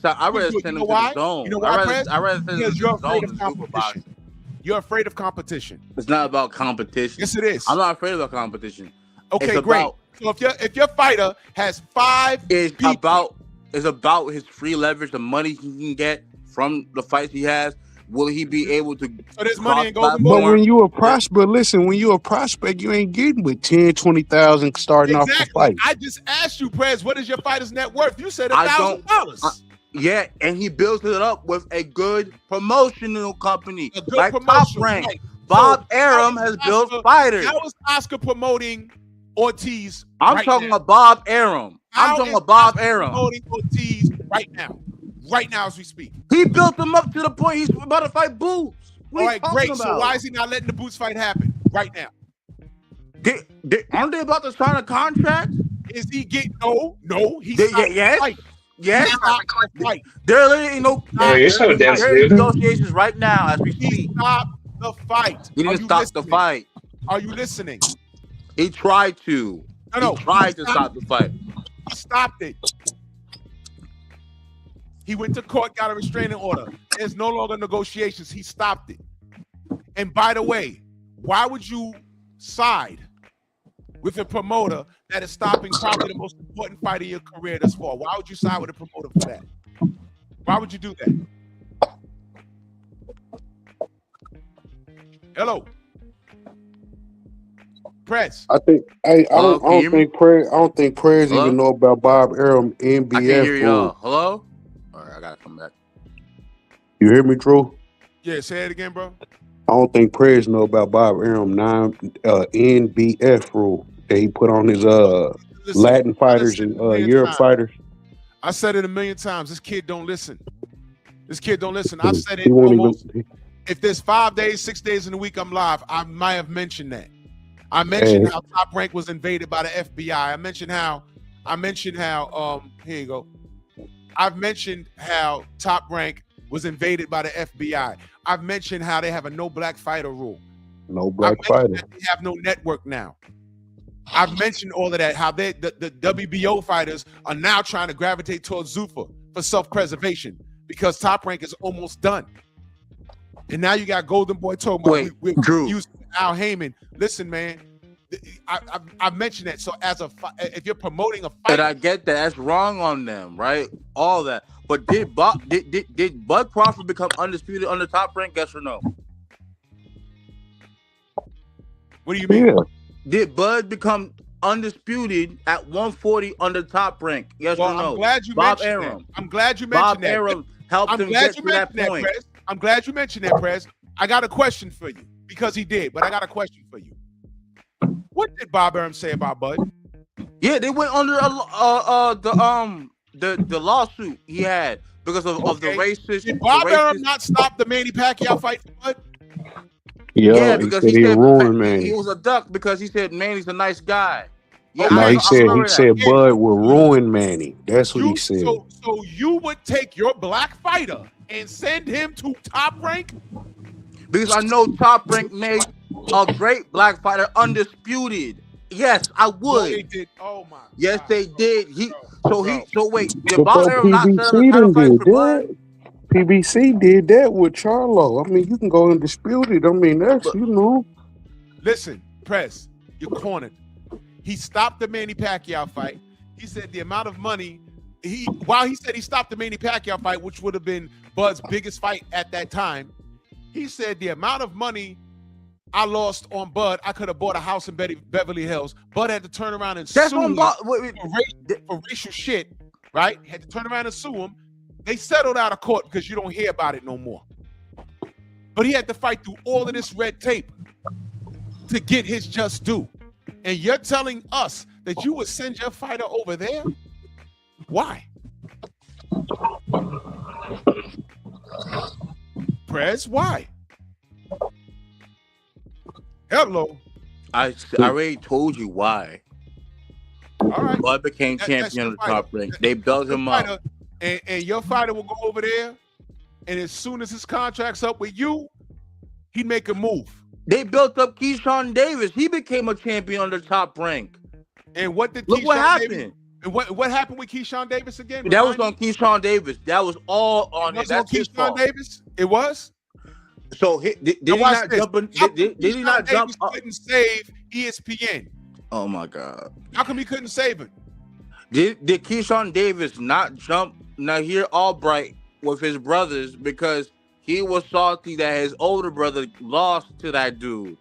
Speaker 5: send him to the zone.
Speaker 2: You know why,
Speaker 5: I rather send him to the zone than Zuffa boxing.
Speaker 2: You're afraid of competition.
Speaker 5: It's not about competition.
Speaker 2: Yes, it is.
Speaker 5: I'm not afraid of competition.
Speaker 2: Okay, great. So if your fighter has 5
Speaker 5: it's about his free leverage, the money he can get from the fights he has. Will he be able to?
Speaker 2: So there's money in Golden Boy.
Speaker 6: But when you a prospect, listen, when you a prospect, you ain't getting with 10, 20,000 starting off the fight.
Speaker 2: I just asked you, Prez, what is your fighter's net worth? You said $1,000.
Speaker 5: Yeah, and he builds it up with a good promotional company, like Top Rank. Right. Bob Arum has built fighters.
Speaker 2: How is Oscar promoting Ortiz?
Speaker 5: I'm talking about Bob Arum. Promoting
Speaker 2: Ortiz right now as we speak.
Speaker 5: He built him up to the point he's about to fight Boots.
Speaker 2: All right, great. About? So why is he not letting the Boots fight happen right now?
Speaker 5: Aren't they about to sign a contract?
Speaker 2: Is he getting no? He's
Speaker 5: Yes.
Speaker 2: Right.
Speaker 5: There literally no.
Speaker 3: You're so dense, dude.
Speaker 5: Negotiations right now as we speak.
Speaker 2: He stopped the fight.
Speaker 5: He didn't stop the fight.
Speaker 2: Are you listening?
Speaker 5: He tried to.
Speaker 2: No.
Speaker 5: He tried to stop the fight.
Speaker 2: He stopped it. He went to court, got a restraining order. There's no longer negotiations. He stopped it. And by the way, why would you side with a promoter that is stopping probably the most important fight of your career thus far? Why would you side with a promoter for that? Why would you do that? Hello, Prez.
Speaker 6: I don't think Prez even know about Bob Arum NBF.
Speaker 5: I can hear y'all. Hello. All right, I gotta come back.
Speaker 6: You hear me, Drew?
Speaker 2: Yeah, say it again, bro.
Speaker 6: I don't think Prez know about Bob Arum NBF rule that he put on his Latin fighters and Europe fighters.
Speaker 2: I said it a million times. This kid don't listen. I've said it almost. If there's 5 days, 6 days in a week I'm live, I might have mentioned that. I mentioned how Top Rank was invaded by the FBI. I mentioned how here you go. I've mentioned how Top Rank was invaded by the FBI. I've mentioned how they have a no black fighter rule.
Speaker 6: No black fighter.
Speaker 2: They have no network now. I've mentioned all of that, how the WBO fighters are now trying to gravitate towards Zuffa for self-preservation because Top Rank is almost done. And now you got Golden Boy talking about we're using Al Heyman. Listen, man, I mentioned that. So if you're promoting a fight,
Speaker 5: and I get that that's wrong on them, right? All that. But did Bud Crawford become undisputed under Top Rank? Yes or no?
Speaker 2: What do you mean?
Speaker 6: Yeah.
Speaker 5: Did Bud become undisputed at 140 under Top Rank? Yes or no?
Speaker 2: I'm glad you mentioned that. I'm glad you mentioned that.
Speaker 5: Bob Arum helped him get to that point.
Speaker 2: I'm glad you mentioned that, Prez. I got a question for you because he did, but I got a question for you. What did Bob Arum say about Bud?
Speaker 5: Yeah, they went under the lawsuit he had because of the racist.
Speaker 2: Did Bob Arum not stop the Manny Pacquiao fight for Bud?
Speaker 5: Yeah,
Speaker 6: Yeah, he
Speaker 5: because
Speaker 6: said
Speaker 5: he
Speaker 6: he
Speaker 5: said
Speaker 6: ruined
Speaker 5: he
Speaker 6: Manny.
Speaker 5: was a duck because he said Manny's a nice guy. Yeah,
Speaker 6: No,
Speaker 2: Okay,
Speaker 6: he
Speaker 5: I
Speaker 6: said
Speaker 5: remember that.
Speaker 2: yeah,
Speaker 6: Bud will ruin Manny. That's what he said.
Speaker 2: so you would take your black fighter and send him to Top Rank?
Speaker 5: Because I know Top Rank made a great black fighter undisputed. Yes, I
Speaker 2: No, they
Speaker 5: would.
Speaker 2: did. Oh my
Speaker 5: Yes,
Speaker 2: God,
Speaker 5: they did.
Speaker 2: bro.
Speaker 5: So wait, did Bob
Speaker 6: Before
Speaker 5: Arum not set up the
Speaker 6: PBC
Speaker 5: title
Speaker 6: done
Speaker 5: fights
Speaker 6: did
Speaker 5: for Bud?
Speaker 6: that. PBC did that with Charlo. I mean, you can go and dispute it. I mean, that's,
Speaker 5: But
Speaker 6: you know.
Speaker 2: Listen, Press, you're cornered. He stopped the Manny Pacquiao fight. He said the amount of money while he said he stopped the Manny Pacquiao fight, which would have been Bud's biggest fight at that time, he said the amount of money I lost on Bud, I could have bought a house in Beverly Hills. Bud had to turn around and
Speaker 5: that's
Speaker 2: sue
Speaker 5: on
Speaker 2: me
Speaker 5: Bob.
Speaker 2: for racial shit, right? Had to turn around and sue him. They settled out of court because you don't hear about it no more. But he had to fight through all of this red tape to get his just due. And you're telling us that you would send your fighter over there? Why? Prez, why? Hello.
Speaker 5: I already told you why.
Speaker 2: All right.
Speaker 5: Bud became
Speaker 2: That's
Speaker 5: champion
Speaker 2: your
Speaker 5: of the Top
Speaker 2: fighter.
Speaker 5: Rank. They built him up.
Speaker 2: And your fighter will go over there, and as soon as his contract's up with you, he'd make a move.
Speaker 5: They built up Keyshawn Davis. He became a champion under Top Rank.
Speaker 2: And what did
Speaker 5: Look what happened?
Speaker 2: Davis, and what happened with Keyshawn Davis again?
Speaker 5: That was on Keyshawn Davis. That was all on it.
Speaker 2: That's on Keyshawn Davis. It was.
Speaker 5: So did he not jump? Did he not jump?
Speaker 2: Couldn't save ESPN.
Speaker 5: Oh my God!
Speaker 2: How come he couldn't save it?
Speaker 5: Did Keyshawn Davis not jump Nahir Albright with his brothers because he was salty that his older brother lost to that dude?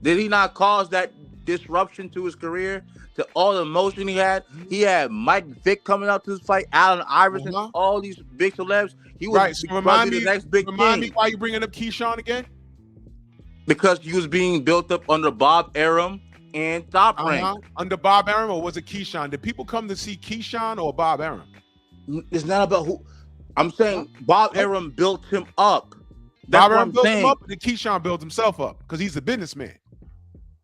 Speaker 5: Did he not cause that disruption to his career? To all the emotion he had? He had Mike Vick coming out to his fight, Allen Iverson, all these big celebs. He was
Speaker 2: right. So
Speaker 5: remind me the next big thing.
Speaker 2: Remind me why you bringing up Keyshawn again?
Speaker 5: Because he was being built up under Bob Arum and Top Rank.
Speaker 2: Under Bob Arum, or was it Keyshawn? Did people come to see Keyshawn or Bob Arum?
Speaker 5: It's not about who. I'm saying Bob Arum built him up. That's
Speaker 2: Bob
Speaker 5: what
Speaker 2: Arum
Speaker 5: I'm
Speaker 2: built
Speaker 5: saying.
Speaker 2: him up, and then Keyshawn built himself up because he's a businessman.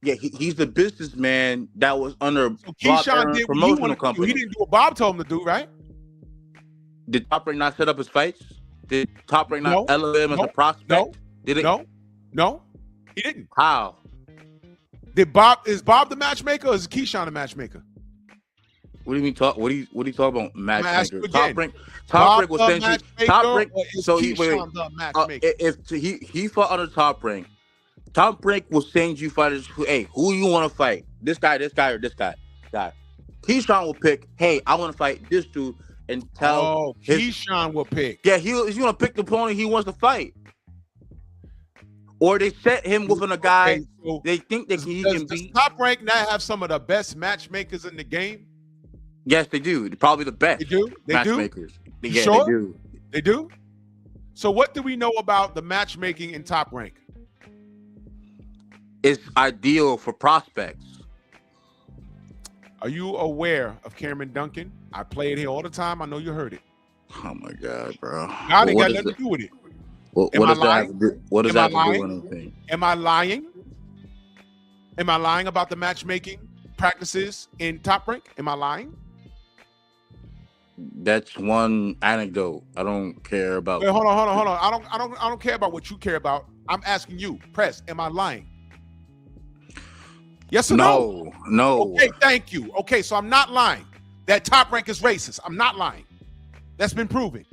Speaker 5: Yeah, he's the businessman that was under
Speaker 2: So
Speaker 5: Bob
Speaker 2: Keyshawn
Speaker 5: Arum's
Speaker 2: did what
Speaker 5: promotional company.
Speaker 2: He didn't do what Bob told him to do, right?
Speaker 5: Did Top Rank not set up his fights? Did Top Rank not elevate him as a prospect?
Speaker 2: No.
Speaker 5: Did it?
Speaker 2: No, he didn't.
Speaker 5: How?
Speaker 2: Is Bob the matchmaker or is Keyshawn the matchmaker?
Speaker 5: What do you mean talk? What do you talk about matchmaker?
Speaker 2: Top
Speaker 5: Rank was essentially Top Rank. So he if he fought under Top Rank, Top Rank will send you fighters. Hey, who you want to fight? This guy, or this guy. Keyshawn will pick. Hey, I want to fight this dude, and tell.
Speaker 2: Keyshawn will pick.
Speaker 5: Yeah, he's gonna pick the opponent he wants to fight. Or they set him with a guy they think that he can beat.
Speaker 2: Top Rank now have some of the best matchmakers in the game?
Speaker 5: Yes, they do. They're probably the best.
Speaker 2: They do?
Speaker 5: Matchmakers. Yeah,
Speaker 2: sure?
Speaker 5: they do.
Speaker 2: They do? So what do we know about the matchmaking in Top Rank?
Speaker 5: It's ideal for prospects.
Speaker 2: Are you aware of Cameron Duncan? I play it here all the time. I know you heard it.
Speaker 5: Oh my God, bro.
Speaker 2: God ain't got nothing to do with it.
Speaker 5: What does that have to do? What does that have to do with anything?
Speaker 2: Am I lying? Am I lying about the matchmaking practices in Top Rank? Am I lying?
Speaker 5: That's one anecdote. I don't care about.
Speaker 2: Wait, hold on. I don't care about what you care about. I'm asking you, Press. Am I lying? Yes or no?
Speaker 5: No.
Speaker 2: Okay, thank you. Okay, so I'm not lying. That Top Rank is racist. I'm not lying. That's been proven.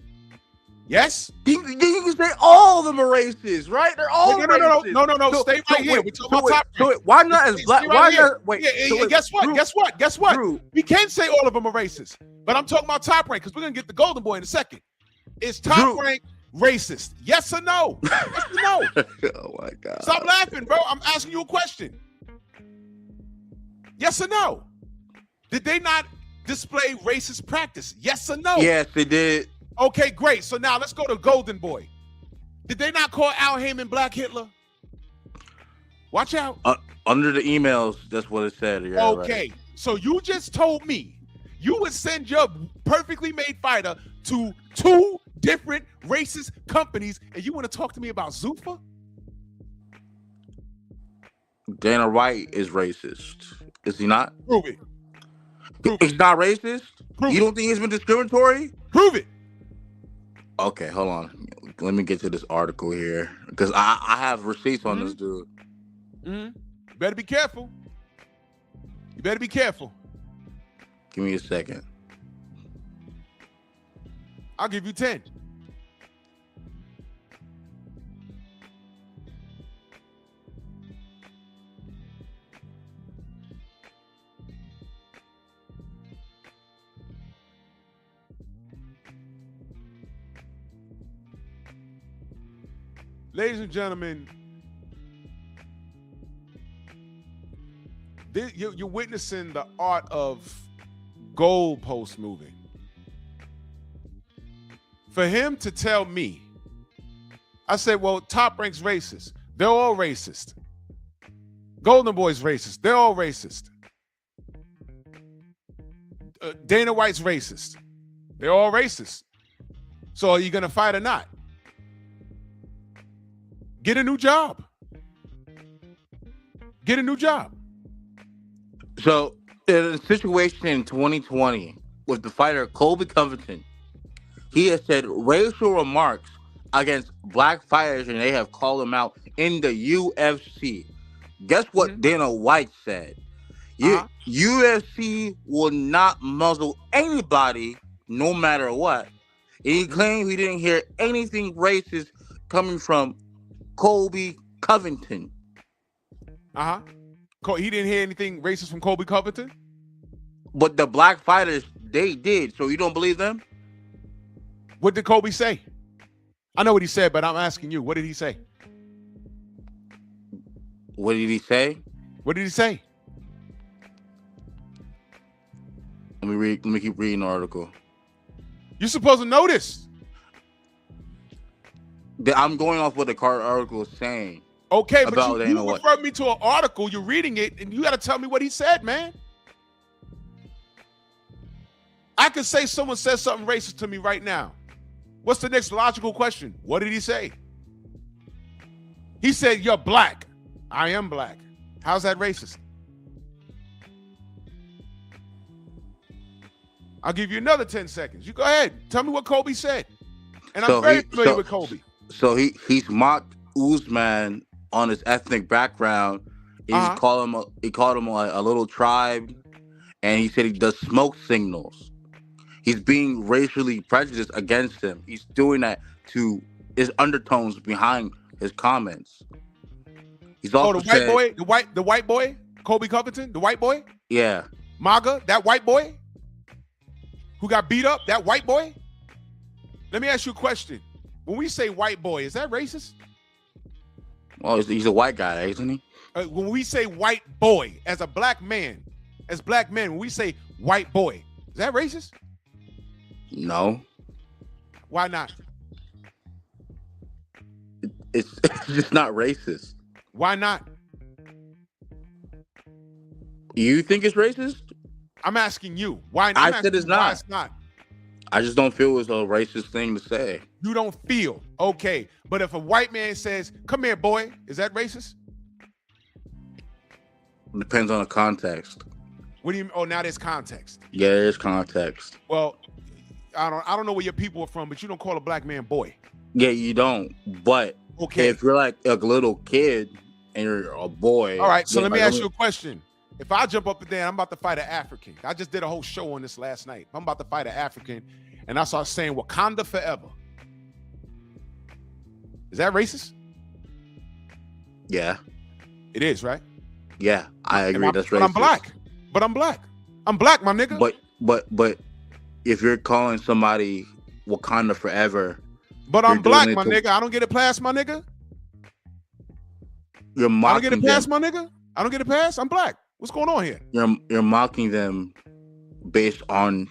Speaker 2: Yes?
Speaker 5: You can say all of them are racist, right? They're all racist.
Speaker 2: No. Stay right here. We're talking about Top Rank.
Speaker 5: Why not as black? Why not? Wait.
Speaker 2: Guess what? Drew, we can say all of them are racist, but I'm talking about Top Rank because we're gonna get the Golden Boy in a second. Is Top Rank racist? Yes or no? Yes or no?
Speaker 5: Oh my God!
Speaker 2: Stop laughing, bro. I'm asking you a question. Yes or no? Did they not display racist practice? Yes or no?
Speaker 5: Yes, they did.
Speaker 2: Okay, great. So now let's go to Golden Boy. Did they not call Al Heyman Black Hitler? Watch out.
Speaker 5: Under the emails, that's what it said. Yeah,
Speaker 2: okay, right. So you just told me you would send your perfectly made fighter to 2 different racist companies, and you want to talk to me about Zuffa?
Speaker 5: Dana White is racist. Is he not?
Speaker 2: Prove it. Prove
Speaker 5: He's
Speaker 2: it.
Speaker 5: not racist?
Speaker 2: Prove
Speaker 5: You
Speaker 2: it.
Speaker 5: don't think he's been discriminatory?
Speaker 2: Prove it.
Speaker 5: Okay, hold on. Let me get to this article here. Because I have receipts on this dude.
Speaker 2: You better be careful. You better be careful.
Speaker 5: Give me a second.
Speaker 2: I'll give you 10. Ladies and gentlemen, you're witnessing the art of goalpost moving. For him to tell me, I said, well, Top Rank's racist. They're all racist. Golden Boy's racist. They're all racist. Dana White's racist. They're all racist. So are you going to fight or not? Get a new job. Get a new job.
Speaker 5: So, in a situation in 2020 with the fighter Colby Covington, he has said racial remarks against black fighters, and they have called him out in the UFC. Guess what Dana White said? UFC will not muzzle anybody, no matter what. And he claimed he didn't hear anything racist coming from Colby Covington.
Speaker 2: He didn't hear anything racist from Colby Covington?
Speaker 5: But the black fighters, they did. So you don't believe them?
Speaker 2: What did Colby say? I know what he said, but I'm asking you. What did he say?
Speaker 5: What did he say?
Speaker 2: What did he say?
Speaker 5: Let me keep reading the article.
Speaker 2: You're supposed to know this.
Speaker 5: I'm going off what the article is saying.
Speaker 2: Okay, but you referred me to an article. You're reading it, and you got to tell me what he said, man. I could say someone said something racist to me right now. What's the next logical question? What did he say? He said, you're black. I am black. How's that racist? I'll give you another 10 seconds. You go ahead. Tell me what Colby said. And I'm very familiar with Colby.
Speaker 5: So he's mocked Usman on his ethnic background. He called him a little tribe, and he said he does smoke signals. He's being racially prejudiced against him. He's doing that to his undertones behind his comments. He's also
Speaker 2: the white boy, Colby Covington, the white boy?
Speaker 5: Yeah.
Speaker 2: MAGA, that white boy who got beat up, that white boy? Let me ask you a question. When we say white boy, is that racist?
Speaker 5: Well, he's a white guy, isn't he?
Speaker 2: When we say white boy, as a black man, as black men, when we say white boy, is that racist?
Speaker 5: No.
Speaker 2: Why not?
Speaker 5: It's just not racist.
Speaker 2: Why not?
Speaker 5: You think it's racist?
Speaker 2: I'm asking you. Why not?
Speaker 5: I said it's not.
Speaker 2: Why it's not.
Speaker 5: I just don't feel it's a racist thing to say.
Speaker 2: You don't feel. Okay. But if a white man says, come here, boy, is that racist?
Speaker 5: Depends on the context.
Speaker 2: What do you mean? Oh, now there's context.
Speaker 5: Yeah, there's context.
Speaker 2: Well, I don't know where your people are from, but you don't call a black man boy.
Speaker 5: Yeah, you don't. But if you're like a little kid and you're a boy.
Speaker 2: All right, so let me ask you a question. If I jump up there and I'm about to fight an African, I just did a whole show on this last night. I'm about to fight an African, and I start saying Wakanda forever. Is that racist?
Speaker 5: Yeah.
Speaker 2: It is, right?
Speaker 5: Yeah, I agree. That's racist.
Speaker 2: But I'm black. I'm black, my nigga.
Speaker 5: But if you're calling somebody Wakanda forever.
Speaker 2: But I'm black, my nigga. I don't get it past, my nigga.
Speaker 5: You're mocking
Speaker 2: I don't get it past, my nigga. I don't get it past. I'm black. What's going on here?
Speaker 5: You're mocking them based on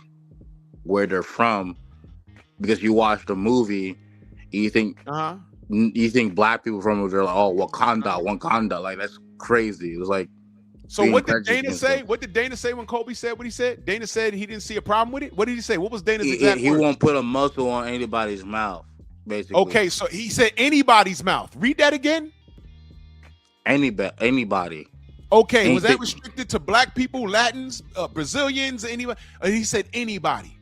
Speaker 5: where they're from because you watched the movie. And you think black people from it, they're like, oh, Wakanda. Like, that's crazy. It was like.
Speaker 2: So what did Dana say? What did Dana say when Colby said what he said? Dana said he didn't see a problem with it. What did he say? What was Dana's exact
Speaker 5: He
Speaker 2: words?
Speaker 5: won't put a muzzle on anybody's mouth, basically.
Speaker 2: Okay, so he said anybody's mouth. Read that again.
Speaker 5: Anybody.
Speaker 2: Okay, was that
Speaker 5: Anything-
Speaker 2: restricted to black people, Latins, Brazilians, anybody? He said anybody.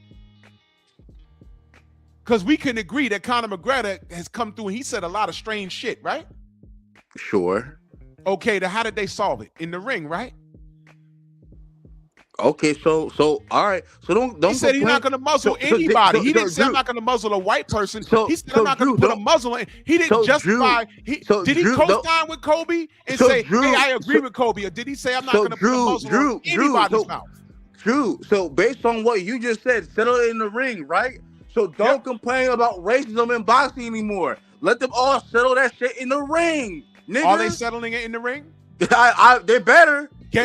Speaker 2: Because we can agree that Conor McGregor has come through and he said a lot of strange shit, right?
Speaker 5: Sure.
Speaker 2: Okay, then how did they solve it? In the ring, right?
Speaker 5: Okay, so all right. So don't.
Speaker 2: He said he's not going to muzzle anybody. He didn't say I'm not going to muzzle a white person. He said I'm not going to put a muzzle in. He didn't justify. Did he co-sign with Kobe and say, "Hey, I agree with Kobe," or did he say I'm not going to put a muzzle in anybody's mouth?
Speaker 5: Drew, so based on what you just said, settle it in the ring, right? So don't complain about racism in boxing anymore. Let them all settle that shit in the ring, nigga.
Speaker 2: Are they settling it in the ring?
Speaker 5: They better.
Speaker 2: Ho.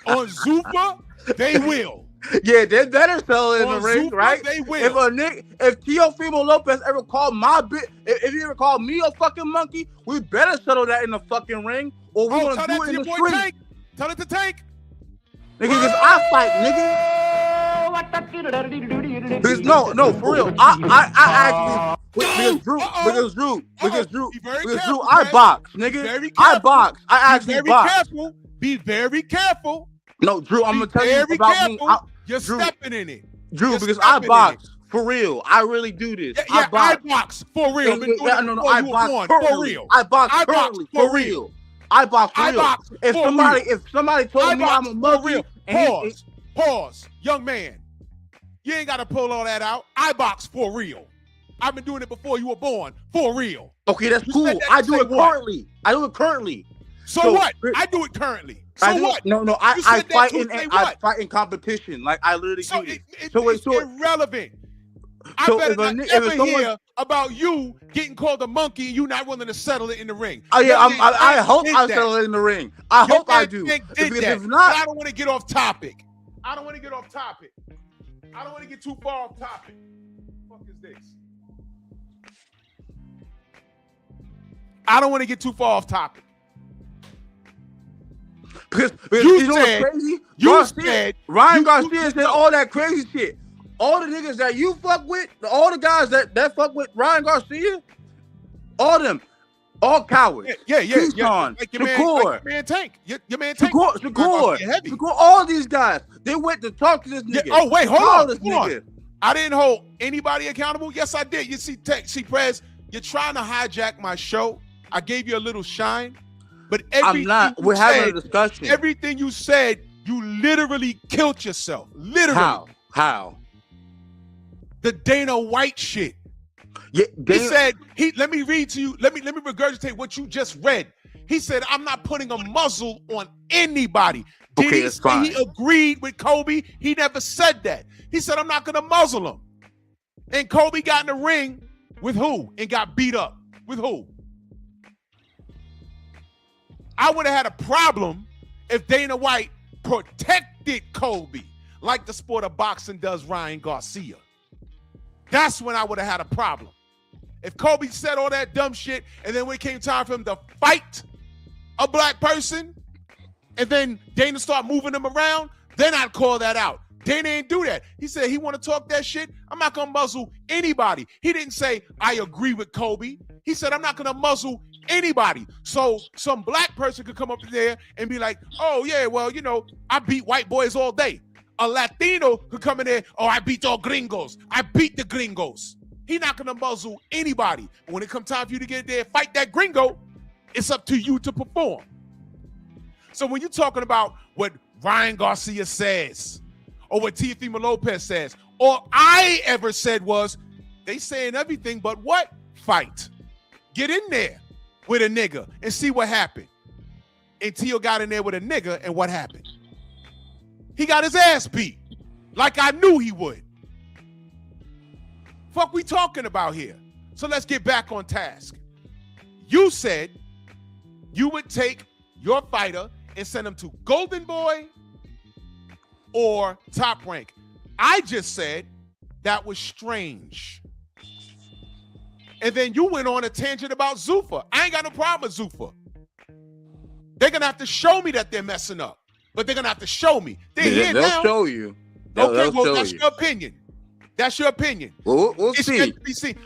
Speaker 2: On Zuffa, they will.
Speaker 5: Yeah, they better settle it in the ring,
Speaker 2: Zuffa,
Speaker 5: right?
Speaker 2: They will.
Speaker 5: If Teofimo Lopez ever called if he ever called me a fucking monkey, we better settle that in the fucking ring, or we're gonna do it in the street.
Speaker 2: Tank. Tell it to Tank.
Speaker 5: Nigga, because I fight, nigga. Because no, for real. I actually because Drew, I box, nigga. I box. I actually box.
Speaker 2: Be very careful.
Speaker 5: No, Drew, I'm gonna tell you about me.
Speaker 2: You're stepping in it.
Speaker 5: Drew, because I box for real. I really do this.
Speaker 2: Yeah, I box for real.
Speaker 5: I box for real. I box currently for real. I box for real. If somebody told me I'm a monkey,
Speaker 2: pause, young man. You ain't gotta pull all that out. I box for real. I've been doing it before you were born, for real.
Speaker 5: Okay, that's cool. I do it currently.
Speaker 2: So what? I do it currently. So what?
Speaker 5: No. I fight in competition. Like I literally do this.
Speaker 2: It's irrelevant. I better not ever hear about you getting called a monkey and you not willing to settle it in the ring.
Speaker 5: Oh yeah, I hope I settle it in the ring. I hope I do.
Speaker 2: If not, I don't want to get off topic. I don't want to get too far off topic. What the fuck is this? I don't want to get too far off topic.
Speaker 5: Because you know what's crazy? Ryan Garcia said all that crazy shit. All the niggas that you fuck with, all the guys that fuck with Ryan Garcia, all them, all cowards.
Speaker 2: Yeah.
Speaker 5: Keyshawn,
Speaker 2: Like
Speaker 5: Shakur,
Speaker 2: man Tank. Your man Tank.
Speaker 5: Shakur, all these guys, they went to talk to this nigga.
Speaker 2: Yeah. Oh, wait, hold on. I didn't hold anybody accountable. Yes, I did. You see, Prez, you're trying to hijack my show. I gave you a little shine, but
Speaker 5: I'm not. We're having a discussion.
Speaker 2: Everything you said, you literally killed yourself. Literally.
Speaker 5: How?
Speaker 2: The Dana White shit.
Speaker 5: Yeah,
Speaker 2: he said, let me read to you. Let me regurgitate what you just read. He said, I'm not putting a muzzle on anybody. Did he say he agreed with Kobe? He never said that. He said, I'm not going to muzzle him. And Kobe got in the ring with who? And got beat up. With who? I would have had a problem if Dana White protected Kobe like the sport of boxing does Ryan Garcia. That's when I would have had a problem. If Kobe said all that dumb shit, and then when it came time for him to fight a black person, and then Dana start moving him around, then I'd call that out. Dana didn't do that. He said he want to talk that shit. I'm not going to muzzle anybody. He didn't say, I agree with Kobe. He said, I'm not going to muzzle anybody. So some black person could come up there and be like, oh, yeah, well, you know, I beat white boys all day. A Latino could come in there, oh, I beat all gringos. I beat the gringos. He's not going to muzzle anybody. But when it comes time for you to get there and fight that gringo, it's up to you to perform. So when you're talking about what Ryan Garcia says, or what Teofimo Lopez says, all I ever said was, they saying everything but what? Fight. Get in there with a nigga and see what happened. And Teo got in there with a nigga, and what happened? He got his ass beat, like I knew he would. Fuck we talking about here? So let's get back on task. You said you would take your fighter and send him to Golden Boy or Top Rank. I just said that was strange. And then you went on a tangent about Zuffa. I ain't got no problem with Zuffa. They're going to have to show me that they're messing up. But they're going to have to show me.
Speaker 5: They'll show you.
Speaker 2: Okay, well, that's your opinion. That's your opinion.
Speaker 5: Well, we'll see.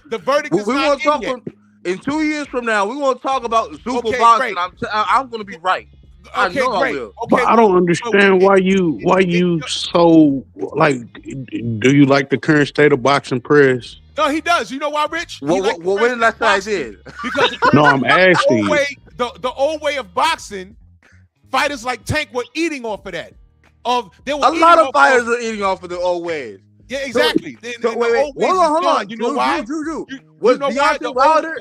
Speaker 2: The verdict is not in yet.
Speaker 5: In 2 years from now, we're gonna talk about super
Speaker 2: Okay,
Speaker 5: boxing.
Speaker 2: great.
Speaker 5: I'm gonna be right. I
Speaker 2: Okay,
Speaker 5: know I
Speaker 2: great.
Speaker 5: will.
Speaker 2: Okay,
Speaker 6: But I don't understand why you so like. Do you like the current state of boxing, press?
Speaker 2: No, he does. You know why, Rich? He likes the
Speaker 5: When did I say I
Speaker 2: boxing
Speaker 5: did?
Speaker 2: Because
Speaker 6: No, I'm asking you.
Speaker 2: the old way of boxing, fighters like Tank were eating off of that. They were
Speaker 5: A lot of fighters are eating off of the old ways.
Speaker 2: Yeah, exactly.
Speaker 5: So, wait. Hold on.
Speaker 2: You know why?
Speaker 5: Drew.
Speaker 2: Was Deontay Wilder?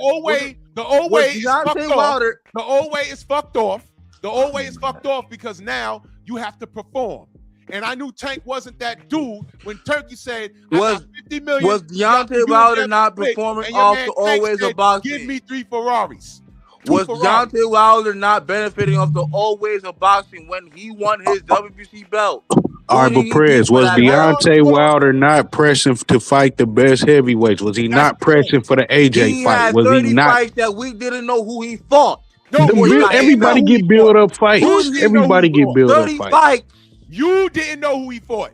Speaker 2: The old way is fucked off. The old way is fucked off. The old way is fucked off because now you have to perform. And I knew Tank wasn't that dude when Turkey said, I got 50 million.
Speaker 5: Was Deontay Wilder not performing off the old ways of boxing?
Speaker 2: Give me 3 Ferraris.
Speaker 5: Was Deontay Wilder not benefiting off the old ways of boxing when he won his WBC belt?
Speaker 6: All right, but Prez, was Deontay Wilder not pressing to fight the best heavyweights? Was he not pressing for the AJ fight? Was he not?
Speaker 5: Fights that we didn't know who he fought.
Speaker 6: Everybody get build up fights. Everybody get build up fights.
Speaker 2: You didn't know who he fought.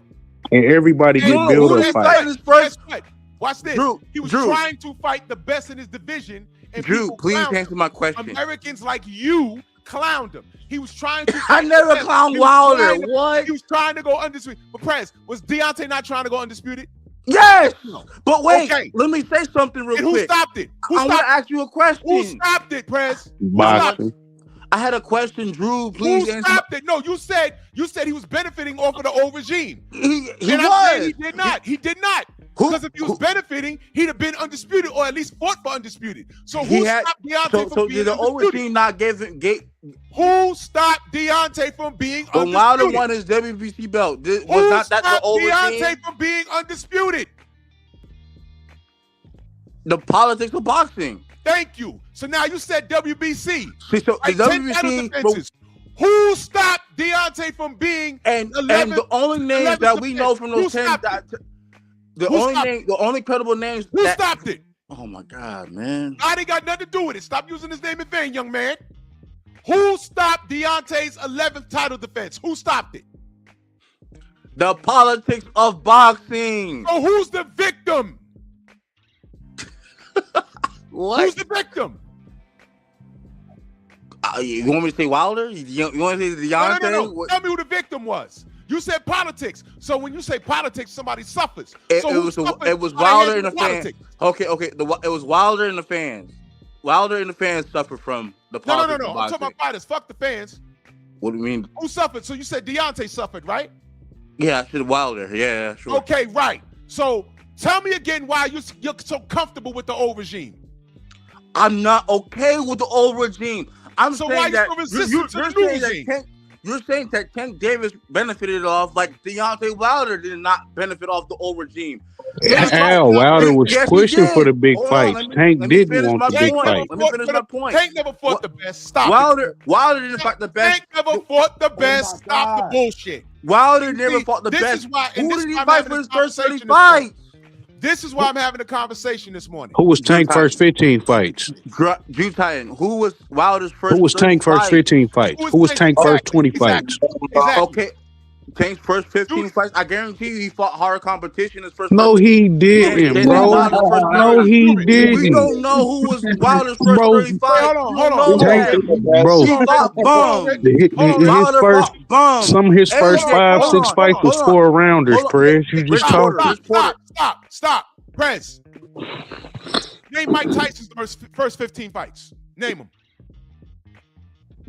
Speaker 6: And everybody get build up fights.
Speaker 2: Watch this. He was trying to fight the best in his division. And
Speaker 5: Drew, please answer my question.
Speaker 2: Americans like you clowned him. He was trying to.
Speaker 5: I never clowned Wilder. What?
Speaker 2: He was trying to go undisputed. But Prez, was Deontay not trying to go undisputed?
Speaker 5: Yes. But wait, let me say something real quick.
Speaker 2: Who stopped it?
Speaker 5: I want to ask you a question.
Speaker 2: Who stopped it, Prez?
Speaker 6: Boxing.
Speaker 5: I had a question, Drew. Please
Speaker 2: answer. Who stopped it? No, you said he was benefiting off of the old regime.
Speaker 5: He
Speaker 2: did not. He did not. Because if he was benefiting, he'd have been undisputed or at least fought for undisputed. So who stopped Deontay from being
Speaker 5: undisputed? So the old regime not
Speaker 2: who stopped Deontay from being undisputed?
Speaker 5: When Wilder won his WBC belt, was not that the old regime?
Speaker 2: Deontay from being undisputed?
Speaker 5: The politics of boxing.
Speaker 2: Thank you. So now you said WBC.
Speaker 5: So the WBC.
Speaker 2: Who stopped Deontay from being
Speaker 5: and the only names that we know from those 10 the only credible names
Speaker 2: who stopped it?
Speaker 5: Oh my God, man.
Speaker 2: I ain't got nothing to do with it. Stop using his name in vain, young man. Who stopped Deontay's 11th title defense? Who stopped it?
Speaker 5: The politics of boxing.
Speaker 2: So who's the victim?
Speaker 5: What?
Speaker 2: Who's the victim?
Speaker 5: You want me to say Wilder? You want to say Deontay?
Speaker 2: No. Tell me who the victim was. You said politics. So when you say politics, somebody suffers.
Speaker 5: It was Wilder and the fans. Okay. It was Wilder and the fans. Wilder and the fans suffered from the politics.
Speaker 2: No. I'm talking about fighters. Fuck the fans.
Speaker 5: What do you mean?
Speaker 2: Who suffered? So you said Deontay suffered, right?
Speaker 5: Yeah, I said Wilder. Yeah, sure.
Speaker 2: Okay, right. So tell me again why you're so comfortable with the old regime.
Speaker 5: I'm not okay with the old regime. I'm
Speaker 2: so
Speaker 5: saying
Speaker 2: why
Speaker 5: that
Speaker 2: you so resistant to the new regime?
Speaker 5: You're saying that Tank Davis benefited off like Deontay Wilder did not benefit off the old regime.
Speaker 6: Wilder was pushing for the big fights. Tank didn't want the big fight.
Speaker 5: Let me finish my point.
Speaker 2: Tank never fought the best. Stop.
Speaker 5: Wilder didn't fight the best.
Speaker 2: Tank never fought the best. Stop the bullshit.
Speaker 5: Wilder never fought the best.
Speaker 2: This is why.
Speaker 5: Who did he fight for his first 30 fights?
Speaker 2: This is why I'm having a conversation this morning.
Speaker 6: Who was Tank's first 15 fights?
Speaker 5: Drew Titan. Who was Wilder's first?
Speaker 6: Who was Tank's first 15 fights? Who was Tank's first 20 fights?
Speaker 2: Exactly.
Speaker 5: Okay. Tank's first 15 fights. I guarantee you, he fought harder competition his first.
Speaker 6: No, he didn't, bro. No, he didn't.
Speaker 5: We don't know who was Wilder's first 30 fights.
Speaker 2: Hold on.
Speaker 6: Bro,
Speaker 5: he fought bums.
Speaker 6: His first, some of his first 5-6 fights was 4 rounders, Prez. You just talking.
Speaker 2: Stop. Prez. Name Mike Tyson's first 15 fights. Name them.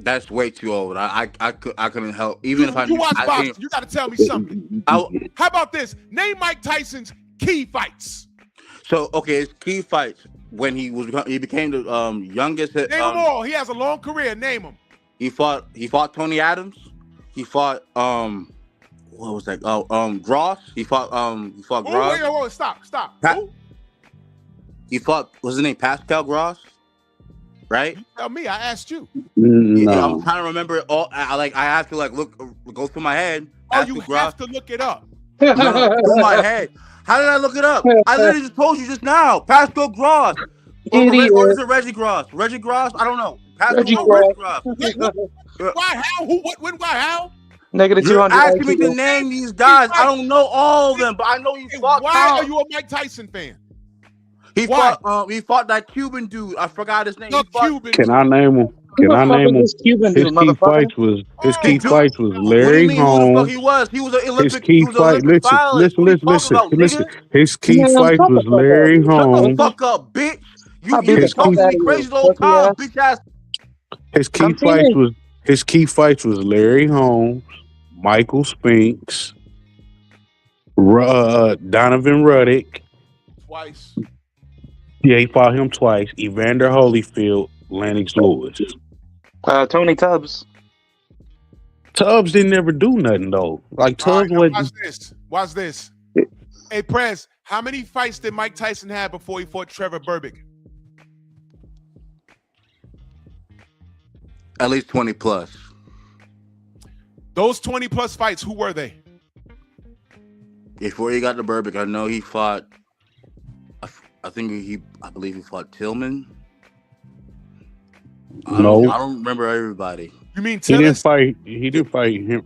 Speaker 5: That's way too old. I couldn't help. Even if I
Speaker 2: watch boxing, you got to tell me something. How about this? Name Mike Tyson's key fights.
Speaker 5: So okay, his key fights when he became the youngest.
Speaker 2: Name them all. He has a long career. Name them.
Speaker 5: He fought Tony Adams. He fought what was that? Gross. He fought Gross.
Speaker 2: Wait, stop. Who?
Speaker 5: He fought. What's his name? Pascal Gross. Right?
Speaker 2: You tell me. I asked you.
Speaker 6: No.
Speaker 5: Yeah, I'm trying to remember it all. I have to go through my head.
Speaker 2: You have to look it up.
Speaker 5: No, through my head. How did I look it up? I literally just told you just now. Pascal Gross. Or is it Reggie Gross? Reggie Gross? I don't know. Pascal Gross.
Speaker 2: Why? How? Who? What? When? Why? How?
Speaker 7: Negative 200.
Speaker 5: You're asking me to name these guys. I don't know all of them, but I know he fought.
Speaker 2: Why are you a Mike Tyson fan?
Speaker 5: He
Speaker 2: Why?
Speaker 5: fought that Cuban dude. I forgot his name.
Speaker 2: The
Speaker 5: He fought.
Speaker 2: Cuban
Speaker 6: Can I
Speaker 2: dude.
Speaker 6: name him?
Speaker 7: Who
Speaker 6: Can
Speaker 7: the
Speaker 6: I
Speaker 7: fuck
Speaker 6: name
Speaker 7: is
Speaker 6: him?
Speaker 7: this Cuban
Speaker 6: His
Speaker 7: dude,
Speaker 6: key
Speaker 7: motherfucker?
Speaker 6: fights was
Speaker 2: Oh,
Speaker 5: What do you
Speaker 6: Larry
Speaker 5: mean? Who the fuck
Speaker 6: Holmes.
Speaker 5: he was? He was an
Speaker 6: His
Speaker 5: Olympic. He
Speaker 6: key
Speaker 5: was an
Speaker 6: fight.
Speaker 5: Olympic
Speaker 6: Listen,
Speaker 5: finalist.
Speaker 6: listen,
Speaker 5: What are you
Speaker 6: listen,
Speaker 5: talking
Speaker 6: listen,
Speaker 5: about,
Speaker 6: listen.
Speaker 5: nigga?
Speaker 6: His key
Speaker 7: Man,
Speaker 6: fight
Speaker 7: shut the
Speaker 6: was
Speaker 7: fuck up,
Speaker 6: Larry
Speaker 7: you
Speaker 5: Shut the
Speaker 6: Holmes.
Speaker 7: pussy.
Speaker 5: fuck up, bitch.
Speaker 7: I'll
Speaker 5: You
Speaker 7: beat the
Speaker 5: been
Speaker 6: His
Speaker 7: fuck
Speaker 6: key
Speaker 5: talking to
Speaker 7: out
Speaker 5: me
Speaker 7: of you,
Speaker 5: crazy the whole
Speaker 7: pussy
Speaker 5: time,
Speaker 7: ass.
Speaker 5: bitch ass.
Speaker 7: Continue.
Speaker 6: His key fights was Larry Holmes, Michael Spinks, Donovan Ruddick.
Speaker 2: twice.
Speaker 6: Yeah, he fought him twice. Evander Holyfield, Lennox Lewis.
Speaker 7: Tony Tubbs.
Speaker 6: Tubbs didn't ever do nothing though. Like
Speaker 2: All right,
Speaker 6: Tubbs
Speaker 2: now watch
Speaker 6: wasn't.
Speaker 2: this. Watch this. Hey, Prez, how many fights did Mike Tyson have before he fought Trevor Berbick?
Speaker 5: At least 20 plus.
Speaker 2: Those 20 plus fights, who were they?
Speaker 5: Before he got to Burbick, I know he fought. I believe he fought Tillman.
Speaker 6: No,
Speaker 5: I don't remember everybody.
Speaker 2: You mean
Speaker 6: he didn't
Speaker 2: Tillis?
Speaker 6: fight. He didn't fight him.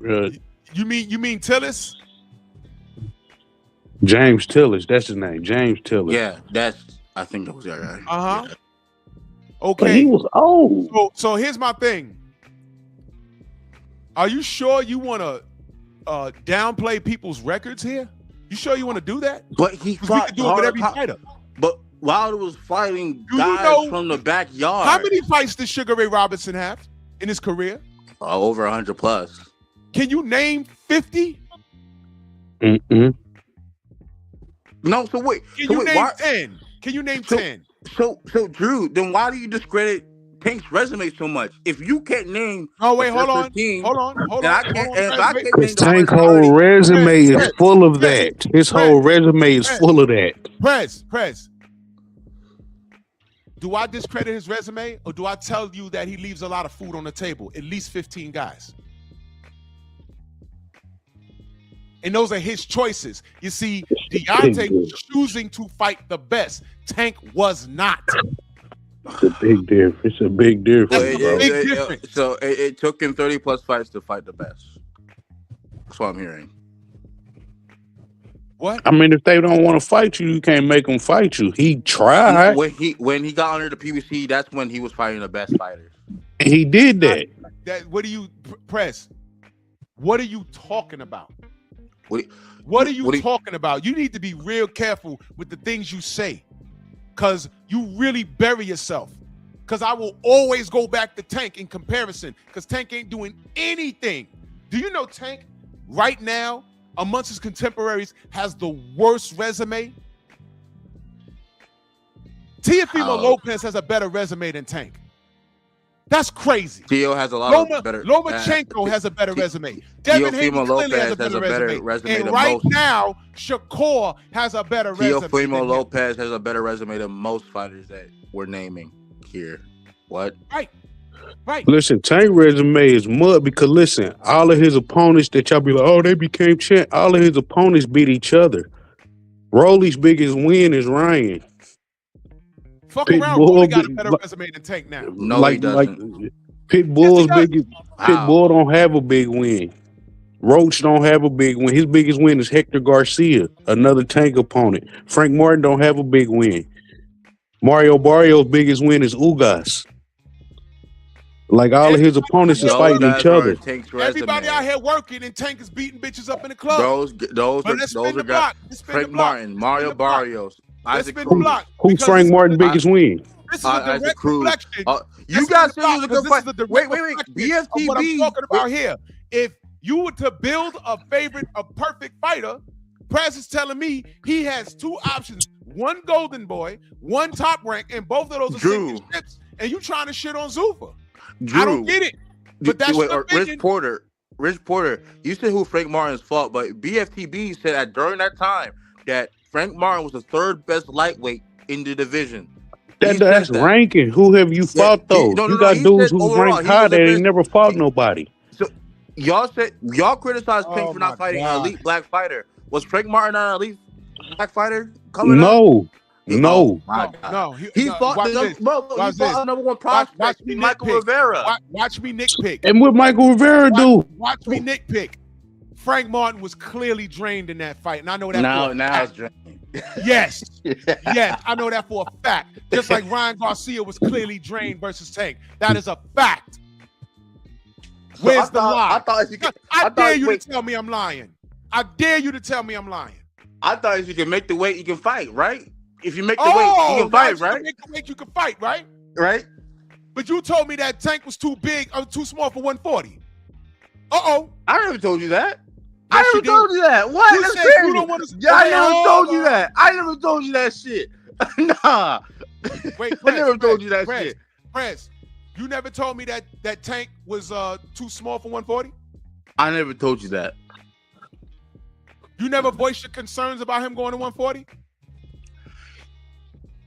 Speaker 2: You mean Tillis?
Speaker 6: James Tillis. That's his name. James Tillis.
Speaker 5: Yeah, I think that was that guy.
Speaker 2: Uh-huh.
Speaker 5: Yeah.
Speaker 6: But he
Speaker 2: Okay.
Speaker 6: was old.
Speaker 2: So here's my thing. Are you sure you want to downplay people's records here? You sure you want to do that?
Speaker 5: But he
Speaker 2: 'Cause we
Speaker 5: fought
Speaker 2: can do it with every fighter.
Speaker 5: But Wilder was fighting
Speaker 2: Do you
Speaker 5: guys
Speaker 2: know-
Speaker 5: from the backyard.
Speaker 2: How many fights did Sugar Ray Robinson have in his career?
Speaker 5: Over 100 plus.
Speaker 2: Can you name 50?
Speaker 6: Mm-mm.
Speaker 5: No, so wait.
Speaker 2: Can
Speaker 5: So
Speaker 2: you
Speaker 5: wait,
Speaker 2: name
Speaker 5: why,
Speaker 2: 10? Can you name
Speaker 5: So-
Speaker 2: 10?
Speaker 5: so Drew, then why do you discredit Tank's resume so much? If you can't name
Speaker 2: Oh, wait,
Speaker 5: the
Speaker 2: hold
Speaker 5: first
Speaker 2: on.
Speaker 5: 15,
Speaker 2: Hold on. Hold
Speaker 5: then
Speaker 2: on.
Speaker 5: I can't.
Speaker 2: hold on,
Speaker 5: And if I
Speaker 2: wait,
Speaker 5: can't
Speaker 2: wait.
Speaker 5: name the
Speaker 6: Tank
Speaker 5: first
Speaker 6: whole
Speaker 5: 30,
Speaker 6: resume is
Speaker 2: Prez,
Speaker 6: full of
Speaker 2: Prez,
Speaker 6: that. His whole
Speaker 2: Prez,
Speaker 6: resume is
Speaker 2: Prez.
Speaker 6: full of that.
Speaker 2: Prez. Do I discredit his resume or do I tell you that he leaves a lot of food on the table? At least 15 guys. And those are his choices. You see, Deontay was choosing to fight the best. Tank was not.
Speaker 6: It's a big difference. It's a big difference,
Speaker 2: That's
Speaker 6: bro.
Speaker 2: a big difference.
Speaker 5: So it took him 30 plus fights to fight the best. That's what I'm hearing.
Speaker 2: What?
Speaker 6: I mean, if they don't want to fight you, you can't make them fight you. He tried.
Speaker 5: When he got under the PBC, that's when he was fighting the best fighters.
Speaker 6: And he did that.
Speaker 2: What do you, Press? What are you talking about?
Speaker 5: What
Speaker 2: are you talking about? You need to be real careful with the things you say, because you really bury yourself. Because I will always go back to Tank in comparison, because Tank ain't doing anything. Do you know Tank right now, amongst his contemporaries, has the worst resume? Teofimo Lopez has a better resume than Tank. That's crazy.
Speaker 5: Tio has a lot of better.
Speaker 2: Lomachenko has a better resume. Devin Haney clearly has a better resume. And right now, Shakur has a better resume.
Speaker 5: Teofimo Lopez has a better resume than most fighters that we're naming here. What?
Speaker 2: Right.
Speaker 6: Listen, Tank resume is mud because listen, all of his opponents that y'all be like, oh, they became champ. All of his opponents beat each other. Rolly's biggest win is Ryan.
Speaker 2: Fuck around, Rolly got a better resume than Tank now.
Speaker 5: No, he doesn't.
Speaker 6: Pitbull's Pitbull don't have a big win. Roach don't have a big win. His biggest win is Hector Garcia, another Tank opponent. Frank Martin don't have a big win. Mario Barrio's biggest win is Ugas. Like all of his opponents is fighting each other.
Speaker 2: Everybody out here working and Tank is beating bitches up in the club.
Speaker 5: Those are guys. Frank Martin, Mario Barrios, Isaac Cruz.
Speaker 6: Who's Frank Martin's biggest win?
Speaker 2: This is a direct reflection.
Speaker 5: You guys said it was a good fight. Wait.
Speaker 2: BFTB. What I'm talking about here. If you were to build a perfect fighter, Prez is telling me he has two options: one Golden Boy, one Top Rank, and both of those are single ships. And you trying to shit on Zuffa? I don't get it. But that's your opinion.
Speaker 5: Rich Porter. You said who Frank Martin's fault, but BFTB said that during that time that Frank Martin was the third best lightweight in the division.
Speaker 6: That's ranking. Who have you fought though? You got dudes who ranked high that ain't never fought nobody.
Speaker 5: So y'all criticized Tank for not fighting an elite black fighter. Was Frank Martin an elite black fighter?
Speaker 6: No.
Speaker 5: He fought the number one prospect, Michael Rivera.
Speaker 2: Watch me nitpick.
Speaker 6: And what Michael Rivera do?
Speaker 2: Watch me nitpick. Frank Martin was clearly drained in that fight, and I know that.
Speaker 5: Now
Speaker 2: it's
Speaker 5: drained.
Speaker 2: Yes, yes, I know that for a fact. Just like Ryan Garcia was clearly drained versus Tank. That is a fact. Where's the lie? I dare you to tell me I'm lying. I dare you to tell me I'm lying.
Speaker 5: I thought if you can make the weight, you can fight, right? If you make the weight, you can fight, right?
Speaker 2: Make the weight, you can fight, right?
Speaker 5: Right?
Speaker 2: But you told me that Tank was too big, too small for 140.
Speaker 5: I never told you that.
Speaker 2: Yes,
Speaker 5: I never told you that. What?
Speaker 2: You
Speaker 5: That's
Speaker 2: said
Speaker 5: crazy.
Speaker 2: you don't want to.
Speaker 5: Yeah, I never told you that. I never told you that shit. Nah.
Speaker 2: Wait,
Speaker 5: I never told you that shit.
Speaker 2: Prez, you never told me that Tank was too small for 140?
Speaker 5: I never told you that.
Speaker 2: You never voiced your concerns about him going to 140?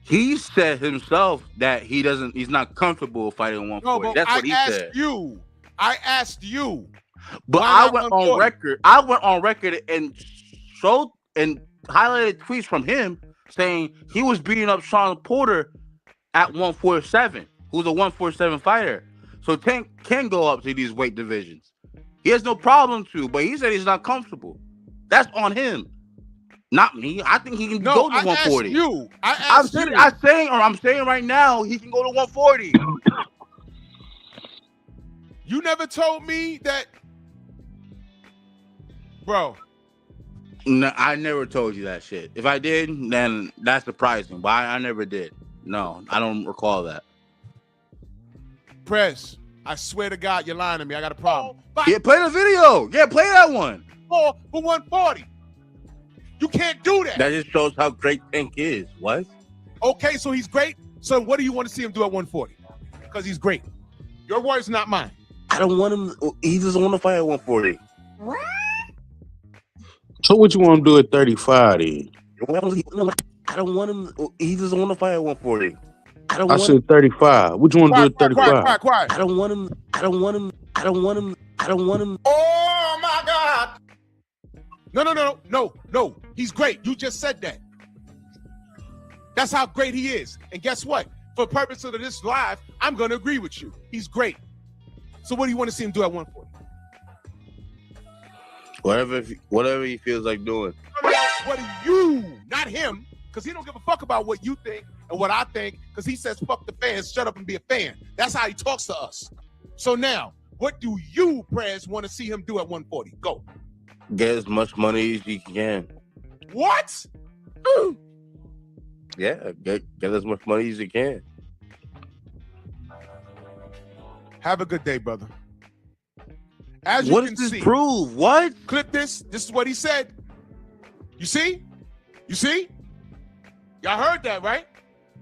Speaker 5: He said himself that he's not comfortable fighting 140.
Speaker 2: No, but
Speaker 5: that's what he said.
Speaker 2: I asked you.
Speaker 5: But I went on record. I went on record and showed and highlighted tweets from him saying he was beating up Sean Porter at 147, who's a 147 fighter. So Tank can go up to these weight divisions. He has no problem to, but he said he's not comfortable. That's on him, not me. I think he can go to 140. I'm saying right now he can go to 140.
Speaker 2: You never told me that. Bro.
Speaker 5: No, I never told you that shit. If I did, then that's surprising. But I never did. No, I don't recall that.
Speaker 2: Press, I swear to God, you're lying to me. I got a problem.
Speaker 5: Yeah, play the video. Yeah, play that one.
Speaker 2: For 140. You can't do that.
Speaker 5: That just shows how great Tank is. What?
Speaker 2: Okay, so he's great. So what do you want to see him do at 140? Because he's great. Your words, not mine.
Speaker 5: I don't want him. He doesn't want to fight at 140.
Speaker 2: What?
Speaker 6: So what you want to do at 35 then?
Speaker 5: I don't want him. He doesn't want to fight at 140.
Speaker 6: I said 35. What you want to do at 35?
Speaker 2: Quiet.
Speaker 5: I don't want him. I don't want him. I don't want him. I don't want him.
Speaker 2: Oh my God. No. He's great. You just said that. That's how great he is. And guess what? For purpose of this live, I'm going to agree with you. He's great. So what do you want to see him do at 140?
Speaker 5: Whatever he feels like doing.
Speaker 2: What do you, not him, because he don't give a fuck about what you think and what I think, because he says fuck the fans, shut up and be a fan. That's how he talks to us. So now, what do you, Prez, want to see him do at 140? Go.
Speaker 5: Get as much money as he can.
Speaker 2: What?
Speaker 5: Yeah, get as much money as you can.
Speaker 2: Have a good day, brother. As you
Speaker 5: what
Speaker 2: can
Speaker 5: does this
Speaker 2: see,
Speaker 5: prove? What?
Speaker 2: Clip this. This is what he said. You see? Y'all heard that, right?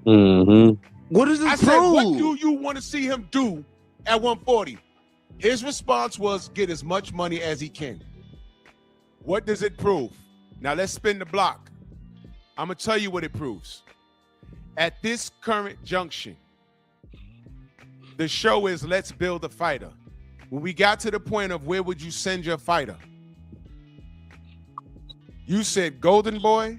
Speaker 6: Mm-hmm.
Speaker 5: What does this
Speaker 2: I
Speaker 5: prove?
Speaker 2: said, what do you want to see him do at 140? His response was, get as much money as he can. What does it prove? Now let's spin the block. I'm going to tell you what it proves. At this current junction, the show is let's build a fighter. When we got to the point of where would you send your fighter? You said Golden Boy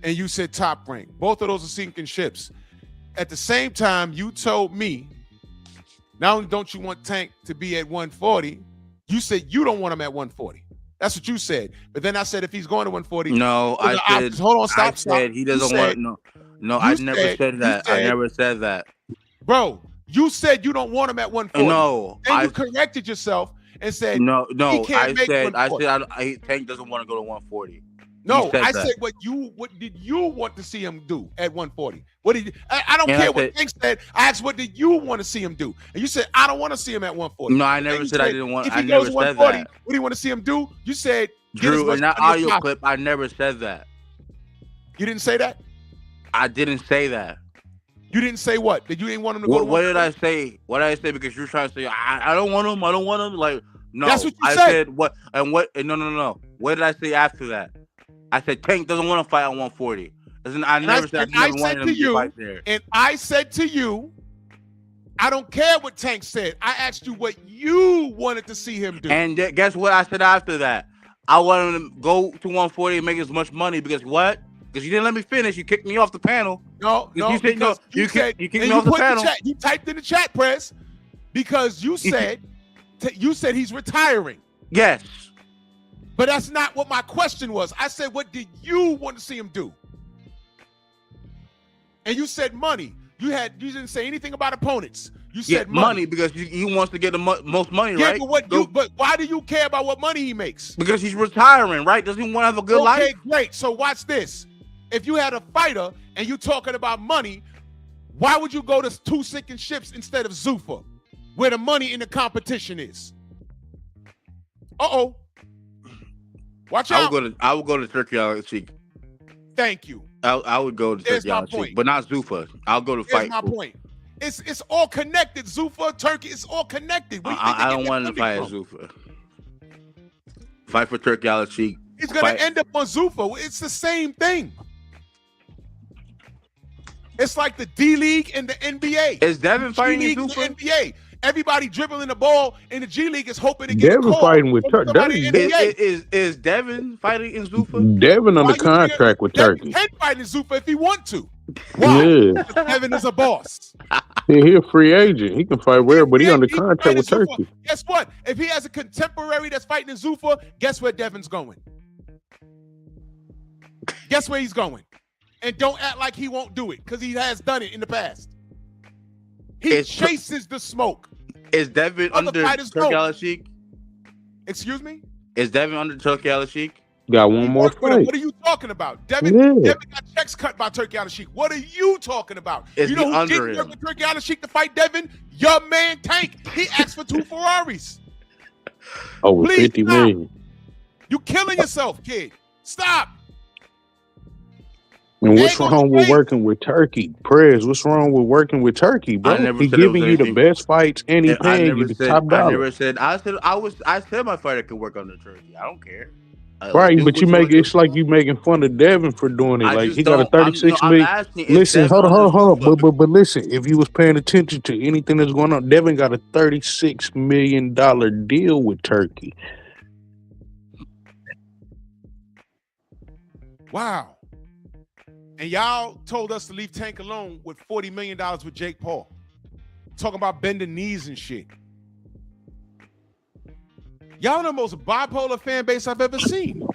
Speaker 2: and you said Top Rank. Both of those are sinking ships. At the same time, you told me, not only don't you want Tank to be at 140, you said you don't want him at 140. That's what you said. But then I said if he's going to 140.
Speaker 5: No, I said.
Speaker 2: Hold on, stop.
Speaker 5: Said he doesn't want. No, I never said that. I never said that.
Speaker 2: Bro, you said you don't want him at 140.
Speaker 5: No,
Speaker 2: and you corrected yourself and said
Speaker 5: no.
Speaker 2: I said
Speaker 5: Tank doesn't want to go to 140.
Speaker 2: No, I said what did you want to see him do at 140? What did you, I don't care what Tank said. I asked what did you want to see him do? And you said I don't want to see him at 140.
Speaker 5: No, I never said I didn't want.
Speaker 2: If
Speaker 5: I
Speaker 2: he
Speaker 5: never
Speaker 2: goes
Speaker 5: said
Speaker 2: 140,
Speaker 5: that.
Speaker 2: what do you want to see him do? You said
Speaker 5: Drew, in that audio clip, I never said that.
Speaker 2: You didn't say that?
Speaker 5: I didn't say that.
Speaker 2: You didn't say what? That you didn't want him to go to 140?
Speaker 5: What did I say? What did I say? Because you're trying to say I don't want him. I don't want him. Like no,
Speaker 2: that's what you
Speaker 5: said.
Speaker 2: said.
Speaker 5: I said what and what? No. What did I say after that? I said Tank doesn't want to fight on 140. I never said I never wanted him to fight there.
Speaker 2: And I said to you, I don't care what Tank said. I asked you what you wanted to see him do.
Speaker 5: And guess what I said after that? I wanted him to go to 140 and make as much money because what? Because you didn't let me finish. You kicked me off the panel.
Speaker 2: No.
Speaker 5: You said no. You kicked me off the panel.
Speaker 2: You typed in the chat, Press, because you said he's retiring.
Speaker 5: Yes.
Speaker 2: But that's not what my question was. I said, what did you want to see him do? And you said money. You didn't say anything about opponents. You said money
Speaker 5: because he wants to get the most money, right?
Speaker 2: But why do you care about what money he makes?
Speaker 5: Because he's retiring, right? Does he want to have a good life?
Speaker 2: Okay, great. So watch this. If you had a fighter and you talking about money, why would you go to Two Sinking Ships instead of Zuffa, where the money in the competition is? Uh-oh. Watch out.
Speaker 5: I would go to Turkey Al-Sheikh.
Speaker 2: Thank you.
Speaker 5: I would go to Turkey Al-Sheikh, but not Zuffa. I'll go to fight.
Speaker 2: Here's my point. It's all connected. Zuffa, Turkey, it's all connected.
Speaker 5: I don't want to fight at Zuffa. Fight for Turkey Al-Sheikh.
Speaker 2: He's going to end up on Zuffa. It's the same thing. It's like the D League and the NBA.
Speaker 5: Is Devin fighting in
Speaker 2: Zuffa? The NBA. Everybody dribbling the ball in the G League is hoping to get
Speaker 6: Devin fighting with Turkey.
Speaker 5: Is Devin fighting in Zuffa?
Speaker 6: Devin under contract with Turkey.
Speaker 2: He can fight in Zuffa if he want to. Why?
Speaker 6: Yeah.
Speaker 2: Devin is a boss.
Speaker 6: He a free agent. He can fight wherever, but he under contract with Turkey.
Speaker 2: Guess what? If he has a contemporary that's fighting in Zuffa, guess where Devin's going? Guess where he's going? And don't act like he won't do it, because he has done it in the past. He chases the smoke.
Speaker 5: Is Devin under Turkey Al-Sheikh?
Speaker 2: Excuse me?
Speaker 5: Is Devin under Turkey Al-Sheikh?
Speaker 6: Got one more fight.
Speaker 2: What are you talking about? Devin got checks cut by Turkey Al-Sheikh. What are you talking about?
Speaker 5: Is
Speaker 2: you know who didn't work with Turkey Al-Sheikh to fight Devin? Your man Tank. He asked for 2 Ferraris.
Speaker 6: Over 50 million.
Speaker 2: You killing yourself, kid. Stop.
Speaker 6: And what's wrong with working with Turkey? Prez, what's wrong with working with Turkey, bro? He's giving you the best fights and he paying you the top dollar.
Speaker 5: I said my fighter could work under Turkey. I don't care.
Speaker 6: Right, but it's like you making fun of Devin for doing it. Like he got a 36 million. Listen, hold on. But listen, if you was paying attention to anything that's going on, Devin got a $36 million deal with Turkey.
Speaker 2: Wow. And y'all told us to leave Tank alone with $40 million with Jake Paul. Talking about bending knees and shit. Y'all the most bipolar fan base I've ever seen.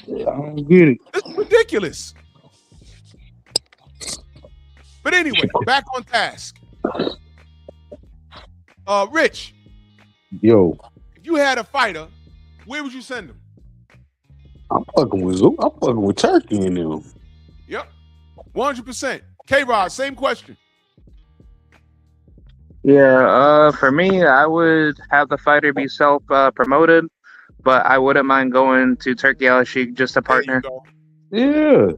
Speaker 6: I don't get it.
Speaker 2: It's ridiculous. But anyway, back on task. Rich.
Speaker 6: Yo.
Speaker 2: If you had a fighter, where would you send him?
Speaker 6: I'm fucking with Turkey in them.
Speaker 2: Yep. 100%. K-Rod, same question.
Speaker 7: Yeah, for me, I would have the fighter be self-promoted, but I wouldn't mind going to Turkey Al-Sheikh just a partner.
Speaker 6: Yeah,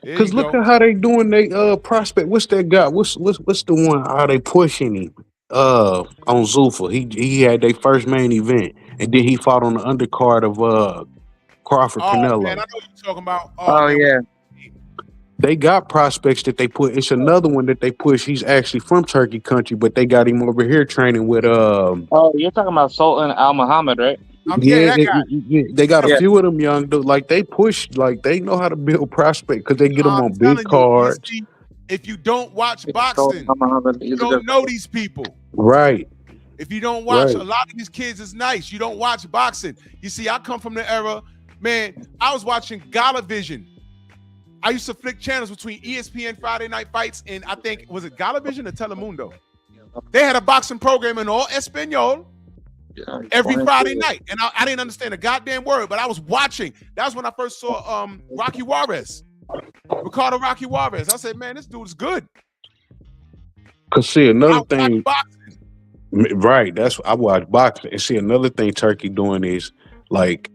Speaker 6: because look at how they doing they prospect. What's that guy? What's the one? How they pushing him on Zuffa? He had their first main event, and then he fought on the undercard of Crawford Canelo.
Speaker 2: Man, I know what you're talking about.
Speaker 7: Yeah.
Speaker 6: They got prospects that they put. It's another one that they push. He's actually from Turkey country, but they got him over here training with.
Speaker 7: Oh, you're talking about Sultan Al Muhammad, right?
Speaker 6: They got a few of them young dudes. Like they push, like they know how to build prospect because they get them on big cards.
Speaker 2: If you don't watch boxing, you don't know these people.
Speaker 6: Right.
Speaker 2: If you don't watch, a lot of these kids is nice. You don't watch boxing. You see, I come from the era, man. I was watching Galavision. I used to flick channels between ESPN Friday Night Fights and I think, was it Galavision or Telemundo? They had a boxing program in all Espanol every Friday night. And I didn't understand a goddamn word, but I was watching. That was when I first saw Rocky Juarez, Ricardo Rocky Juarez. I said, man, this dude is good.
Speaker 6: Cause see, another thing, right, that's what I watch boxing. And see, another thing Turkey doing is like,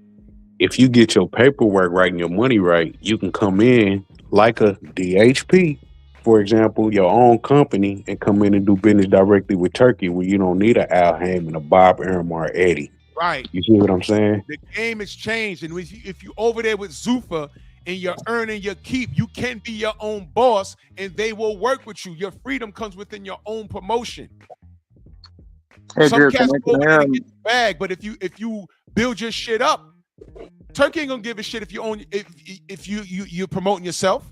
Speaker 6: if you get your paperwork right and your money right, you can come in like a DHP, for example, your own company, and come in and do business directly with Turkey where you don't need an Al Heyman, a Bob Arum, or Eddie.
Speaker 2: Right.
Speaker 6: You see what I'm saying?
Speaker 2: The game has changed. And if you over there with Zuffa and you're earning your keep, you can be your own boss and they will work with you. Your freedom comes within your own promotion.
Speaker 7: Hey,
Speaker 2: Some
Speaker 7: Drew,
Speaker 2: cats go in and get the bag, but if you build your shit up, Turkey ain't gonna give a shit if you own if you're promoting yourself.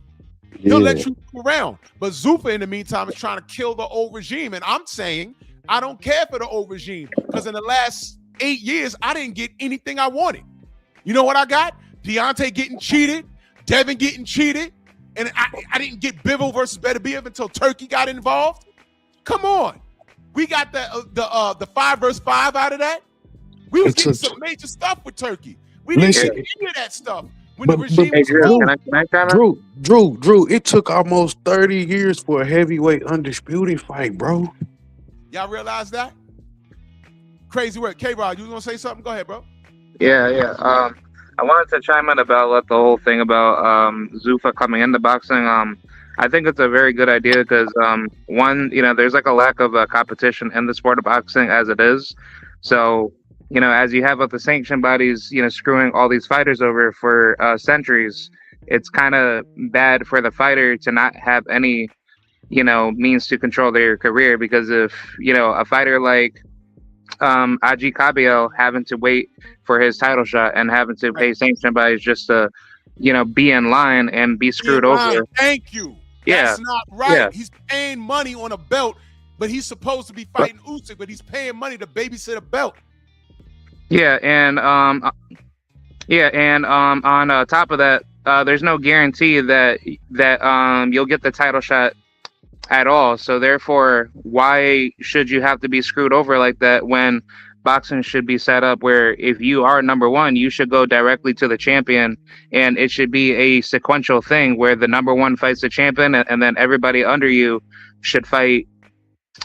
Speaker 2: He'll let you move around. But Zuffa in the meantime is trying to kill the old regime. And I'm saying I don't care for the old regime because in the last 8 years, I didn't get anything I wanted. You know what I got? Deontay getting cheated, Devin getting cheated, and I didn't get Bivol versus Beterbiev until Turkey got involved. Come on. We got the 5 versus 5 out of that. We was getting some major stuff with Turkey. We didn't get any of that stuff when the regime was
Speaker 7: Drew,
Speaker 2: cool.
Speaker 6: Drew, it took almost 30 years for a heavyweight undisputed fight, bro.
Speaker 2: Y'all realize that? Crazy work. K-Rod, you was gonna say something? Go ahead, bro.
Speaker 7: Yeah. I wanted to chime in about the whole thing about Zuffa coming into boxing. I think it's a very good idea because one, there's like a lack of competition in the sport of boxing as it is. So, as you have the sanction bodies, screwing all these fighters over for centuries, it's kind of bad for the fighter to not have any, means to control their career. Because if, a fighter like Aji Kabiel having to wait for his title shot and having to pay sanction bodies just to, be in line and be screwed over.
Speaker 2: Thank you.
Speaker 7: Yeah.
Speaker 2: That's not right. Yeah. He's paying money on a belt, but he's supposed to be fighting Usyk, but he's paying money to babysit a belt.
Speaker 7: Yeah, and on top of that, there's no guarantee that you'll get the title shot at all. So therefore, why should you have to be screwed over like that when boxing should be set up where if you are number one, you should go directly to the champion, and it should be a sequential thing where the number one fights the champion, and then everybody under you should fight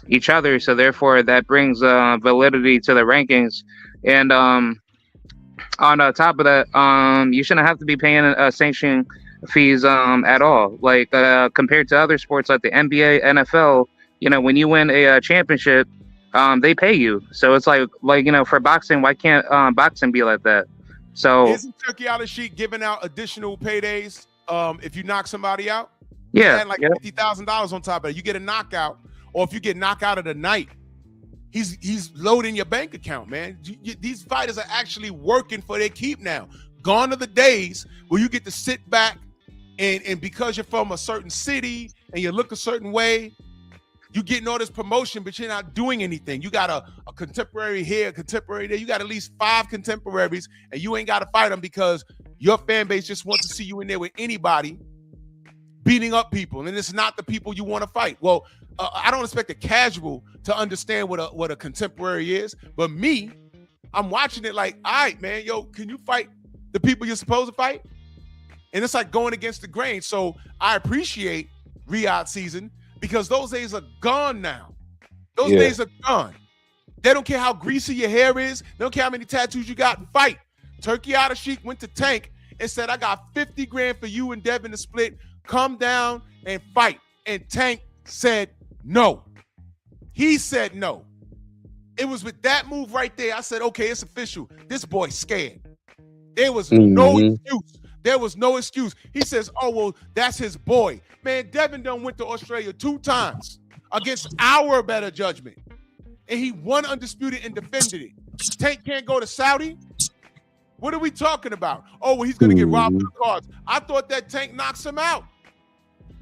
Speaker 7: each other. So therefore, that brings validity to the rankings. And on top of that, you shouldn't have to be paying sanction fees at all. Like compared to other sports like the NBA, NFL, when you win a championship, they pay you. So it's like for boxing, why can't boxing be like that? So
Speaker 2: isn't Turkey Al-Sheikh giving out additional paydays if you knock somebody out?
Speaker 7: Yeah,
Speaker 2: like $50,000 on top of it. You get a knockout, or if you get knocked out of the night, he's loading your bank account, man. These fighters are actually working for their keep now. Gone are the days where you get to sit back and because you're from a certain city and you look a certain way, you getting all this promotion, but you're not doing anything. You got a contemporary here, a contemporary there. You got at least 5 contemporaries, and you ain't got to fight them because your fan base just wants to see you in there with anybody beating up people, and it's not the people you want to fight. Well, I don't expect a casual to understand what a contemporary is, but me, I'm watching it like, all right, man, yo, can you fight the people you're supposed to fight? And it's like going against the grain. So I appreciate Riyadh season because those days are gone now. Those days are gone. They don't care how greasy your hair is. They don't care how many tattoos you got. Fight. Turkey Al-Sheikh went to Tank and said, I got 50 grand for you and Devin to split. Come down and fight. And Tank said no. He said no. It was with that move right there. I said, okay, it's official. This boy's scared. There was no excuse. There was no excuse. He says, oh, well, that's his boy. Man, Devin done went to Australia 2 times against our better judgment. And he won undisputed and defended it. Tank can't go to Saudi? What are we talking about? Oh, well, he's going to get robbed of the cards. I thought that Tank knocks him out.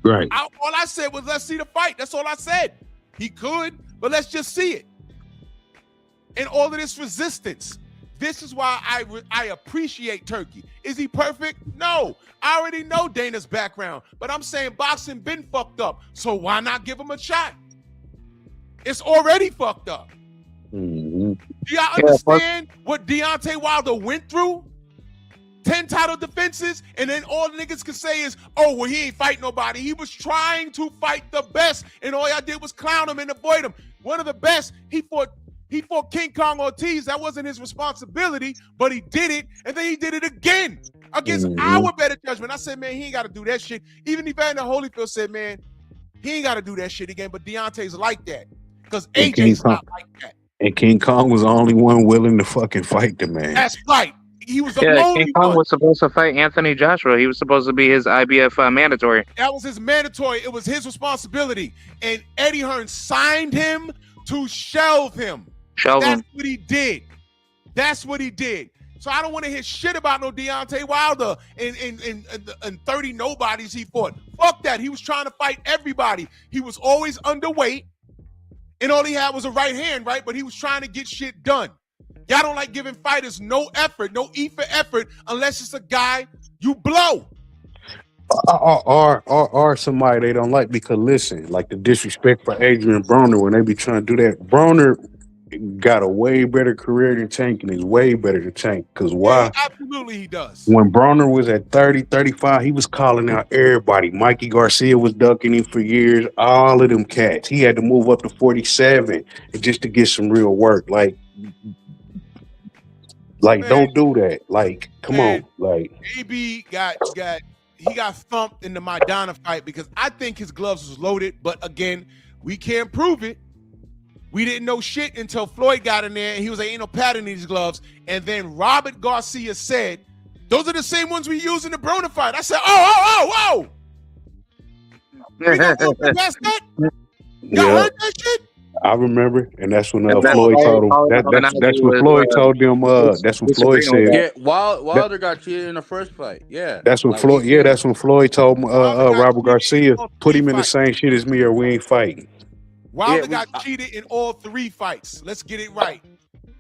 Speaker 6: Right.
Speaker 2: All I said was, let's see the fight. That's all I said. He could, but let's just see it. And all of this resistance. This is why I appreciate Turkey. Is he perfect? No. I already know Dana's background, but I'm saying boxing been fucked up, so why not give him a shot? It's already fucked up. Do y'all understand what Deontay Wilder went through? 10 title defenses, and then all the niggas could say is, oh, well, he ain't fight nobody. He was trying to fight the best, and all y'all did was clown him and avoid him. One of the best, he fought King Kong Ortiz. That wasn't his responsibility, but he did it, and then he did it again against our better judgment. I said, man, he ain't got to do that shit. Even Evander Holyfield said, man, he ain't got to do that shit again, but Deontay's like that because AJ's not like that.
Speaker 6: And King Kong was the only one willing to fucking fight the man.
Speaker 2: That's right. He was the only
Speaker 7: King Kong was supposed to fight Anthony Joshua. He was supposed to be his IBF mandatory.
Speaker 2: That was his mandatory. It was his responsibility. And Eddie Hearn signed him to shelve him. That's what he did. That's what he did. So I don't want to hear shit about no Deontay Wilder and 30 nobodies he fought. Fuck that. He was trying to fight everybody. He was always underweight. And all he had was a right hand, right? But he was trying to get shit done. Y'all don't like giving fighters no effort, no E for effort, unless it's a guy you blow.
Speaker 6: Or somebody they don't like because listen, like the disrespect for Adrian Broner when they be trying to do that. Broner got a way better career than Tank and is way better than Tank. Because
Speaker 2: Yeah,
Speaker 6: why?
Speaker 2: absolutely he does.
Speaker 6: When Broner was at 30, 35, he was calling out everybody. Mikey Garcia was ducking him for years. All of them cats. He had to move up to 47 just to get some real work. Like
Speaker 2: Man,
Speaker 6: don't do that. Like, come
Speaker 2: man,
Speaker 6: on. Like,
Speaker 2: AB got thumped in the Maidana fight because I think his gloves was loaded, but again, we can't prove it. We didn't know shit until Floyd got in there and he was like, ain't no pattern in these gloves. And then Robert Garcia said, those are the same ones we used in the Broner fight. I said, oh. We gonna go past that? Y'all heard that shit?
Speaker 6: I remember, and that's when
Speaker 7: And
Speaker 6: Floyd told him. That's when Floyd told them. That's when Floyd said.
Speaker 5: Yeah, Wilder got cheated in the first fight. Yeah,
Speaker 6: that's when
Speaker 5: like,
Speaker 6: Floyd. Yeah, that's when Floyd told Robert Garcia,
Speaker 2: all
Speaker 6: put
Speaker 2: three
Speaker 6: him in the
Speaker 2: fights.
Speaker 6: same shit as me, or we ain't fighting.
Speaker 2: Wilder got cheated in all 3 fights. Let's get it right.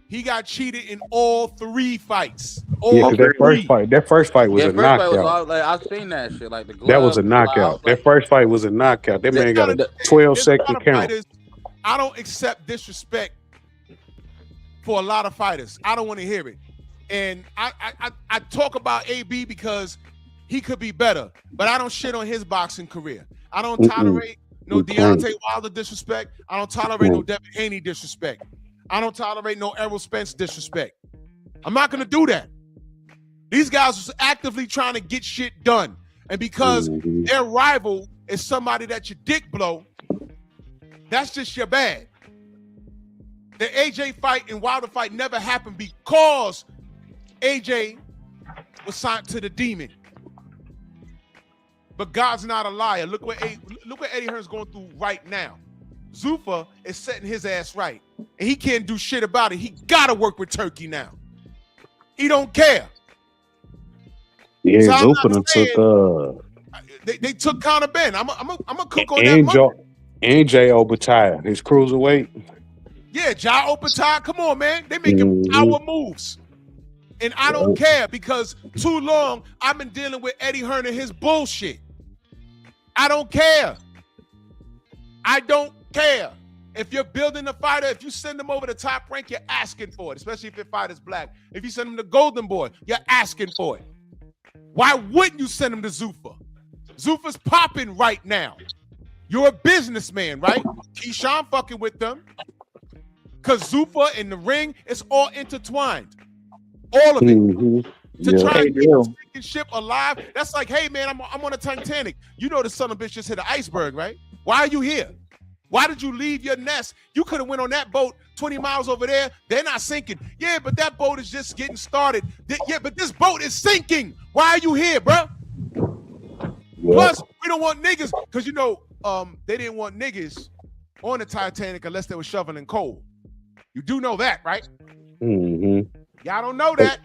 Speaker 2: He got cheated in all 3 fights.
Speaker 6: Yeah, because that first fight was a knockout.
Speaker 5: Fight was I've seen that shit. Like the gloves,
Speaker 6: that was a knockout. That first fight was a knockout. That man got a 12-second count.
Speaker 2: I don't accept disrespect for a lot of fighters. I don't want to hear it. And I talk about AB because he could be better, but I don't shit on his boxing career. I don't tolerate no Deontay Wilder disrespect. I don't tolerate no Devin Haney disrespect. I don't tolerate no Errol Spence disrespect. I'm not going to do that. These guys was actively trying to get shit done. And because their rival is somebody that your dick blow, that's just your bad. The AJ fight and Wilder fight never happened because AJ was signed to the demon. But God's not a liar. Look what Eddie Hearn's going through right now. Zuffa is setting his ass right. And he can't do shit about it. He got to work with Turkey now. He don't care.
Speaker 6: Yeah,
Speaker 2: so
Speaker 6: Zuffa took...
Speaker 2: They took Conor Ben. I'm a cook on that money.
Speaker 6: And Jay Obataia, his cruiserweight.
Speaker 2: Yeah, Ja Opetaia. Come on, man. They making power moves. And I don't care because too long I've been dealing with Eddie Hearn and his bullshit. I don't care. I don't care. If you're building a fighter, if you send them over the top rank, you're asking for it, especially if your fighter's black. If you send them to Golden Boy, you're asking for it. Why wouldn't you send him to Zuffa? Zuffa's popping right now. You're a businessman, right? Keyshawn fucking with them. Because Zuffa in the ring, it's all intertwined. All of it. To try and keep this ship alive, that's like, hey, man, I'm on a Titanic. You know the son of a bitch just hit an iceberg, right? Why are you here? Why did you leave your nest? You could have went on that boat 20 miles over there. They're not sinking. Yeah, but that boat is just getting started. Yeah, but this boat is sinking. Why are you here, bro? Yeah. Plus, we don't want niggas, because, you know, they didn't want niggas on the Titanic unless they were shoveling coal. You do know that, right? Y'all don't know that.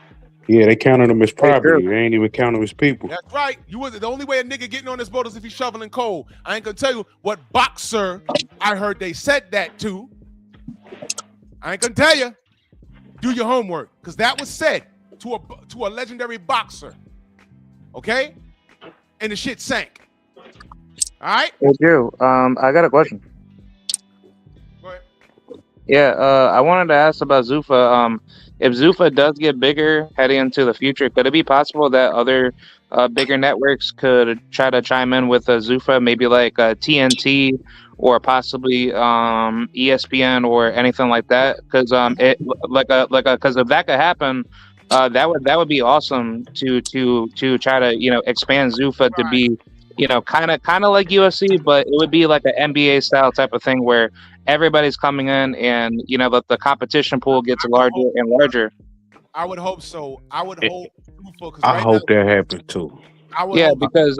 Speaker 6: Yeah, they counted them as property. They ain't even counting them as people.
Speaker 2: That's right. You was the only way a nigga getting on this boat is if he's shoveling coal. I ain't gonna tell you what boxer I heard they said that to. I ain't gonna tell you. Do your homework, because that was said to a legendary boxer. Okay? And the shit sank. All right?
Speaker 7: Hey, Drew, I got a question.
Speaker 2: Go ahead.
Speaker 7: Yeah, I wanted to ask about Zuffa. If Zuffa does get bigger heading into the future, could it be possible that other bigger networks could try to chime in with Zuffa, maybe like TNT or possibly ESPN or anything like that? Because because if that could happen, that would be awesome to try to expand Zuffa to be kind of like UFC, but it would be like an NBA style type of thing where everybody's coming in and the competition pool gets larger and larger.
Speaker 2: I would hope so. I would hope.
Speaker 6: I hope that happens too.
Speaker 7: Because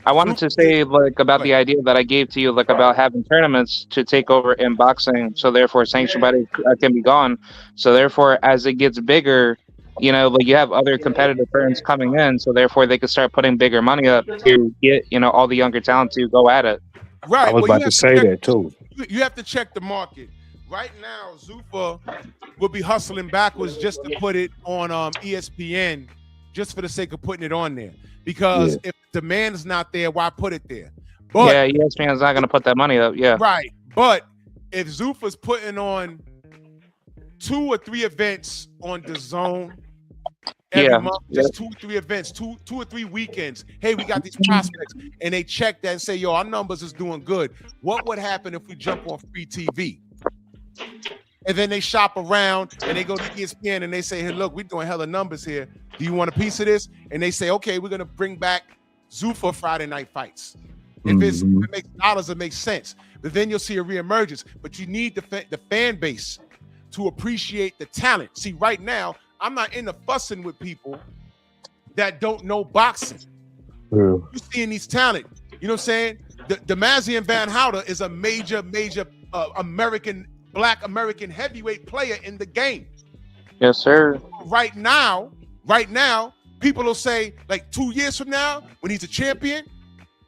Speaker 7: I wanted to say about the idea that I gave to you about having tournaments to take over in boxing, so therefore sanctioned bodies can be gone. So therefore, as it gets bigger, you have other competitive firms coming in, so therefore they could start putting bigger money up to get all the younger talent to go at it.
Speaker 2: Right.
Speaker 6: I was about to say that too.
Speaker 2: You have to check the market. right now, Zuffa would be hustling backwards just to put it on ESPN, just for the sake of putting it on there. Because if demand is not there, why put it there? But
Speaker 7: yeah, ESPN's not going to put that money up. Yeah.
Speaker 2: right. But if Zuffa's putting on 2 or 3 events on the zone every month, just 2 or 3 events, two or 3 weekends. Hey, we got these prospects, and they check that and say, yo, our numbers is doing good. What would happen if we jump on free TV? And then they shop around and they go to ESPN and they say, hey, look, we're doing hella numbers here. Do you want a piece of this? And they say, okay, we're gonna bring back Zuffa Friday night fights. If it makes dollars, it makes sense. But then you'll see a reemergence. But you need the fan base to appreciate the talent. See, right now, I'm not into fussing with people that don't know boxing. You're seeing these talent. You know what I'm saying? Damazian Van Houter is a major Black American heavyweight player in the game.
Speaker 7: Yes, sir.
Speaker 2: Right now, people will say, like 2 years from now, when he's a champion,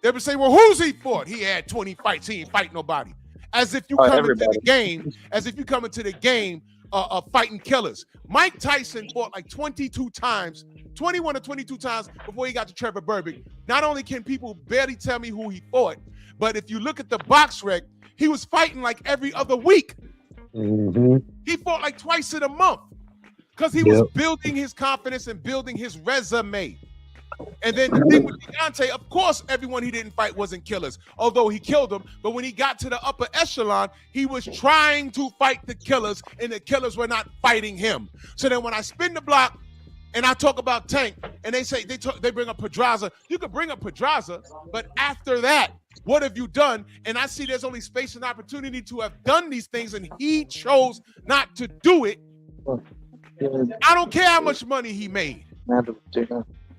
Speaker 2: they will say, well, who's he fought? He had 20 fights. He ain't fight nobody. As if you come into the game, fighting killers. Mike Tyson fought like 21 or 22 times before he got to Trevor Berbick. Not only can people barely tell me who he fought, but if you look at the box rec, he was fighting like every other week. He fought like twice in a month because he was building his confidence and building his resume. And then the thing with Deontay, of course, everyone he didn't fight wasn't killers, although he killed them. But when he got to the upper echelon, he was trying to fight the killers, and the killers were not fighting him. So then when I spin the block and I talk about Tank, and they say they bring up Pedraza, you could bring up Pedraza, but after that, what have you done? And I see there's only space and opportunity to have done these things, and he chose not to do it. I don't care how much money he made.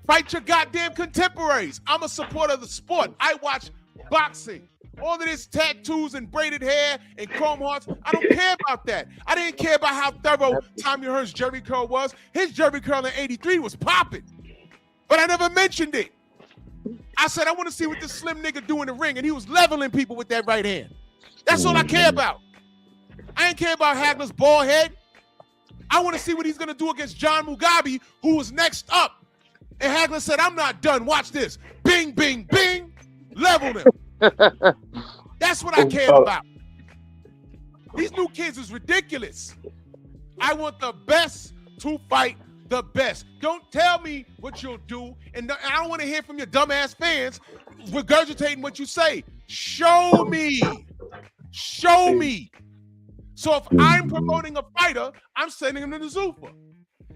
Speaker 2: Fight your goddamn contemporaries. I'm a supporter of the sport. I watch boxing. All of this tattoos and braided hair and chrome hearts, I don't care about that. I didn't care about how thorough Tommy Hearn's Jerry curl was. His Jerry curl in 83 was popping. But I never mentioned it. I said, I want to see what this slim nigga do in the ring, and he was leveling people with that right hand. That's all I care about. I ain't care about Hagler's bald head. I want to see what he's going to do against John Mugabe, who was next up. And Hagler said, I'm not done. Watch this. Bing, bing, bing. Leveled him. That's what I care about. These new kids is ridiculous. I want the best to fight the best. Don't tell me what you'll do. And I don't want to hear from your dumbass fans regurgitating what you say. Show me. Show me. So if I'm promoting a fighter, I'm sending him to the Zuffa.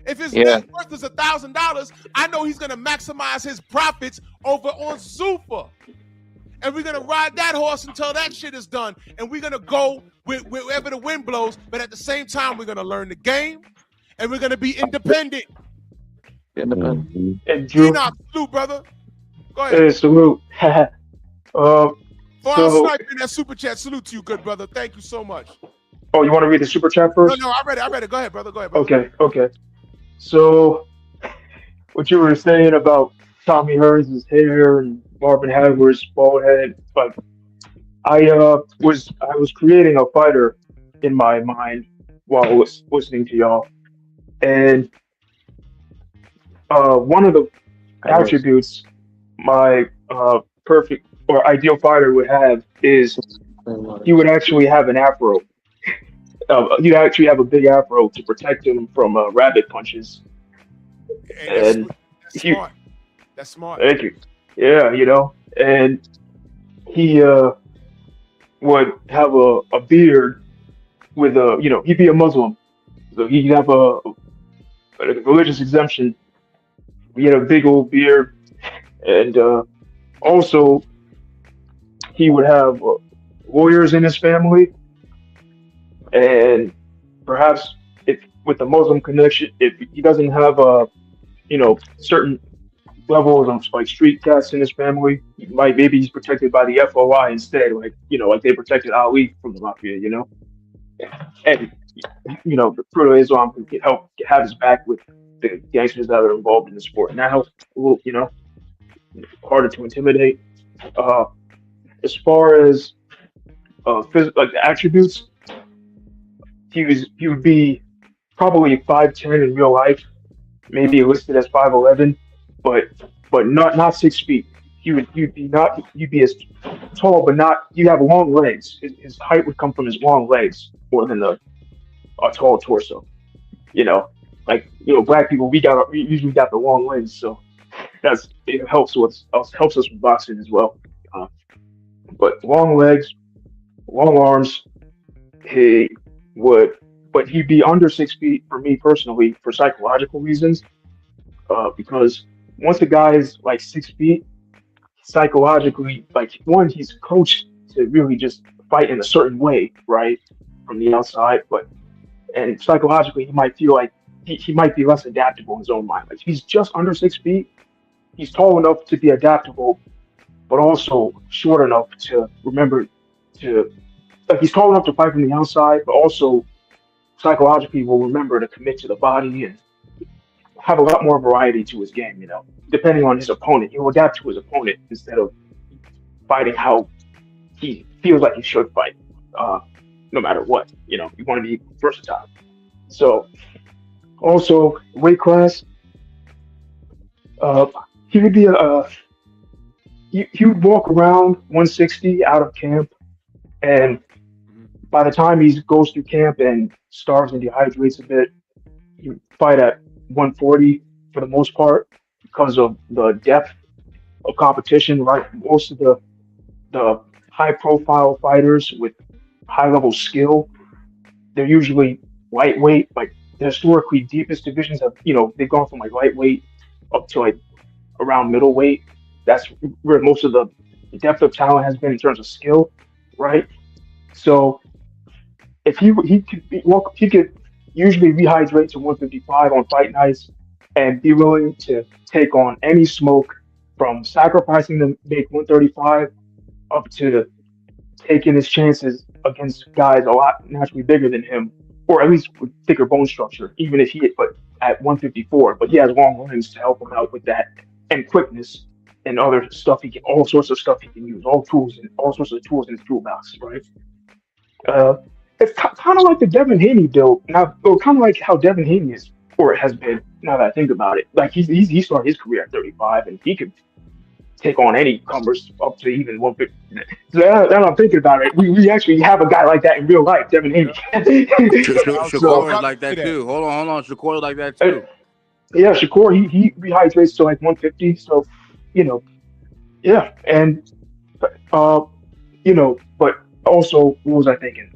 Speaker 2: If his net worth is $1,000, I know he's going to maximize his profits over on Zuffa. And we're going to ride that horse until that shit is done. And we're going to go wherever the wind blows. But at the same time, we're going to learn the game. And we're going to be independent.
Speaker 8: And Drew,
Speaker 2: salute, brother. Go ahead.
Speaker 8: Hey, salute.
Speaker 2: I'm sniping that super chat. Salute to you, good brother. Thank you so much.
Speaker 8: Oh, you want to read the super chat first?
Speaker 2: No, I read it. Go ahead, brother.
Speaker 8: Okay. So, what you were saying about Tommy Hearns' hair and Marvin Hagler's bald head, but I was creating a fighter in my mind while I was listening to y'all, and one of the attributes my perfect or ideal fighter would have is he would actually have an afro. You'd actually have a big afro to protect him from rabbit punches.
Speaker 2: And that's smart.
Speaker 8: Thank you. Yeah, and he would have a beard with he'd be a Muslim, so he'd have a religious exemption. He had a big old beard, and also he would have lawyers in his family. And perhaps if with the Muslim connection, if he doesn't have certain levels of like street cats in his family, maybe he's protected by the FOI instead, like they protected Ali from the mafia, and the Fruit of Islam can help have his back with the gangsters that are involved in the sport, and that helps a little, harder to intimidate. As far as like the attributes. he would be probably 5'10" in real life, maybe listed as 5'11", but not 6 feet. You'd be as tall, but not you have long legs. His height would come from his long legs more than the a tall torso. You know, like black people we usually got the long legs, so it helps us with boxing as well. Uh, but long legs, long arms, he would, but he'd be under 6 feet for me personally for psychological reasons. Because once a guy is like 6 feet, psychologically, like one, he's coached to really just fight in a certain way, right, from the outside. But and psychologically, he might feel like he might be less adaptable in his own mind. Like he's just under 6 feet. He's tall enough to be adaptable, but also short enough to remember to like he's tall enough to fight from the outside, but also psychologically will remember to commit to the body and have a lot more variety to his game. Depending on his opponent, he will adapt to his opponent instead of fighting how he feels like he should fight, no matter what. You want to be versatile. So also weight class, uh, he would be he would walk around 160 out of camp, and by the time he goes through camp and starves and dehydrates a bit, he would fight at 140 for the most part because of the depth of competition. Right, most of the high profile fighters with high level skill, they're usually lightweight. Like the historically deepest divisions have, they've gone from like lightweight up to like around middleweight. That's where most of the depth of talent has been in terms of skill, right? So if he could he could usually rehydrate to 155 on fight nights and be willing to take on any smoke from sacrificing to make 135 up to taking his chances against guys a lot naturally bigger than him, or at least with thicker bone structure, even if but at 154. But he has long limbs to help him out with that, and quickness and other stuff. All sorts of stuff he can use, all sorts of tools in his toolbox, right? Uh, it's kind of like the Devin Haney build now, or kind of like how Devin Haney is, or it has been. Now that I think about it, like he started his career at 35, and he could take on any comers up to even 150. So now I'm thinking about it, we actually have a guy like that in real life, Devin Haney. So
Speaker 5: Shakur is like that too. Hold on. Shakur is like that
Speaker 8: uh,
Speaker 5: too.
Speaker 8: yeah, Shakur he rehydrates to like 150. So you know, yeah, and uh, but also what was I thinking?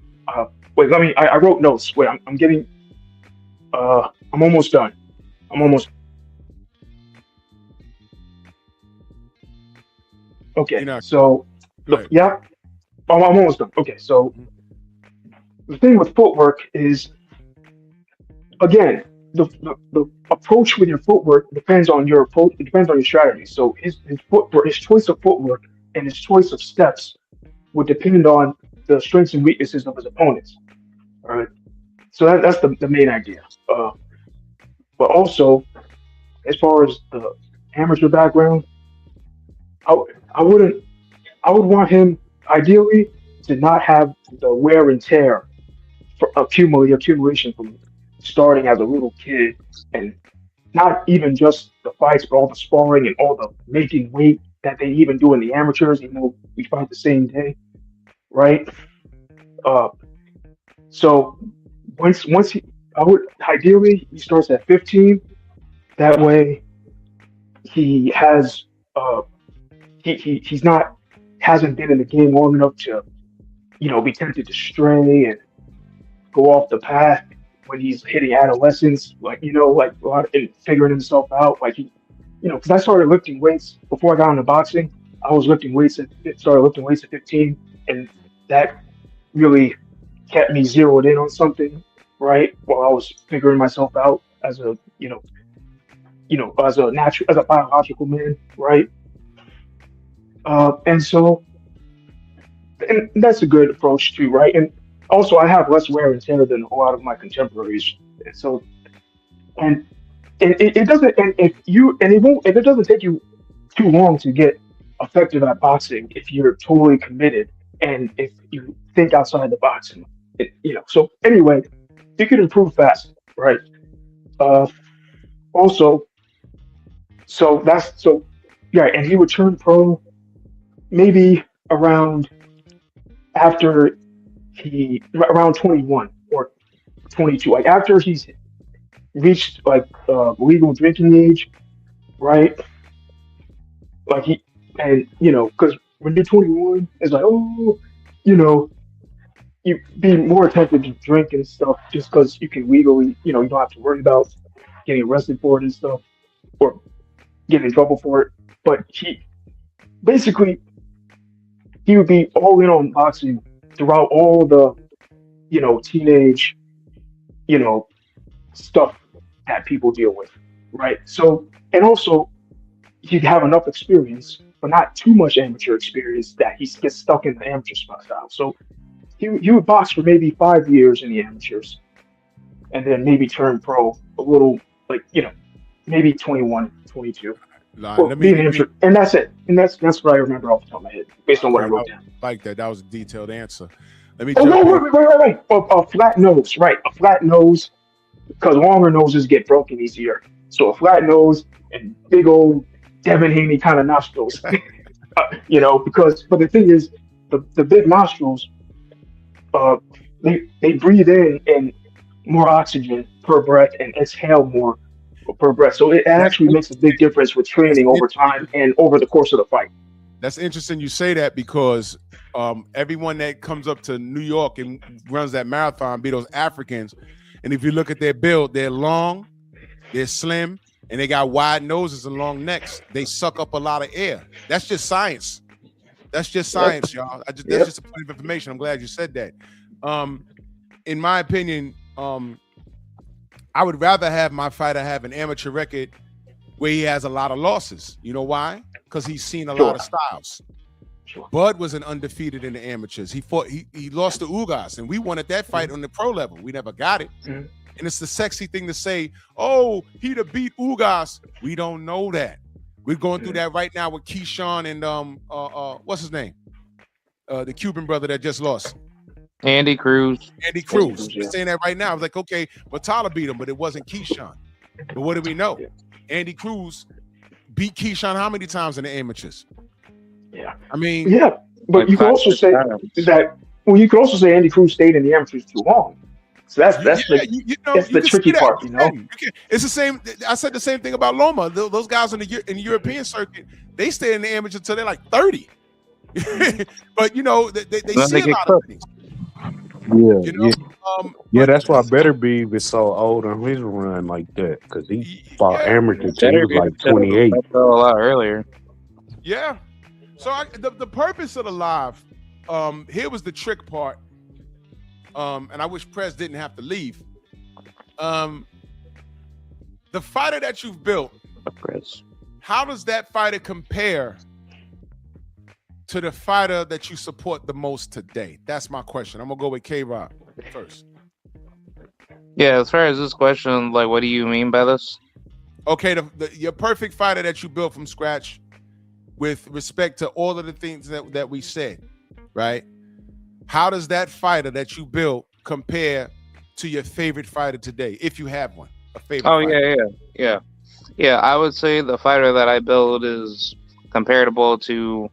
Speaker 8: Wait, let me. I wrote notes. Wait, I'm getting. I'm almost done. I'm almost. Okay, so yeah, I'm almost done. Okay, so the thing with footwork is again the approach with your footwork depends on your approach. It depends on your strategy. So his footwork, his choice of footwork, and his choice of steps would depend on the strengths and weaknesses of his opponents. All right. So that's the main idea. But also, as far as the amateur background, I wouldn't. I would want him ideally to not have the wear and tear for accumulation from starting as a little kid, and not even just the fights, but all the sparring and all the making weight that they even do in the amateurs. We fight the same day, right? Uh, so once I would ideally he starts at 15. That way he has he's not hasn't been in the game long enough to be tempted to stray and go off the path when he's hitting adolescence, like like a lot and figuring himself out. Like because I started lifting weights before I got into boxing. I was lifting weights started lifting weights at 15, and that really kept me zeroed in on something, right? While I was figuring myself out as a as a biological man, right? And so and that's a good approach too, right? And also, I have less wear and tear than a lot of my contemporaries. So, and it doesn't, and if you, and it won't, and it doesn't take you too long to get effective at boxing if you're totally committed and if you think outside the box. And so anyway, he could improve fast, right? Uh, also, so yeah, and he would turn pro maybe around after around 21 or 22, like after he's reached like legal drinking age, right? Like he and because when you're 21, it's like you know you be more tempted to drink and stuff just because you can legally, you don't have to worry about getting arrested for it and stuff or getting in trouble for it. But basically he would be all in on boxing throughout all the teenage you know stuff that people deal with, right? So and also he'd have enough experience, but not too much amateur experience that he gets stuck in the amateur style. So he would box for maybe 5 years in the amateurs and then maybe turn pro a little, like, maybe 21, 22. Or
Speaker 2: Let
Speaker 8: be an
Speaker 2: me
Speaker 8: amateur. And that's it. And that's what I remember off the top of my head, based on what I
Speaker 2: okay,
Speaker 8: wrote down.
Speaker 2: like that. That was a detailed answer. Let me
Speaker 8: Oh,
Speaker 2: jump
Speaker 8: no,
Speaker 2: in.
Speaker 8: wait. A flat nose, right. A flat nose, because longer noses get broken easier. So a flat nose and big old Devin Haney kind of nostrils. But the thing is, the big nostrils, uh, they breathe in and more oxygen per breath and exhale more per breath. So it
Speaker 2: That's
Speaker 8: actually makes a big difference with
Speaker 2: that's
Speaker 8: training over time and over the course of the fight.
Speaker 2: That's interesting you say that because everyone that comes up to New York and runs that marathon be those Africans. And if you look at their build, they're long, they're slim, and they got wide noses and long necks. They suck up a lot of air. That's just science. That's just science, y'all. That's
Speaker 8: Yep.
Speaker 2: just a point of information. I'm glad you said that. In my opinion, I would rather have my fighter have an amateur record where he has a lot of losses. You know why? Because he's seen a lot of styles.
Speaker 8: Sure.
Speaker 2: Bud was an undefeated in the amateurs. He lost to Ugas, and we wanted that fight on the pro level. We never got it.
Speaker 8: Mhm.
Speaker 2: And it's the sexy thing to say, oh, he'd have beat Ugas. We don't know that. We're going through that right now with Keyshawn and what's his name? The Cuban brother that just lost.
Speaker 7: Andy Cruz.
Speaker 2: Andy Cruz.
Speaker 8: Yeah.
Speaker 2: We're saying that right now. I was like, okay, Batala beat him, but it wasn't Keyshawn. But what do we know?
Speaker 8: Yeah.
Speaker 2: Andy Cruz beat Keyshawn how many times in the amateurs?
Speaker 8: Yeah.
Speaker 2: I mean,
Speaker 8: Yeah. But
Speaker 7: Like
Speaker 8: you could
Speaker 7: 5,
Speaker 8: also
Speaker 7: 6
Speaker 8: say
Speaker 7: times.
Speaker 8: that. Well, you could also say Andy Cruz stayed in the amateurs too long. So that's
Speaker 2: yeah,
Speaker 8: the
Speaker 2: you
Speaker 8: the
Speaker 2: can
Speaker 8: tricky
Speaker 2: see that.
Speaker 8: part,
Speaker 2: It's the same. I said the same thing about Loma. Those guys in the European circuit, they stay in the amateur until they're like 30. But they
Speaker 7: Then
Speaker 2: see
Speaker 7: they
Speaker 2: a
Speaker 7: get
Speaker 2: lot
Speaker 7: cooked.
Speaker 2: of things.
Speaker 6: Yeah,
Speaker 2: But
Speaker 6: that's why Better Be was so old on his run like that because he fought
Speaker 2: yeah,
Speaker 6: amateur till he was like 28.
Speaker 7: A lot earlier.
Speaker 2: yeah. So the purpose of the live, here was the trick part. And I wish Prez didn't have to leave. The fighter that you've built,
Speaker 7: Chris.
Speaker 2: how does that fighter compare to the fighter that you support the most today? That's my question. I'm gonna go with K-Rob first.
Speaker 7: Yeah, as far as this question, like, what do you mean by this?
Speaker 2: Okay, your perfect fighter that you built from scratch, with respect to all of the things that we said, right? How does that fighter that you built compare to your favorite fighter today, if you have one, a favorite fighter?
Speaker 7: Yeah. I would say the fighter that I build is comparable to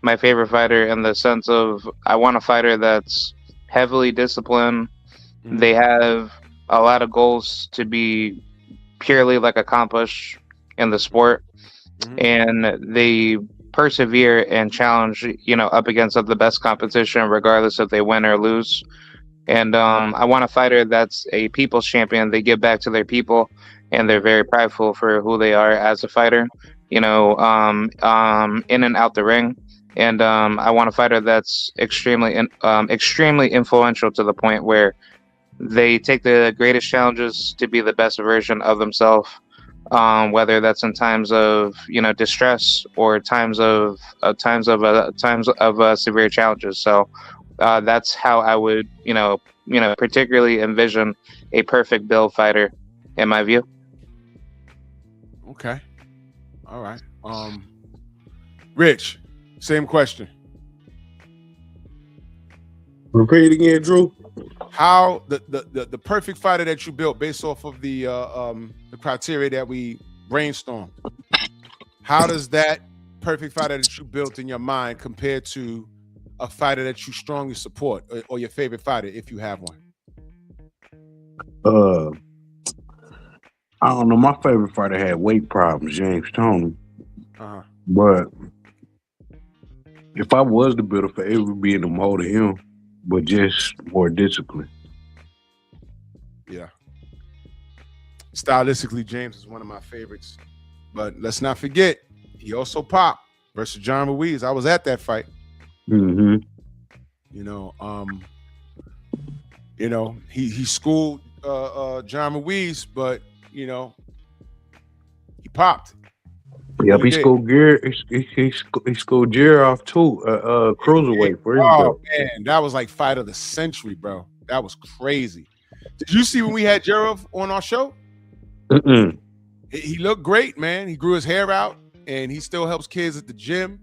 Speaker 7: my favorite fighter in the sense of I want a fighter that's heavily disciplined.
Speaker 2: Mhm.
Speaker 7: They have a lot of goals to be purely like accomplished in the sport,
Speaker 2: Mhm.
Speaker 7: and they persevere and challenge, up against the best competition, regardless if they win or lose. And I want a fighter that's a people's champion. They give back to their people, and they're very prideful for who they are as a fighter, in and out the ring. And I want a fighter that's extremely influential to the point where they take the greatest challenges to be the best version of themselves, whether that's in times of distress or times of severe challenges. So that's how I would particularly envision a perfect build fighter, in my view.
Speaker 2: Okay. All right. Rich, same question.
Speaker 6: Repeat again, Drew.
Speaker 2: how the perfect fighter that you built based off of the criteria that we brainstormed. How does that perfect fighter that you built in your mind compare to a fighter that you strongly support or your favorite fighter if you have one?
Speaker 6: Uh, I don't know. My favorite fighter had weight problems, James Tony.
Speaker 2: Uh-huh.
Speaker 6: But if I was to build a fighter, it would be in the mold of him, but just more discipline.
Speaker 2: Yeah. Stylistically, James is one of my favorites. But let's not forget, he also popped versus John Ruiz. I was at that fight.
Speaker 6: Mm-hmm.
Speaker 2: He schooled John Ruiz, but he popped.
Speaker 6: Yep, he schooled Gear. He schooled Gear off too. Cruiserweight for his belt.
Speaker 2: Man, that was like fight of the century, bro. That was crazy. Did you see when we had Jarov on our show?
Speaker 6: Mm-mm.
Speaker 2: He looked great, man. He grew his hair out, and he still helps kids at the gym.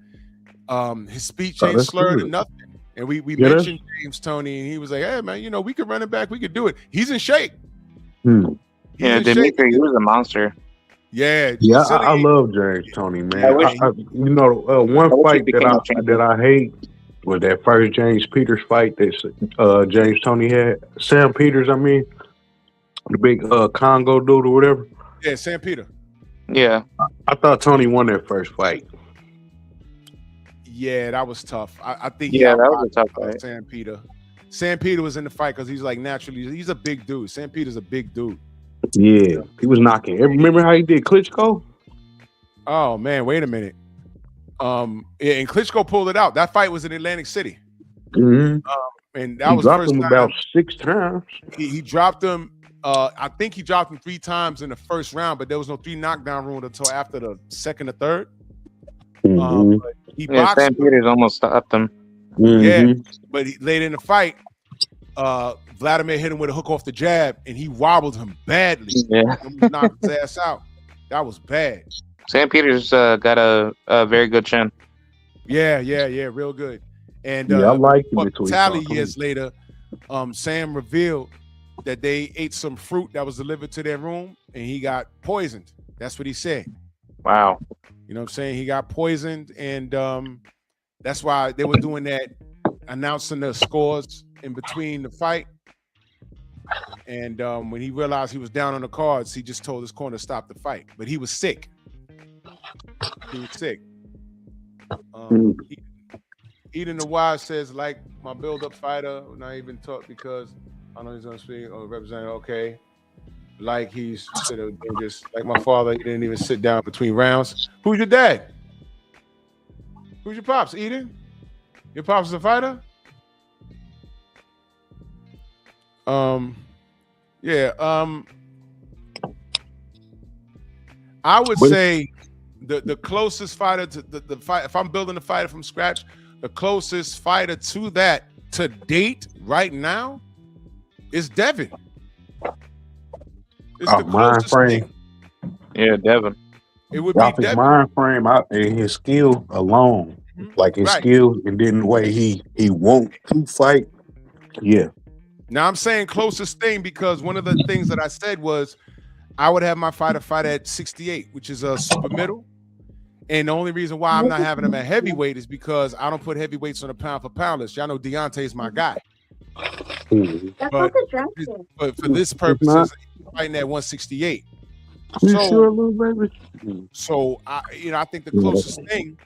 Speaker 2: His speech ain't slurred or nothing. And we mentioned James Tony, and he was like, "Hey, man, we could run it back. We could do it." He's in shape.
Speaker 7: Dimitri, he was a monster.
Speaker 2: Yeah,
Speaker 6: I love James Tony, man. One fight that I hate was that first James Peters fight that James Tony had. Sam Peters, the big Congo dude or whatever.
Speaker 2: Yeah, Sam Peter.
Speaker 7: Yeah,
Speaker 6: I thought Tony won that first fight.
Speaker 2: Yeah, that was tough. I think
Speaker 7: that was a tough fight.
Speaker 2: Sam Peter. Sam Peter was in the fight because he's like naturally he's a big dude. Sam Peter's a big dude.
Speaker 6: Yeah, he was knocking. Remember how he did Klitschko?
Speaker 2: Oh man, wait a minute. And Klitschko pulled it out. That fight was in Atlantic City.
Speaker 6: Mm-hmm.
Speaker 2: And that was
Speaker 6: dropped
Speaker 2: the first
Speaker 6: him
Speaker 2: time.
Speaker 6: About 6 times.
Speaker 2: He dropped him. I think he dropped him 3 times in the first round, but there was no 3 knockdown rule until after the second or third.
Speaker 7: Mm-hmm. Sam Peters almost stopped him.
Speaker 6: Mm-hmm.
Speaker 2: Yeah, but later in the fight, Vladimir hit him with a hook off the jab, and he wobbled him badly.
Speaker 7: Yeah,
Speaker 2: and knocked his ass out. That was bad.
Speaker 7: Sam Peters got a very good chin.
Speaker 2: Yeah, real good. And
Speaker 6: I like it.
Speaker 2: Tally years later, Sam revealed that they ate some fruit that was delivered to their room, and he got poisoned. That's what he said.
Speaker 7: Wow.
Speaker 2: You know what I'm saying? He got poisoned, and that's why they were doing that, announcing the scores in between the fight. And when he realized he was down on the cards, he just told his corner to stop the fight. But he was sick. Eden the Wise says, like my build-up fighter, not even talk because I know he's gonna speak or represent. Okay, like he's just like my father. He didn't even sit down between rounds. Who's your dad? Who's your pops? Eden? Your pops is a fighter? I would say the closest fighter to the fight, if I'm building a fighter from scratch, the closest fighter to that to date right now is Devin. It's the closest thing.
Speaker 7: Yeah, Devin.
Speaker 2: It would be Devin.
Speaker 6: Mind frame out and his skill alone, like his skill, and then the way he won't to fight. Yeah.
Speaker 2: Now I'm saying closest thing because one of the things that I said was I would have my fighter fight at 68, which is a super middle. And the only reason why I'm not having him at heavyweight is because I don't put heavyweights on a pound for pound list. Y'all know Deontay's my guy. But for this purpose, he's fighting at 168. So I think the closest thing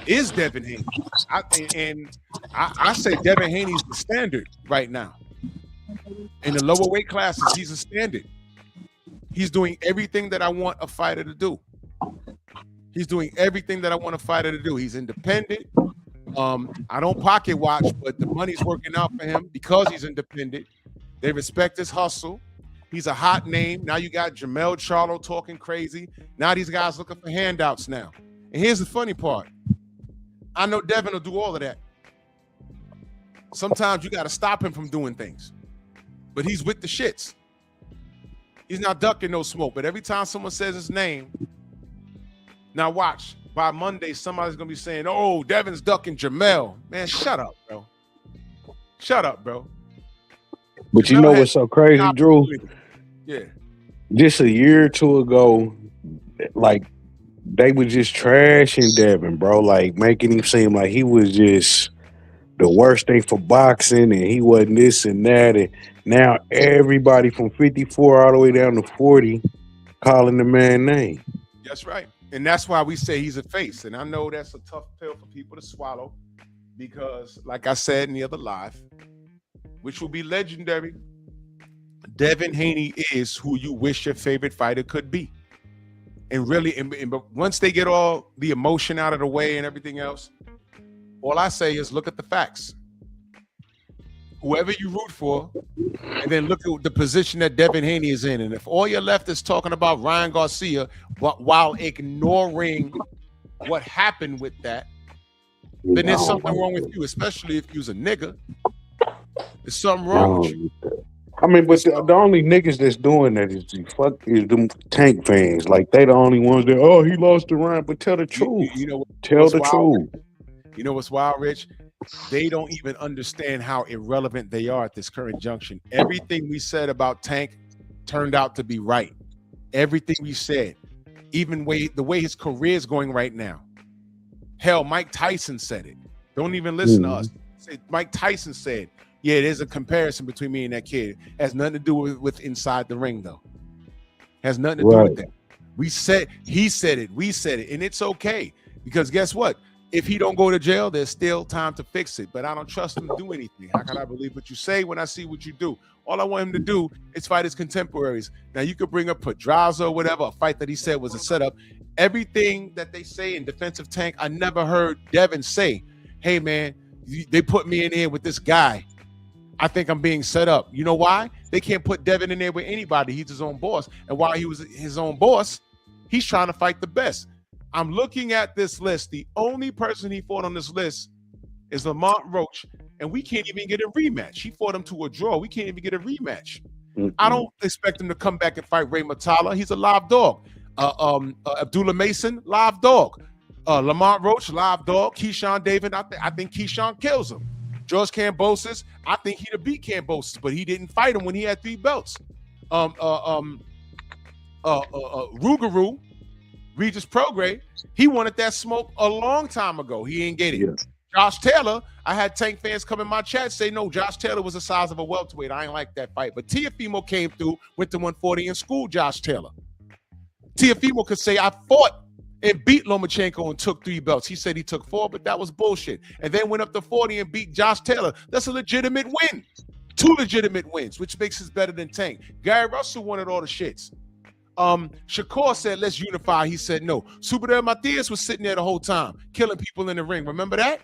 Speaker 2: is Devin Haney. I say Devin Haney's the standard right now. In the lower weight classes, he's a standard. He's doing everything that I want a fighter to do. He's doing everything that I want a fighter to do. He's independent. I don't pocket watch, but the money's working out for him because he's independent. They respect his hustle. He's a hot name. Now you got Jamel Charlo talking crazy. Now these guys looking for handouts now. And here's the funny part. I know Devin will do all of that. Sometimes you got to stop him from doing things. But he's with the shits. He's not ducking no smoke. But every time someone says his name, now watch. By Monday, somebody's going to be saying, oh, Devin's ducking Jamel. Man, shut up, bro. Shut up, bro.
Speaker 6: But you
Speaker 2: Jamel
Speaker 6: know
Speaker 2: had
Speaker 6: what's so crazy,
Speaker 2: an
Speaker 6: Drew?
Speaker 2: opportunity. Yeah.
Speaker 6: Just a year or two ago, like they were just trashing Devin, bro. Like making him seem like he was just the worst thing for boxing, and he wasn't this and that. And now everybody from 54 all the way down to 40 calling the man name.
Speaker 2: That's right. And that's why we say he's a face. And I know that's a tough pill for people to swallow because, like I said in the other live, which will be legendary, Devin Haney is who you wish your favorite fighter could be. And really, but once they get all the emotion out of the way and everything else, all I say is look at the facts. Whoever you root for, and then look at the position that Devin Haney is in. And if all you're left is talking about Ryan Garcia, but while ignoring what happened with that, then there's something wrong with you, especially if you's a nigga. There's something wrong with you.
Speaker 6: I mean, but the only niggas that's doing that is them Tank fans. Like they the only ones that he lost the round. But tell the truth.
Speaker 2: You know
Speaker 6: tell the
Speaker 2: wild,
Speaker 6: truth.
Speaker 2: You know what's wild, Rich? They don't even understand how irrelevant they are at this current junction. Everything we said about Tank turned out to be right. Everything we said, even the way his career is going right now. Hell, Mike Tyson said it. Don't even listen to us. Mike Tyson said, yeah, there's a comparison between me and that kid. Has nothing to do with inside the ring, though. Has nothing to do with that. He said it, we said it, and it's okay. Because guess what? If he don't go to jail, there's still time to fix it. But I don't trust him to do anything. How can I believe what you say when I see what you do? All I want him to do is fight his contemporaries. Now, you could bring up Pedraza or whatever, a fight that he said was a setup. Everything that they say in defense of Tank, I never heard Devin say, hey, man, they put me in here with this guy. I think I'm being set up. You know why? They can't put Devin in there with anybody. He's his own boss. And while he was his own boss, he's trying to fight the best. I'm looking at this list. The only person he fought on this list is Lamont Roach, and we can't even get a rematch. He fought him to a draw. We can't even get a rematch. I don't expect him to come back and fight Ray Matala. He's a live dog. Abdullah Mason, live dog. Lamont Roach, live dog. Keyshawn David, I think Keyshawn kills him. George Kambosos, I think he'd have beat Kambosos, but he didn't fight him when he had 3 belts. Rougarou, Regis Prograis, he wanted that smoke a long time ago. He didn't get it. Yeah. Josh Taylor, I had Tank fans come in my chat say, no, Josh Taylor was the size of a welterweight. I ain't like that fight. But Teofimo came through, went to 140 and schooled Josh Taylor. Teofimo could say, I fought and beat Lomachenko and took 3 belts. He said he took 4, but that was bullshit. And then went up to 40 and beat Josh Taylor. That's a legitimate win. 2 legitimate wins, which makes us better than Tank. Gary Russell wanted all the shits. Shakur said, let's unify. He said no. Super Matias was sitting there the whole time, killing people in the ring. Remember that?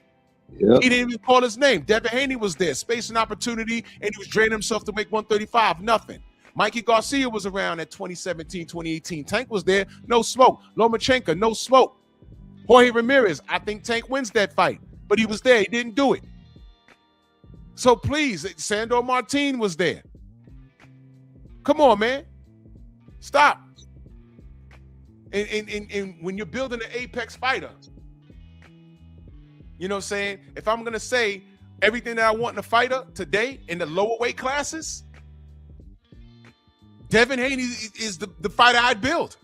Speaker 2: Yep. He didn't even call his name. Devin Haney was there, space and opportunity, and he was draining himself to make 135. Nothing. Mikey Garcia was around at 2017, 2018. Tank was there, no smoke. Lomachenko, no smoke. Jorge Ramirez, I think Tank wins that fight, but he was there. He didn't do it. So please, Sandor Martin was there. Come on, man. Stop. And when you're building an apex fighter, you know what I'm saying? If I'm going to say everything that I want in a fighter today in the lower weight classes, Devin Haney is the fighter I'd build.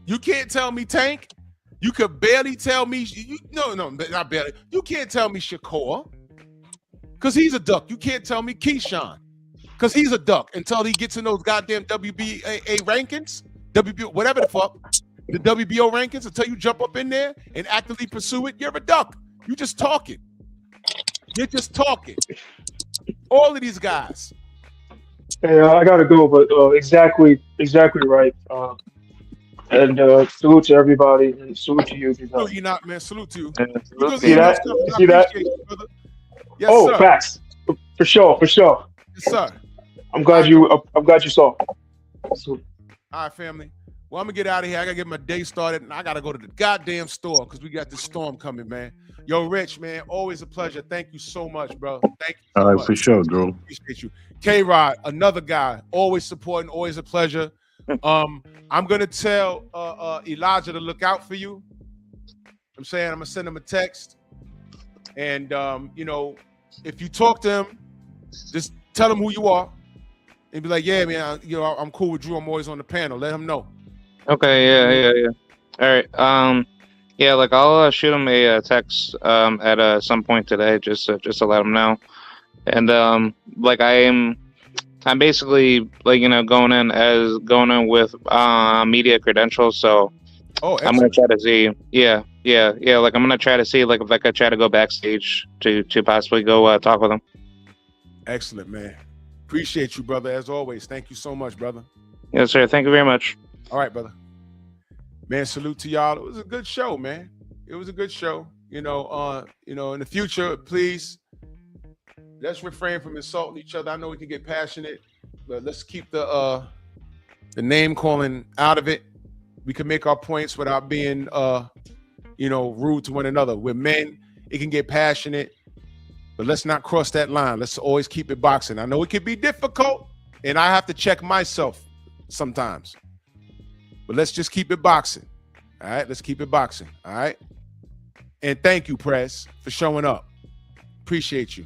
Speaker 2: You can't tell me Tank. You could barely tell me. No, not barely. You can't tell me Shakur because he's a duck. You can't tell me Keyshawn because he's a duck until he gets in those goddamn WBA rankings, whatever the fuck, the WBO rankings, until you jump up in there and actively pursue it, you're a duck. You just talking. You're just talking. All of these guys.
Speaker 8: Hey, I gotta go, but exactly right. And salute to everybody, and salute to you.
Speaker 2: Salute you, not man. Salute to you.
Speaker 8: See that? See that?
Speaker 2: Yes,
Speaker 8: oh,
Speaker 2: sir.
Speaker 8: Facts. For sure.
Speaker 2: Yes, sir.
Speaker 8: I'm glad you saw.
Speaker 2: All right, family. Well, I'm gonna get out of here. I gotta get my day started, and I gotta go to the goddamn store because we got this storm coming, man. Yo, Rich, man, always a pleasure. Thank you so much, bro. Thank you so much.
Speaker 6: For sure, Drew.
Speaker 2: Appreciate you. K-Rod, another guy, always supporting, always a pleasure. I'm gonna tell Elijah to look out for you. I'm saying I'm gonna send him a text, and you know, if you talk to him, just tell them who you are, and be like, yeah, man, I'm cool with Drew. I'm always on the panel. Let him know.
Speaker 7: Okay, yeah. All right. Yeah, like I'll shoot him a text at some point today, just to let him know. And like I'm basically like going in with media credentials, so
Speaker 2: Oh,
Speaker 7: I'm gonna
Speaker 2: excellent.
Speaker 7: try to see. Yeah. Like I'm gonna try to see like if I could try to go backstage to possibly go talk with him.
Speaker 2: Excellent, man. Appreciate you, brother, as always. Thank you so much, brother.
Speaker 7: Yes, sir. Thank you very much.
Speaker 2: All right, brother. Man, salute to y'all. It was a good show, man. It was a good show. In the future, please, let's refrain from insulting each other. I know we can get passionate, but let's keep the name calling out of it. We can make our points without being rude to one another. We're men. It can get passionate, but let's not cross that line. Let's always keep it boxing. I know it can be difficult, and I have to check myself sometimes. But let's just keep it boxing. All right, let's keep it boxing. All right. And thank you, Press, for showing up. Appreciate you.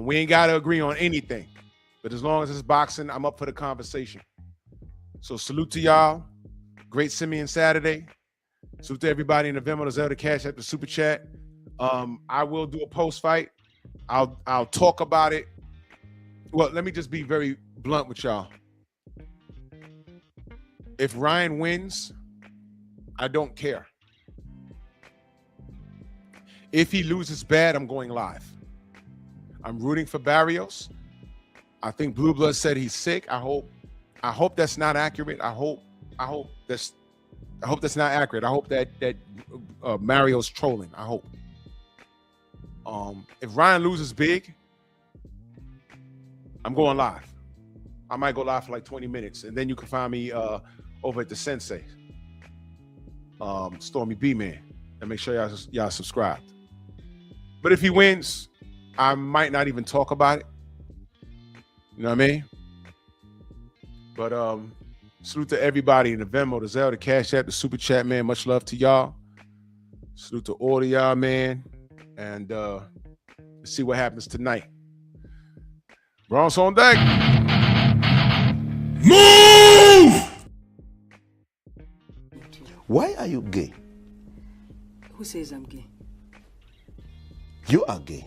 Speaker 2: We ain't got to agree on anything, but as long as it's boxing, I'm up for the conversation. So salute to y'all. Great Simian Saturday. Salute to everybody in the Venmo, the Zelda Cash at the Super Chat. I will do a post fight. I'll talk about it. Well, let me just be very blunt with y'all. If Ryan wins, I don't care. If he loses bad, I'm going live. I'm rooting for Barrios. I think Blue Blood said he's sick. I hope that's not accurate. I hope that's not accurate. I hope that Mario's trolling. I hope. If Ryan loses big, I'm going live. I might go live for like 20 minutes, and then you can find me over at the Sensei, Stormy B Man, and make sure y'all subscribed. But if he wins, I might not even talk about it. You know what I mean? But salute to everybody in the Venmo, the Zelle, the Cash App, the Super Chat, man. Much love to y'all. Salute to all of y'all, man. And let's see what happens tonight. Bronx on deck.
Speaker 1: Move! Why are you gay?
Speaker 9: Who says I'm gay?
Speaker 1: You are gay.